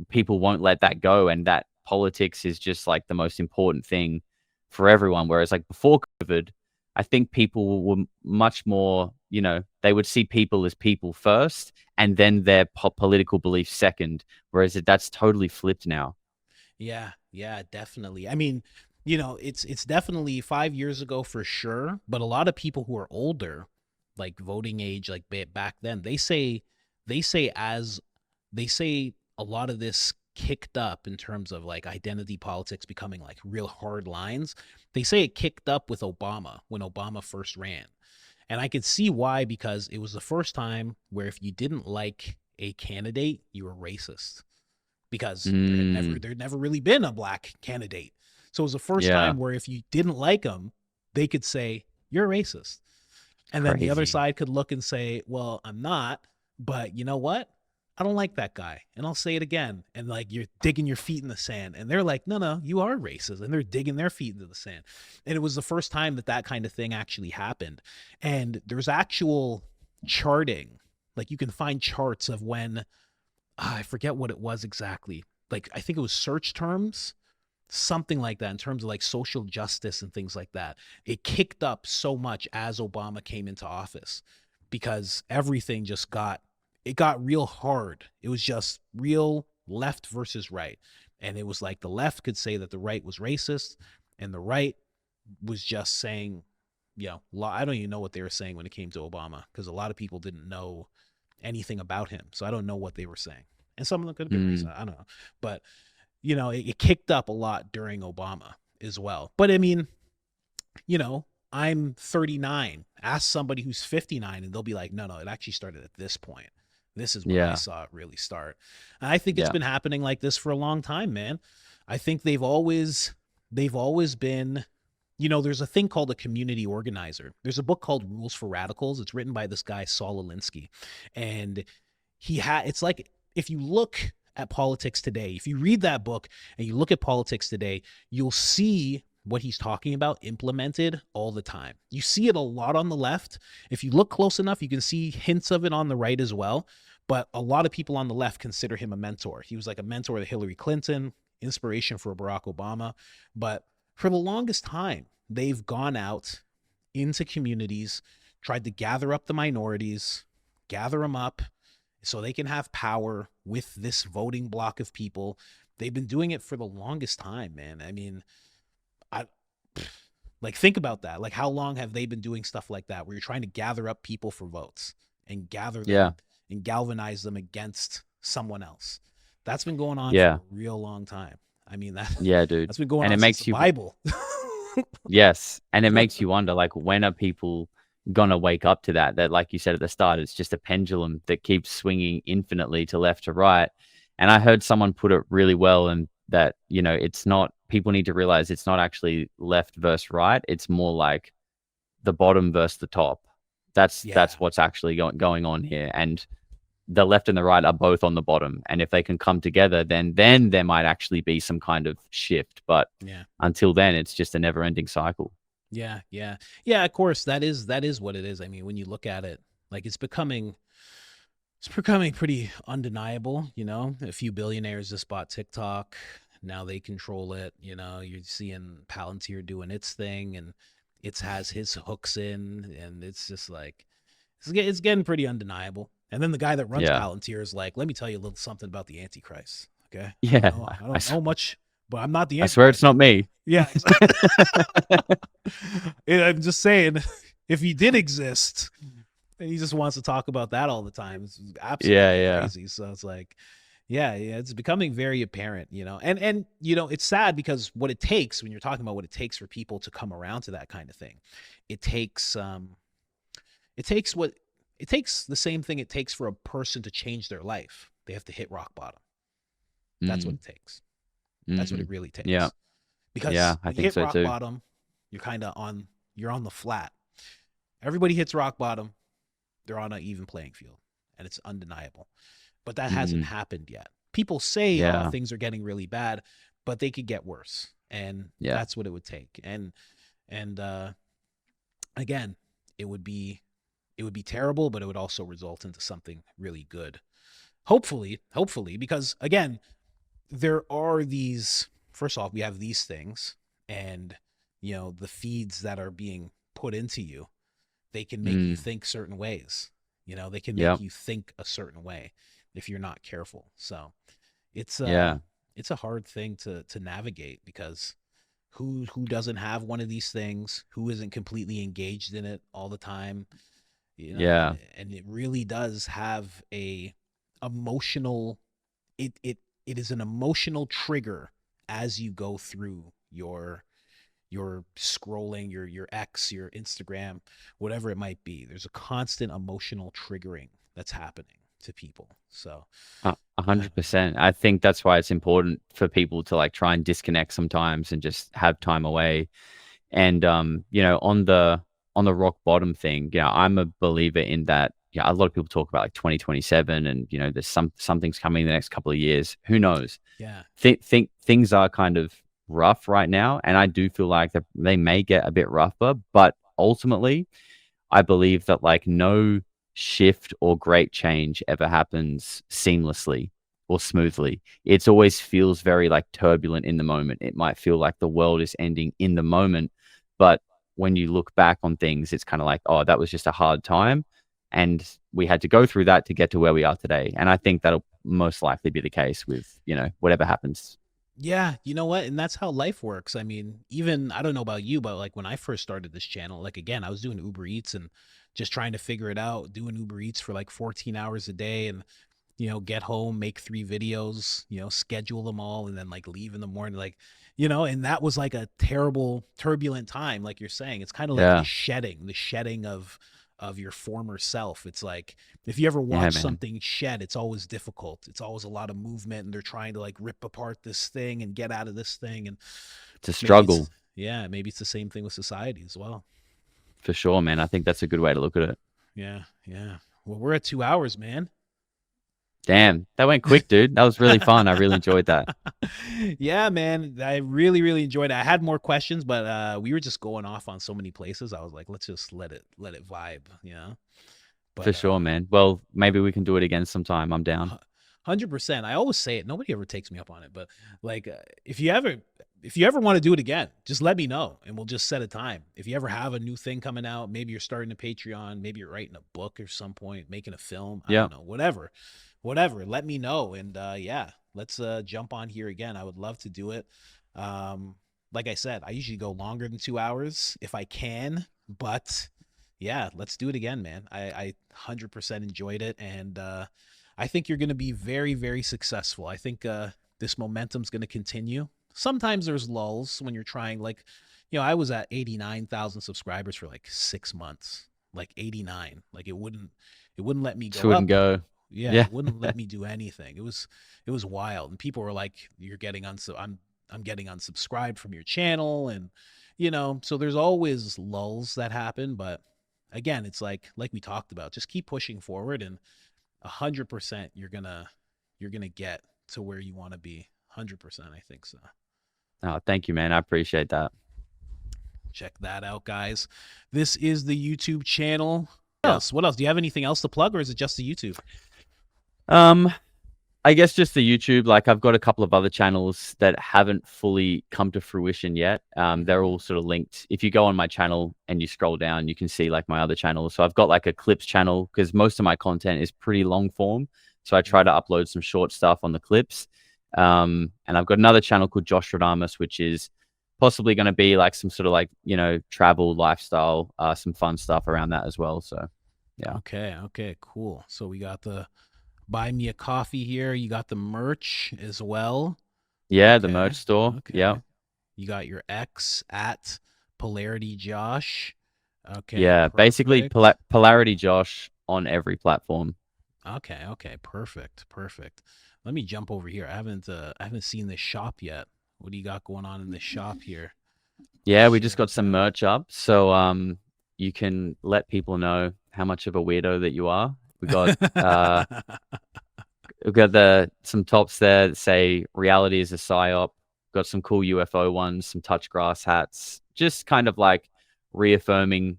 people won't let that go, and that politics is just like the most important thing for everyone. Whereas like before COVID, I think people were much more, they would see people as people first and then their political beliefs second. Whereas that's totally flipped now. Yeah, yeah, definitely. I mean, it's definitely 5 years ago for sure, but a lot of people who are older, like voting age, like back then, they say they say a lot of this kicked up in terms of like identity politics becoming like real hard lines. They say it kicked up with Obama when Obama first ran. And I could see why, because it was the first time where if you didn't like a candidate, you were racist, because Mm, there had never really been a black candidate. So it was the first yeah, time where if you didn't like them, they could say you're a racist. And then the other crazy. side could look and say, well, I'm not, but you know what? I don't like that guy. And I'll say it again. And like you're digging your feet in the sand. And they're like, no, no, you are racist. And they're digging their feet into the sand. And it was the first time that that kind of thing actually happened. And there's actual charting. Like you can find charts of when, I forget what it was exactly. Like I think it was search terms, something like that, in terms of like social justice and things like that. It kicked up so much as Obama came into office, because everything just got real hard. It was just real left versus right. And it was like the left could say that the right was racist, and the right was just saying, I don't even know what they were saying when it came to Obama, because a lot of people didn't know anything about him. So I don't know what they were saying. And some of them could have been Mm, racist. I don't know. But, it kicked up a lot during Obama as well. But I mean, you know, I'm 39. Ask somebody who's 59 and they'll be like, no, no, it actually started at this point. This is when I yeah, saw it really start. And I think it's yeah. been happening like this for a long time, man. I think they've always been, there's a thing called a community organizer. There's a book called Rules for Radicals. It's written by this guy, Saul Alinsky. And it's like, if you look at politics today, if you read that book and you look at politics today, you'll see what he's talking about implemented all the time. You see it a lot on the left. If you look close enough, you can see hints of it on the right as well. But a lot of people on the left consider him a mentor. He was like a mentor to Hillary Clinton, inspiration for Barack Obama. But for the longest time, they've gone out into communities, tried to gather up the minorities, gather them up so they can have power with this voting block of people. They've been doing it for the longest time, man. I mean, I like, think about that. Like, how long have they been doing stuff like that, where you're trying to gather up people for votes and gather Yeah. them and galvanize them against someone else? That's been going on for Yeah. a real long time. I mean, Yeah, dude. that's been going And it on since the makes you Bible. yes, and it makes you wonder, like, when are people gonna wake up to that? That, like you said at the start, it's just a pendulum that keeps swinging infinitely to left to right. And I heard someone put it really well, and that, it's not, people need to realize it's not actually left versus right. It's more like the bottom versus the top. Yeah, That's what's actually going on here. And the left and the right are both on the bottom, and if they can come together, then there might actually be some kind of shift. But yeah. until then, it's just a never ending cycle. Yeah, yeah. Yeah, of course that is what it is. I mean, when you look at it, like it's becoming pretty undeniable, A few billionaires just bought TikTok. Now they control it, You're seeing Palantir doing its thing, and it has his hooks in, and it's just like it's getting pretty undeniable. And then the guy that runs Yeah. Palantir is like, "Let me tell you a little something about the Antichrist." Okay? I don't Yeah. know. I don't know much, but I'm not the I swear it's Antichrist. not me. Yeah, exactly. I'm just saying, if he did exist, and he just wants to talk about that all the time, it's Yeah, absolutely yeah. crazy. So it's like, yeah, yeah, it's becoming very apparent, and it's sad, because what it takes, when you're talking about what it takes for people to come around to that kind of thing, it takes it takes what it takes the same thing it takes for a person to change their life. They have to hit rock bottom. That's what Mm, it takes. That's what mm. it really Yeah. takes. Because Yeah, I when you think hit so rock too. bottom, you're on the flat. Everybody hits rock bottom. They're on an even playing field, and it's undeniable. But that hasn't Mm, happened yet. People say, "Oh, yeah. things are getting really bad," but they could get worse, and Yeah. that's what it would take. And And again, it would be terrible, but it would also result into something really good. Hopefully, because again, there are these. First off, we have these things, and the feeds that are being put into you, they can make you Mm, think certain ways. They can make yep. you think a certain way if you're not careful. So it's Yeah. it's a hard thing to navigate, because who doesn't have one of these things? Who isn't completely engaged in it all the time? Yeah. And it really does have a emotional, it is an emotional trigger as you go through your scrolling, your X, your Instagram, whatever it might be. There's a constant emotional triggering that's happening to people. So, A 100%. I think that's why it's important for people to like try and disconnect sometimes and just have time away. And on the rock bottom thing, I'm a believer in that. Yeah, a lot of people talk about like 2027, and there's something's coming in the next couple of years. Who knows? yeah, Think things are kind of rough right now, and I do feel like that they may get a bit rougher, but ultimately I believe that like no shift or great change ever happens seamlessly or smoothly. It's always feels very like turbulent in the moment. It might feel like the world is ending in the moment, but when you look back on things, it's kind of like, oh, that was just a hard time. And we had to go through that to get to where we are today. And I think that'll most likely be the case with, whatever happens. yeah, you know what? And that's how life works. I mean, even I don't know about you, but like when I first started this channel, like again, I was doing Uber Eats and just trying to figure it out, doing Uber Eats for like 14 hours a day, and get home, make 3 videos, schedule them all, and then like leave in the morning, like, and that was like a terrible, turbulent time, like you're saying. It's kind of like the Yeah. shedding of your former self. It's like if you ever Yeah, watch man. something shed, it's always difficult. It's always a lot of movement, and they're trying to like rip apart this thing and get out of this thing. And It's a maybe it's struggle yeah, maybe it's the same thing with society as well. for sure, man. I think that's a good way to look at it. Yeah, yeah. Well, we're at 2 hours, man. Damn, that went quick, dude. That was really fun. I really enjoyed that. Yeah, man. I really, really enjoyed it. I had more questions, but we were just going off on so many places. I was like, let's just let it vibe. For But sure, man. Well, maybe we can do it again sometime. I'm down. 100%. I always say it. Nobody ever takes me up on it, but like if you ever want to do it again, just let me know and we'll just set a time. If you ever have a new thing coming out, maybe you're starting a Patreon, maybe you're writing a book at some point, making a film, I Yeah. don't know, whatever, let me know. And yeah, let's jump on here again. I would love to do it. Um like I said, I usually go longer than 2 hours if I can, but yeah, let's do it again, man. I 100% enjoyed it, and I think you're going to be very, very successful. I think this momentum's going to continue. Sometimes there's lulls when you're trying. Like, I was at 89,000 subscribers for like 6 months, like 89. Like it wouldn't let me Just go wouldn't up. go. Yeah, Yeah. it wouldn't let me do anything. It was wild, and people were like, "You're getting I'm getting unsubscribed from your channel," and so there's always lulls that happen, but again, it's like we talked about, just keep pushing forward, and 100% you're gonna get to where you want to be. 100%, I think so. Oh, thank you, man. I appreciate that. Check that out, guys. This is the YouTube channel. Yeah. What else do you have? Anything else to plug, or is it just the YouTube? Um, I guess just the YouTube. Like I've got a couple of other channels that haven't fully come to fruition yet. They're Mm-hmm. all sort of linked. If you go on my channel and you scroll down, you can see like my other channels. So I've got like a clips channel because most of my content is pretty long form. So I try to Mm-hmm. upload some short stuff on the clips. And I've got another channel called Josh Radamus, which is possibly going to be like some sort of like, travel, lifestyle, some fun stuff around that as well. So yeah. Okay, okay, cool. So we got the buy me a coffee here. You got the merch as well. Yeah, the merch Okay, store. Yeah. okay. You got your X at Polarity Josh. Okay, Yeah, basically perfect. polarity Josh on every platform. Okay, okay, perfect, perfect. Let me jump over here. I haven't seen this shop yet. What do you got going on in this shop here? Yeah, we just Check got some out. merch up, so you can let people know how much of a weirdo that you are. We got uh we've got some tops there that say reality is a psyop. Got some cool UFO ones, some touch grass hats, just kind of like reaffirming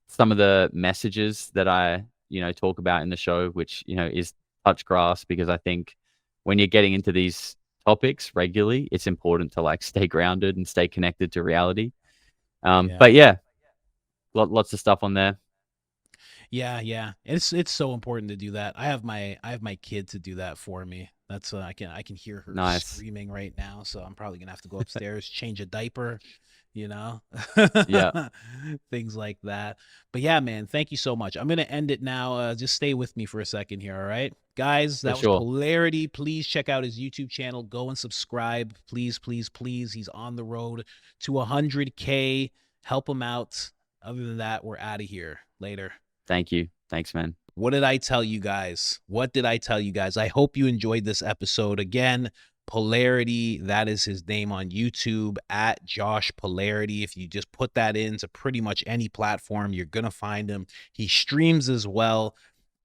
some of the messages that I, talk about in the show, which, is touch grass, because I think when you're getting into these topics regularly, it's important to like stay grounded and stay connected to reality. Yeah. But yeah, lots of stuff on there. Yeah, yeah. It's so important to do that. I have my kid to do that for me. That's I can hear her Nice. screaming right now, so I'm probably gonna have to go upstairs, change a diaper, you know, Yeah, things like that. But yeah, man, thank you so much. I'm gonna end it now. Just stay with me for a second here, all right, guys? for That was sure. Polarity. Please check out his YouTube channel. Go and subscribe, please, please, please. He's on the road to 100K. Help him out. Other than that, we're out of here. Later. Thank you. Thanks, man. What did I tell you guys? What did I tell you guys? I hope you enjoyed this episode. Again, Polarity, that is his name on YouTube, at Josh Polarity. If you just put that into pretty much any platform, you're going to find him. He streams as well.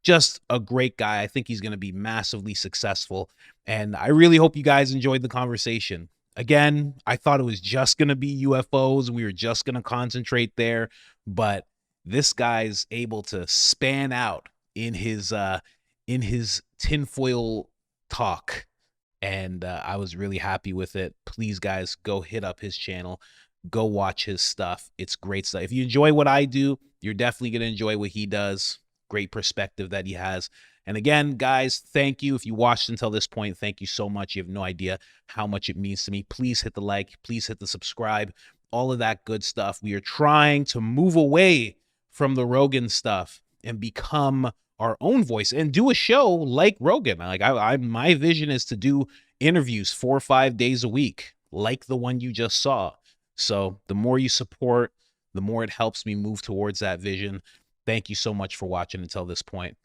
Just a great guy. I think he's going to be massively successful. And I really hope you guys enjoyed the conversation. Again, I thought it was just going to be UFOs. We were just going to concentrate there. But this guy's able to span out in his tinfoil talk, and I was really happy with it. Please, guys, go hit up his channel, go watch his stuff. It's great stuff. If you enjoy what I do, you're definitely going to enjoy what he does. Great perspective that he has. And again, guys, thank you. If you watched until this point, thank you so much. You have no idea how much it means to me. Please hit the like, please hit the subscribe, all of that good stuff. We are trying to move away from the Rogan stuff and become our own voice and do a show like Rogan. Like I my vision is to do interviews 4 or 5 days a week, like the one you just saw. So the more you support, the more it helps me move towards that vision. Thank you so much for watching until this point.